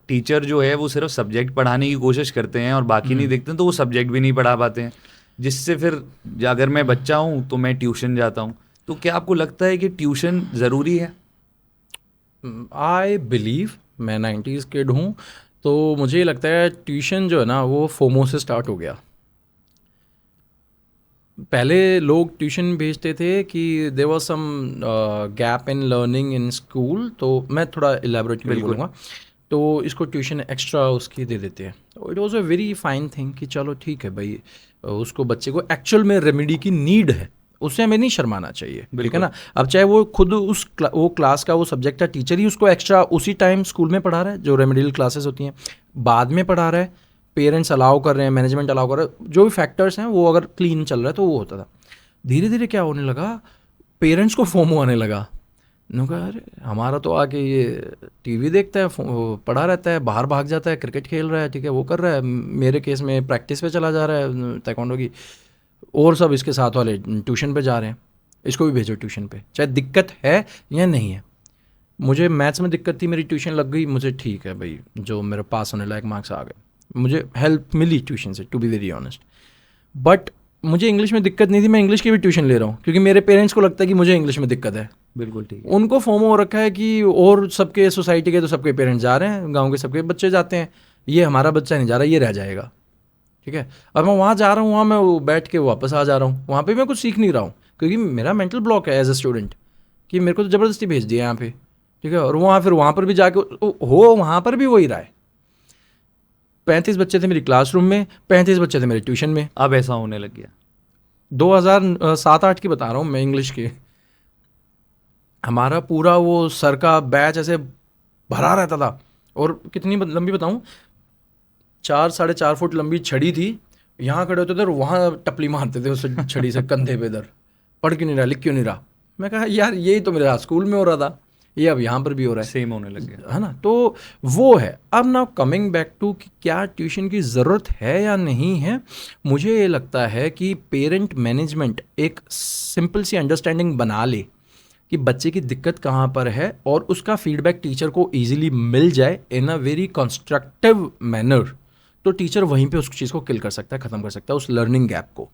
टीचर जो है वो सिर्फ सब्जेक्ट पढ़ाने की कोशिश करते हैं और बाकी नहीं देखते हैं, तो वो सब्जेक्ट भी नहीं पढ़ा पाते हैं, जिससे फिर अगर मैं बच्चा हूँ तो मैं ट्यूशन जाता हूँ। तो क्या आपको लगता है कि ट्यूशन ज़रूरी है? आई बिलीव, मैं 90s किड हूँ, तो मुझे ये लगता है ट्यूशन जो है ना, वो फोमो से स्टार्ट हो गया। पहले लोग ट्यूशन भेजते थे कि there was some gap in learning in school, तो मैं थोड़ा इलेबोरेट करके बोलूँगा। तो इसको ट्यूशन एक्स्ट्रा उसकी दे देते हैं, तो it was a very fine thing कि चलो ठीक है भाई, उसको बच्चे को एक्चुअल में रेमेडी की नीड है, उससे हमें नहीं शर्माना चाहिए, ठीक है ना। अब चाहे वो खुद वो क्लास का वो सब्जेक्ट का टीचर ही उसको एक्स्ट्रा उसी टाइम स्कूल में पढ़ा रहा है, जो रेमेडियल क्लासेस होती हैं, बाद में पढ़ा रहा है, पेरेंट्स अलाउ कर रहे हैं, मैनेजमेंट अलाउ कर रहा है, जो भी फैक्टर्स हैं वो अगर क्लीन चल रहा है तो वो होता था। धीरे धीरे क्या होने लगा, पेरेंट्स को फोमो आने लगा। उन्होंने कहा अरे हमारा तो आके ये टीवी देखता है, पढ़ा रहता है, बाहर भाग जाता है, क्रिकेट खेल रहा है, ठीक है, वो कर रहा है, मेरे केस में प्रैक्टिस पे चला जा रहा है ताइक्वांडो की, और सब इसके साथ वाले ट्यूशन पे जा रहे हैं, इसको भी भेजो ट्यूशन पे, चाहे दिक्कत है या नहीं है। मुझे मैथ्स में दिक्कत थी, मेरी ट्यूशन लग गई, मुझे ठीक है भाई, जो मेरे पास होने लायक मार्क्स आ गए, मुझे हेल्प मिली ट्यूशन से, to be very honest. But मुझे इंग्लिश में दिक्कत नहीं थी, मैं इंग्लिश की भी ट्यूशन ले रहा हूँ क्योंकि मेरे पेरेंट्स को लगता है कि मुझे इंग्लिश में दिक्कत है। बिल्कुल ठीक है। उनको फोमो हो रखा है कि और सबके सोसाइटी के तो सबके पेरेंट्स जा रहे हैं, गांव के सबके बच्चे जाते हैं, ये हमारा बच्चा नहीं जा रहा, ये रह जाएगा, ठीक है। अब मैं वहाँ जा रहा हूँ, वहाँ मैं बैठ के वापस आ जा रहा हूँ, वहाँ पे मैं कुछ सीख नहीं रहा हूँ क्योंकि मेरा मेंटल ब्लॉक है एज ए स्टूडेंट कि मेरे को तो ज़बरदस्ती भेज दिया यहाँ पे, ठीक है। और वहाँ पर भी जाके हो, वहाँ पर भी वही रहा है। 35 बच्चे थे मेरी क्लासरूम में, 35 बच्चे थे मेरे ट्यूशन में। अब ऐसा होने लग गया। 2007-8 की बता रहा हूँ मैं, इंग्लिश की। हमारा पूरा वो सर का बैच ऐसे भरा रहता था, और कितनी लंबी बताऊँ, 4-4.5 फुट लंबी छड़ी थी, यहाँ खड़े होते थे और वहाँ टपली मारते थे उस छड़ी से कंधे पे, इधर पढ़ क्यों नहीं रहा, लिख क्यों नहीं रहा। मैं कहा यार यही तो मेरे स्कूल में हो रहा था, ये अब यहाँ पर भी हो रहा है, सेम होने लग गया, है ना। तो वो है। अब नाउ कमिंग बैक टू कि क्या ट्यूशन की ज़रूरत है या नहीं है, मुझे ये लगता है कि पेरेंट मैनेजमेंट एक सिंपल सी अंडरस्टैंडिंग बना ले कि बच्चे की दिक्कत कहाँ पर है, और उसका फीडबैक टीचर को ईजिली मिल जाए इन अ वेरी कंस्ट्रक्टिव मैनर, तो टीचर वहीं पे उस चीज़ को किल कर सकता है, ख़त्म कर सकता है उस लर्निंग गैप को,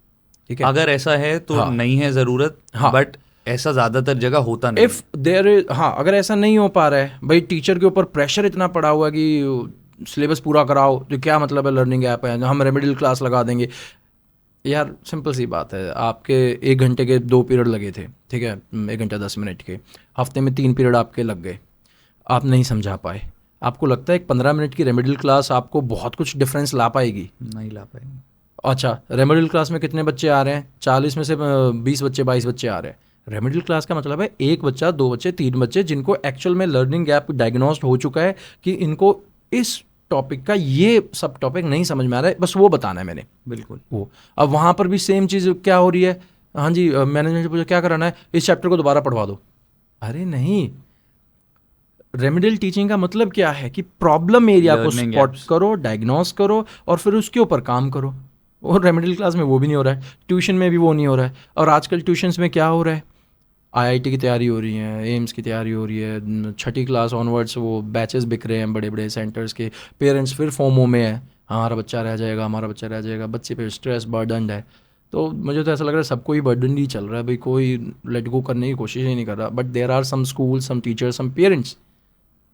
ठीक है। अगर ऐसा है तो हाँ, नहीं है ज़रूरत, हाँ, बट ऐसा ज़्यादातर जगह होता नहीं। इफ़ देयर, हाँ, अगर ऐसा नहीं हो पा रहा है भाई, टीचर के ऊपर प्रेशर इतना पड़ा हुआ है कि सिलेबस पूरा कराओ, तो क्या मतलब है लर्निंग ऐप है, हम रेमेडियल क्लास लगा देंगे। यार सिंपल सी बात है, आपके 1 घंटे के 2 पीरियड लगे थे, ठीक है, 1 घंटा 10 मिनट के, हफ्ते में 3 पीरियड आपके लग गए, आप नहीं समझा पाए। आपको लगता है एक 15 मिनट की रेमेडियल क्लास आपको बहुत कुछ डिफरेंस ला पाएगी? नहीं ला पाएगी। अच्छा, रेमेडियल क्लास में कितने बच्चे आ रहे हैं? 40 में से 20 बच्चे 22 बच्चे आ रहे हैं। रेमेडियल क्लास का मतलब है 1 बच्चा, 2 बच्चे, 3 बच्चे जिनको एक्चुअल में लर्निंग गैप डायग्नोस्ड हो चुका है कि इनको इस टॉपिक का ये सब टॉपिक नहीं समझ में आ रहा है, बस वो बताना है मैंने। बिल्कुल। वो अब वहाँ पर भी सेम चीज़ क्या हो रही है, हाँ जी मैनेजमेंट से पूछा क्या कराना है, इस चैप्टर को दोबारा पढ़वा दो। अरे नहीं, रेमेडियल टीचिंग का मतलब क्या है कि प्रॉब्लम एरिया को Learning स्पॉट gaps। करो, डायग्नोस करो, और फिर उसके ऊपर काम करो। और रेमेडियल क्लास में वो भी नहीं हो रहा है, ट्यूशन में भी वो नहीं हो रहा है। और आजकल ट्यूशन्स में क्या हो रहा है, आईआईटी की तैयारी हो रही है, एम्स की तैयारी हो रही है, 6ठी क्लास ऑनवर्ड्स वो बैचेस बिक रहे हैं बड़े बड़े सेंटर्स के, पेरेंट्स फिर फोमो में है, हमारा बच्चा रह जाएगा, हमारा बच्चा रह जाएगा, बच्चे पे स्ट्रेस बर्डन है। तो मुझे तो ऐसा लग रहा है सबको ही बर्डन ही चल रहा है भाई, कोई लेट गो करने की कोशिश ही नहीं कर रहा। But there are some school, some teachers, some parents,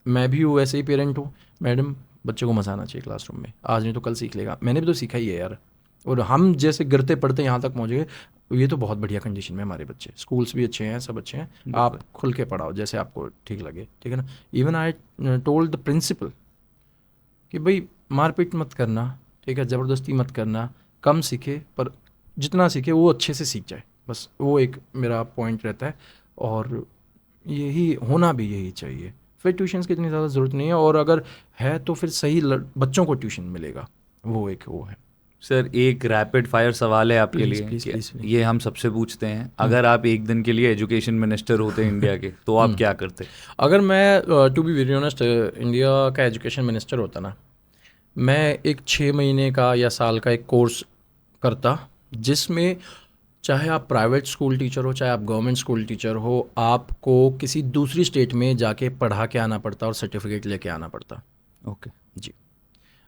मैं भी हूँ ऐसे ही पेरेंट हूँ, मैडम बच्चे को मज़ा आना चाहिए क्लासरूम में, आज नहीं तो कल सीख लेगा। मैंने भी तो सीखा ही है यार, और हम जैसे गिरते पड़ते यहाँ तक पहुँच गए, ये तो बहुत बढ़िया कंडीशन में हमारे बच्चे, स्कूल्स भी अच्छे हैं, सब अच्छे हैं, आप खुल के पढ़ाओ जैसे आपको ठीक लगे, ठीक है ना। Even I told the principal कि भाई मारपीट मत करना, ठीक है, ज़बरदस्ती मत करना, कम सीखे पर जितना सीखे वो अच्छे से सीख जाए, बस वो एक मेरा पॉइंट रहता है। और यही होना भी यही चाहिए। फिर ट्यूशन्स की इतनी ज़्यादा ज़रूरत नहीं है, और अगर है तो फिर सही बच्चों को ट्यूशन मिलेगा, वो एक वो है। सर एक रैपिड फायर सवाल है आपके लिए, प्लीज। ये हम सबसे पूछते हैं, अगर आप एक दिन के लिए एजुकेशन मिनिस्टर होते इंडिया के तो आप क्या करते? अगर मैं to be very honest India का एजुकेशन मिनिस्टर होता ना, मैं एक 6 महीने का या साल का एक कोर्स करता, जिसमें चाहे आप प्राइवेट स्कूल टीचर हो, चाहे आप गवर्नमेंट स्कूल टीचर हो, आपको किसी दूसरी स्टेट में जाके पढ़ा के आना पड़ता और सर्टिफिकेट लेके आना पड़ता। ओके जी,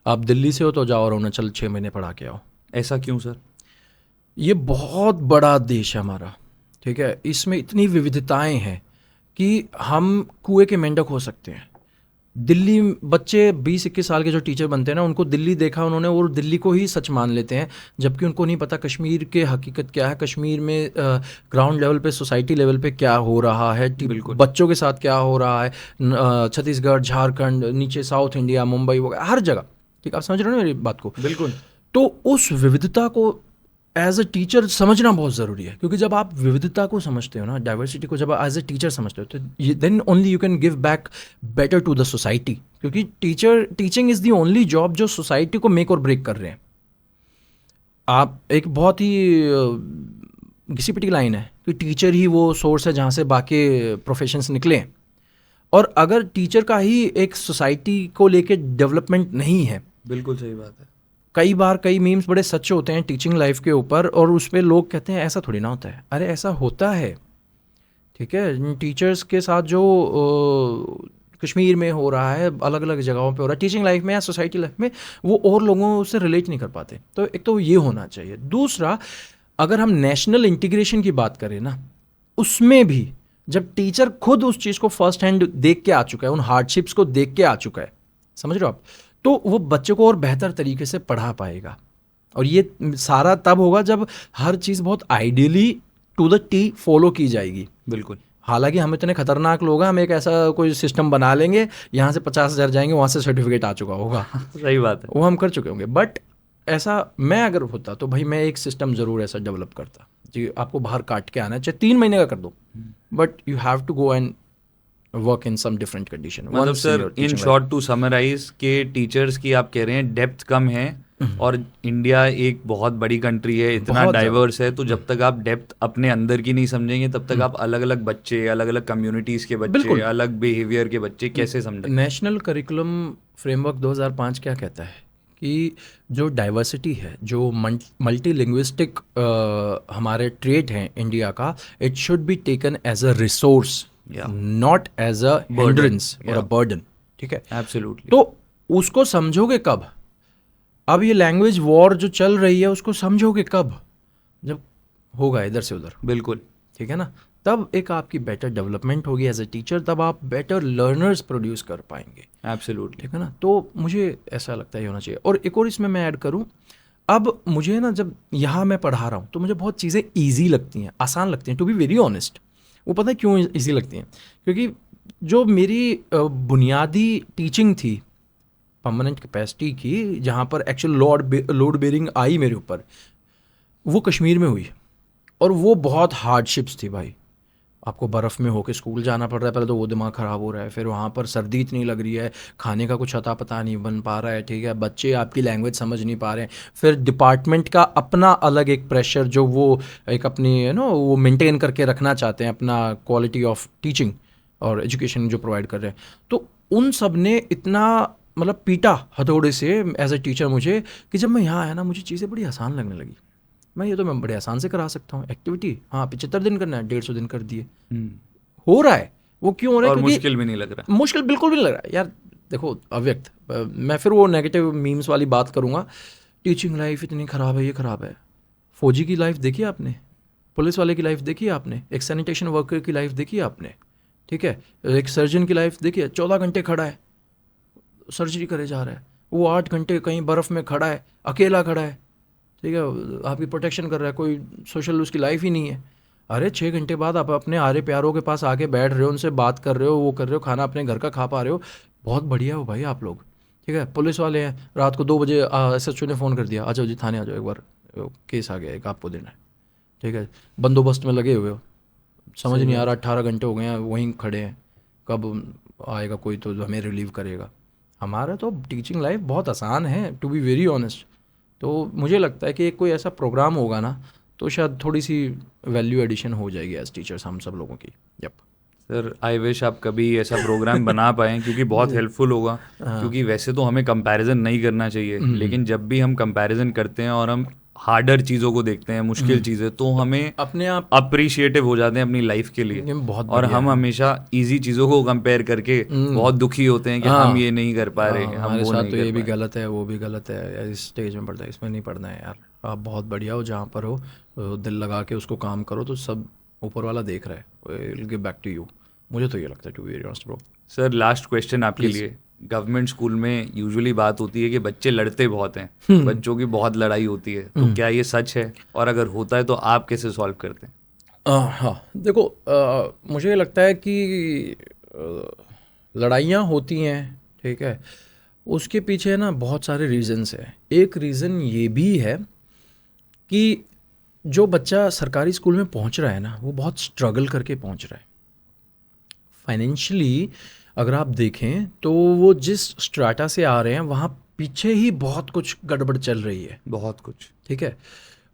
आप दिल्ली से हो तो जाओ अरुणाचल 6 महीने पढ़ा के आओ। ऐसा क्यों सर? ये बहुत बड़ा देश है हमारा, ठीक है, इसमें इतनी विविधताएं हैं कि हम कुएं के मेंढक हो सकते हैं। दिल्ली बच्चे 20-21 साल के जो टीचर बनते हैं ना, उनको दिल्ली देखा उन्होंने और दिल्ली को ही सच मान लेते हैं, जबकि उनको नहीं पता कश्मीर के हकीकत क्या है, कश्मीर में ग्राउंड लेवल पे, सोसाइटी लेवल पे क्या हो रहा है, बच्चों के साथ क्या हो रहा है, छत्तीसगढ़, झारखंड, नीचे साउथ इंडिया, मुंबई वगैरह, हर जगह। ठीक, आप समझ रहे हो ना मेरी बात को? बिल्कुल। तो उस विविधता को एज अ टीचर समझना बहुत ज़रूरी है, क्योंकि जब आप विविधता को समझते हो ना, डाइवर्सिटी को जब एज अ टीचर समझते हो, तो then only you can give back better to the society, क्योंकि teaching is the only job जो सोसाइटी को मेक और ब्रेक कर रहे हैं। आप एक बहुत ही घिसी पिटी लाइन है कि टीचर ही वो सोर्स है जहाँ से बाकी प्रोफेशंस निकले हैं, और अगर टीचर का ही एक सोसाइटी को लेके डेवलपमेंट नहीं है। बिल्कुल सही बात है। कई बार कई मीम्स बड़े सच्चे होते हैं टीचिंग लाइफ के ऊपर, और उस पर लोग कहते हैं ऐसा थोड़ी ना होता है। अरे ऐसा होता है, ठीक है। टीचर्स के साथ जो कश्मीर में हो रहा है, अलग अलग जगहों पे हो रहा है, टीचिंग लाइफ में या सोसाइटी लाइफ में, वो और लोगों से रिलेट नहीं कर पाते। तो एक तो ये होना चाहिए। दूसरा, अगर हम नेशनल इंटीग्रेशन की बात करें ना, उसमें भी जब टीचर खुद उस चीज़ को फर्स्ट हैंड देख के आ चुका है, उन हार्डशिप्स को देख के आ चुका है, समझ रहे हो आप, तो वो बच्चे को और बेहतर तरीके से पढ़ा पाएगा। और ये सारा तब होगा जब हर चीज़ बहुत ideally to the T follow की जाएगी। बिल्कुल। हालांकि हम इतने खतरनाक लोग हैं, हम एक ऐसा कोई सिस्टम बना लेंगे, यहाँ से 50,000 जाएंगे, वहाँ से सर्टिफिकेट आ चुका होगा। सही बात है, वो हम कर चुके होंगे। बट ऐसा मैं अगर होता तो भाई मैं एक सिस्टम ज़रूर ऐसा डेवलप करता जी, आपको बाहर काट के आना है, चाहे 3 महीने का कर दो, but you have to go and work in some different condition. मतलब sir in short to summarise के टीचर्स की आप कह रहे हैं डेप्थ कम है, और इंडिया एक बहुत बड़ी कंट्री है, इतना डाइवर्स है, तो जब तक आप डेप्थ अपने अंदर की नहीं समझेंगे तब तक आप अलग अलग बच्चे, अलग अलग कम्युनिटीज के बच्चे, अलग बिहेवियर के बच्चे कैसे समझेंगे। नेशनल करिकुलम फ्रेमवर्क 2005 क्या कहता है कि जो डाइवर्सिटी है, जो मल्टी लिंग्विस्टिक हमारे ट्रेट हैं इंडिया का, it should be taken as a resource, not as a hindrance और अ बर्डन। ठीक है, एब्सोल्युटली। तो उसको समझोगे कब? अब ये लैंग्वेज वॉर जो चल रही है उसको समझोगे कब? जब होगा इधर से उधर। बिल्कुल, ठीक है ना, तब एक आपकी बेटर डेवलपमेंट होगी एज ए टीचर, तब आप बेटर लर्नर्स प्रोड्यूस कर पाएंगे। एब्सोल्युटली, ठीक है ना। तो मुझे ऐसा लगता है ये होना चाहिए। और एक और इसमें मैं ऐड करूं, अब मुझे ना जब यहाँ मैं पढ़ा रहा हूँ तो मुझे बहुत चीज़ें ईजी लगती हैं, आसान लगती हैं, टू बी वेरी ऑनेस्ट। वो पता है क्यों ईजी लगती हैं? क्योंकि जो मेरी बुनियादी टीचिंग थी परमानेंट कैपेसिटी की, जहाँ पर एक्चुअल लोड बेरिंग आई मेरे ऊपर, वो कश्मीर में हुई। और वो बहुत हार्डशिप्स थी भाई। आपको बर्फ़ में होके स्कूल जाना पड़ रहा है, पहले तो वो दिमाग ख़राब हो रहा है, फिर वहाँ पर सर्दी इतनी लग रही है, खाने का कुछ अता पता नहीं बन पा रहा है, ठीक है, बच्चे आपकी लैंग्वेज समझ नहीं पा रहे हैं, फिर डिपार्टमेंट का अपना अलग एक प्रेशर जो वो एक अपनी वो मेंटेन करके रखना चाहते हैं, अपना क्वालिटी ऑफ टीचिंग और एजुकेशन जो प्रोवाइड कर रहे हैं। तो उन सब ने इतना मतलब पीटा हथौड़े से एज ए टीचर मुझे, कि जब मैं यहाँ आया ना मुझे चीज़ें बड़ी आसान लगने लगी। मैं बड़े आसान से करा सकता हूँ एक्टिविटी। हाँ, 75 दिन करना है, 150 दिन कर दिए। हो रहा है। वो क्यों हो रहा है? और मुश्किल भी नहीं लग रहा। मुश्किल बिल्कुल भी नहीं लग रहा है यार। देखो अव्यक्त, मैं फिर वो नेगेटिव मीम्स वाली बात करूँगा, टीचिंग लाइफ इतनी ख़राब है, ये ख़राब है। फौजी की लाइफ देखी आपने? पुलिस वाले की लाइफ देखी आपने? एक सैनिटेशन वर्कर की लाइफ देखी आपने? ठीक है, एक सर्जन की लाइफ देखिए, 14 घंटे खड़ा है, सर्जरी करे जा रहा है, वो 8 घंटे कहीं बर्फ़ में खड़ा है, अकेला खड़ा है, ठीक है, आपकी प्रोटेक्शन कर रहा है, कोई सोशल उसकी लाइफ ही नहीं है। अरे 6 घंटे बाद आप अपने आरे प्यारों के पास आके बैठ रहे हो, उनसे बात कर रहे हो, वो कर रहे हो, खाना अपने घर का खा पा रहे हो, बहुत बढ़िया हो भाई आप लोग। ठीक है, पुलिस वाले हैं, रात को 2 बजे SHO ने फ़ोन कर दिया, आ जाओ जी थाने आ जाओ, एक बार केस आ गया, एक आपको देना है। ठीक है, बंदोबस्त में लगे हुए हो, समझ नहीं आ रहा, 18 घंटे हो गए हैं वहीं खड़े हैं, कब आएगा कोई तो हमें रिलीव करेगा। हमारा तो टीचिंग लाइफ बहुत आसान है, टू बी वेरी ऑनेस्ट। तो मुझे लगता है कि एक कोई ऐसा प्रोग्राम होगा ना तो शायद थोड़ी सी वैल्यू एडिशन हो जाएगी एज टीचर्स हम सब लोगों की। यप सर, आई विश आप कभी ऐसा प्रोग्राम बना पाएँ, क्योंकि बहुत हेल्पफुल होगा। क्योंकि वैसे तो हमें कंपैरिजन नहीं करना चाहिए, लेकिन जब भी हम कंपैरिजन करते हैं और हम हार्डर चीज़ों को देखते हैं, मुश्किल चीज़ें, तो हमें अपने आप अप्रिशिएटिव हो जाते हैं अपनी लाइफ के लिए। बहुत और हम हमेशा इजी चीज़ों को कंपेयर करके बहुत दुखी होते हैं कि हम ये नहीं कर पा रहे, हम हमारे वो साथ नहीं तो कर ये भी पाए। गलत है, वो भी गलत है, इस स्टेज में पढ़ना है, इसमें नहीं पढ़ना है यार। आप बहुत बढ़िया हो जहाँ पर हो, दिल लगा के उसको काम करो तो सब ऊपर वाला देख रहा है, will give back to you. मुझे तो ये लगता है, to be very honest bro. Sir, last question आपके लिए। गवर्नमेंट स्कूल में यूजुअली बात होती है कि बच्चे लड़ते बहुत हैं, बच्चों की बहुत लड़ाई होती है, तो क्या ये सच है? और अगर होता है तो आप कैसे सॉल्व करते हैं? हाँ देखो, मुझे लगता है कि लड़ाइयाँ होती हैं, ठीक है, उसके पीछे ना बहुत सारे रीज़न्स हैं। एक रीज़न ये भी है कि जो बच्चा सरकारी स्कूल में पहुंच रहा है ना, वो बहुत स्ट्रगल करके पहुंच रहा है फाइनेंशियली। अगर आप देखें तो वो जिस स्ट्राटा से आ रहे हैं वहाँ पीछे ही बहुत कुछ गड़बड़ चल रही है, बहुत कुछ। ठीक है।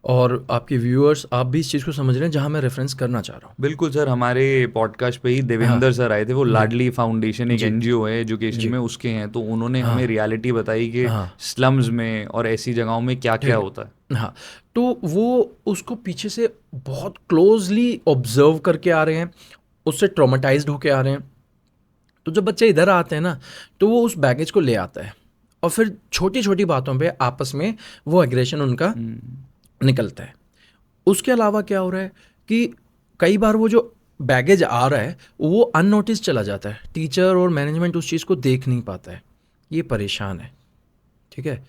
और आपके व्यूअर्स, आप भी इस चीज़ को समझ रहे हैं जहाँ मैं रेफरेंस करना चाह रहा हूँ। बिल्कुल सर, हमारे पॉडकास्ट पे ही देवेंद्र सर आए थे, वो लाडली फाउंडेशन एक एनजीओ है एजुकेशन में, उसके हैं, तो उन्होंने हमें रियलिटी बताई कि स्लम्स में और ऐसी जगहों में क्या क्या होता है। हाँ, तो वो उसको पीछे से बहुत क्लोजली ऑब्जर्व करके आ रहे हैं, उससे ट्रॉमेटाइज्ड होके आ रहे हैं। तो जब बच्चे इधर आते हैं ना, तो वो उस बैगेज को ले आता है और फिर छोटी छोटी बातों पे आपस में वो एग्रेशन उनका निकलता है। उसके अलावा क्या हो रहा है कि कई बार वो जो बैगेज आ रहा है वो अननोटिस चला जाता है, टीचर और मैनेजमेंट उस चीज़ को देख नहीं पाता है, ये परेशान है, ठीक है।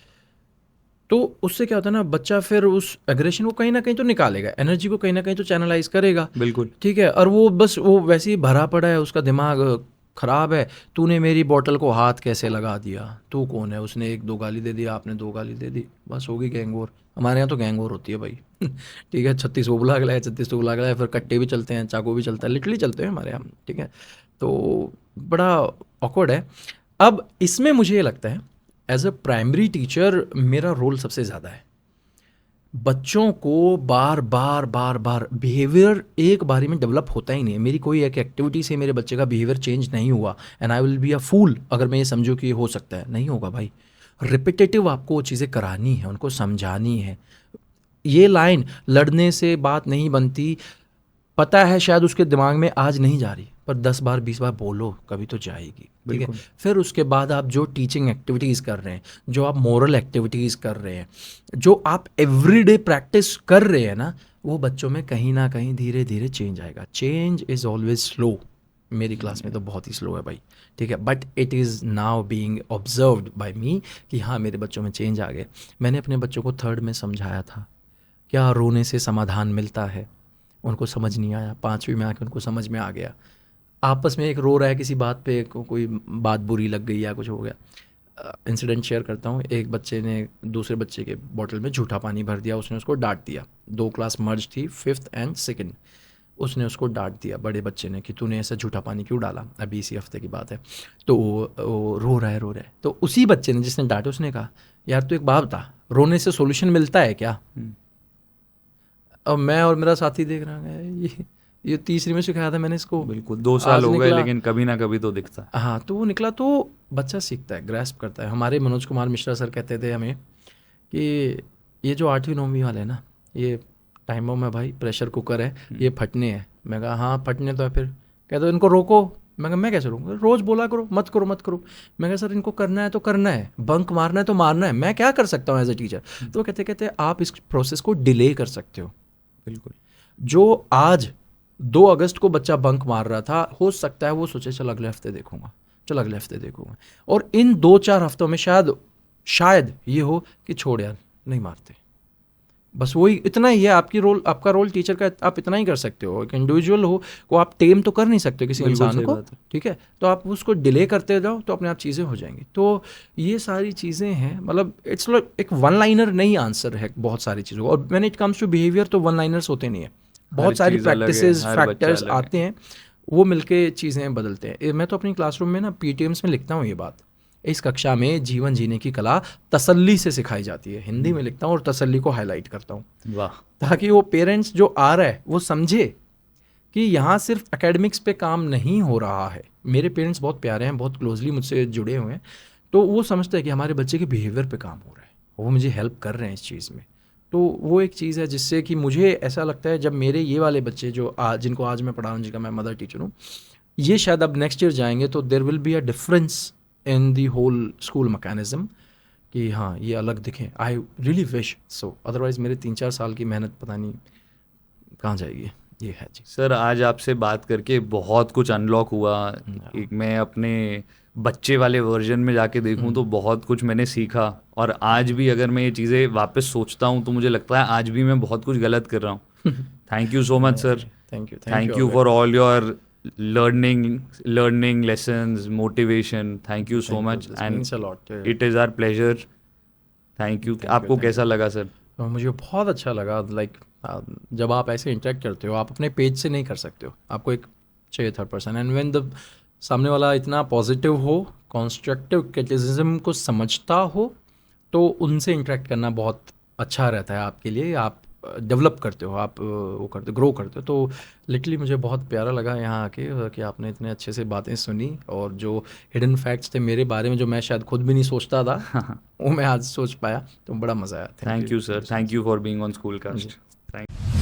तो उससे क्या होता है ना, बच्चा फिर उस एग्रेशन को कहीं ना कहीं तो निकालेगा, एनर्जी को कहीं ना कहीं तो चैनलाइज करेगा, बिल्कुल, ठीक है। और वो बस वो वैसे ही भरा पड़ा है, उसका दिमाग खराब है। तूने मेरी बोतल को हाथ कैसे लगा दिया, तू कौन है, उसने 1-2 गाली दे दी, आपने 2 गाली दे दी, बस होगी गैंग वॉर। हमारे यहाँ तो गैंग वॉर होती है भाई ठीक है, 36 वो बुला गया, 36 तो बुला गया, फिर कट्टे भी चलते हैं, चाकू भी चलता है, लिटरली चलते हैं हमारे यहाँ, ठीक है। तो बड़ा ऑकवर्ड है। अब इसमें मुझे ये लगता है एज अ प्राइमरी टीचर मेरा रोल सबसे ज़्यादा है। बच्चों को बार बार बिहेवियर एक बारी में डेवलप होता ही नहीं है। मेरी कोई एक एक्टिविटी से मेरे बच्चे का बिहेवियर चेंज नहीं हुआ and I will be a fool अगर मैं ये समझूँ कि ये हो सकता है, नहीं होगा भाई। रिपीटेटिव आपको वो चीज़ें करानी है, उनको समझानी है। ये लाइन लड़ने से बात नहीं बनती, पता है शायद उसके दिमाग में आज नहीं जा रही, पर 10 बार 20 बार बोलो, कभी तो जाएगी, ठीक है। फिर उसके बाद आप जो टीचिंग एक्टिविटीज़ कर रहे हैं, जो आप मोरल एक्टिविटीज़ कर रहे हैं, जो आप एवरीडे प्रैक्टिस कर रहे हैं ना, वो बच्चों में कहीं ना कहीं धीरे धीरे चेंज आएगा। चेंज इज़ ऑलवेज स्लो, मेरी क्लास में तो बहुत ही स्लो है भाई, ठीक है, but it is now being observed by me कि हाँ मेरे बच्चों में चेंज आ गए। मैंने अपने बच्चों को 3rd में समझाया था क्या रोने से समाधान मिलता है, उनको समझ नहीं आया। 5वीं में आके उनको समझ में आ गया। आपस में एक रो रहा है किसी बात पे, कोई बात बुरी लग गई या कुछ हो गया। इंसिडेंट शेयर करता हूँ, एक बच्चे ने दूसरे बच्चे के बोतल में झूठा पानी भर दिया, उसने उसको डांट दिया। 2 क्लास मर्ज थी, 5th एंड 2nd। उसने उसको डांट दिया बड़े बच्चे ने कि तूने ऐसा झूठा पानी क्यों डाला, अभी इसी हफ्ते की बात है। तो वो रो रहा है। तो उसी बच्चे ने जिसने डांटे उसने कहा यार तू एक बात बता, रोने से सोल्यूशन मिलता है क्या? अब मैं और मेरा साथी देख रहा है, ये 3री में सिखाया था मैंने इसको। बिल्कुल 2 साल हो गए, लेकिन कभी ना कभी तो दिखता है। हाँ, तो वो निकला, तो बच्चा सीखता है, ग्रैस्प करता है। हमारे मनोज कुमार मिश्रा सर कहते थे हमें कि ये जो 8वीं 9वीं वाले हैं ना, ये टाइमों में भाई प्रेशर कुकर है, ये फटने हैं। मैं कहा हाँ फटने तो है, फिर कहते इनको रोको। मैं कहा मैं कैसे रोकूंगा, रोज़ बोला करो मत करो मत करो। मैं कहा सर इनको करना है तो करना है, बंक मारना है तो मारना है, मैं क्या कर सकता हूँ एज ए टीचर। तो वो कहते आप इस प्रोसेस को डिले कर सकते हो। बिल्कुल, जो आज 2 अगस्त को बच्चा बंक मार रहा था, हो सकता है वो सोचे चल अगले हफ्ते देखूंगा, और इन 2-4 हफ्तों में शायद ये हो कि छोड़ यार नहीं मारते। बस वही इतना ही है आपका रोल टीचर का, आप इतना ही कर सकते हो। एक इंडिविजुअल हो को आप टेम तो कर नहीं सकते किसी इंसान को, ठीक है, तो आप उसको डिले करते जाओ तो अपने आप चीज़ें हो जाएंगी। तो ये सारी चीज़ें हैं, मतलब इट्स लाइक एक 1 लाइनर नहीं आंसर है बहुत सारी चीज़ों का। और when it comes to behaviour तो 1 लाइनर्स होते नहीं है, बहुत सारी प्रैक्टिसेस फैक्टर्स आते हैं, वो मिलके चीज़ें बदलते हैं। मैं तो अपनी क्लासरूम में ना PTMs में लिखता हूँ ये बात, इस कक्षा में जीवन जीने की कला तसल्ली से सिखाई जाती है, हिंदी में लिखता हूँ और तसल्ली को हाईलाइट करता हूँ, वाह, ताकि वो पेरेंट्स जो आ रहा है वो समझे कि यहाँ सिर्फ एकेडमिक्स पे काम नहीं हो रहा है। मेरे पेरेंट्स बहुत प्यारे हैं, बहुत क्लोजली मुझसे जुड़े हुए हैं, तो वो समझते हैं कि हमारे बच्चे के बिहेवियर पे काम हो रहा है, वो मुझे हेल्प कर रहे हैं इस चीज़ में। तो वो एक चीज़ है जिससे कि मुझे ऐसा लगता है जब मेरे ये वाले बच्चे जो जिनको आज मैं पढ़ा रहा हूँ, जिनका मैं मदर टीचर हूँ, ये शायद अब नेक्स्ट ईयर जाएंगे तो there will be a difference in the whole school mechanism कि हाँ ये अलग दिखें। I really wish so, otherwise मेरे 3-4 साल की मेहनत पता नहीं कहाँ जाएगी। ये है जी सर, आज आपसे बात करके बहुत कुछ अनलॉक हुआ। एक मैं अपने बच्चे वाले वर्जन में जाके देखूं तो बहुत कुछ मैंने सीखा, और आज भी अगर मैं ये चीज़ें वापस सोचता हूं तो मुझे लगता है आज भी मैं बहुत कुछ गलत कर रहा हूं। Thank you so much sir, thank you for all your learning lessons, motivation. Thank you so much, and it is our pleasure. Thank you. आपको कैसा लगा सर? मुझे बहुत अच्छा लगा लाइक जब आप ऐसे इंटरेक्ट करते हो, आप अपने पेज से नहीं कर सकते हो, आपको एक चाहिए third person, and when the सामने वाला इतना पॉजिटिव हो, कंस्ट्रक्टिव क्रिटिसिज्म को समझता हो, तो उनसे इंटरेक्ट करना बहुत अच्छा रहता है आपके लिए। आप डेवलप करते हो, आप वो करते ग्रो करते हो। तो लिटरली मुझे बहुत प्यारा लगा यहाँ आके कि आपने इतने अच्छे से बातें सुनी, और जो हिडन फैक्ट्स थे मेरे बारे में जो मैं शायद खुद भी नहीं सोचता था वो मैं आज सोच पाया, तो बड़ा मज़ा आया। Thank you sir, thank you for being on school cast. जी। थैंक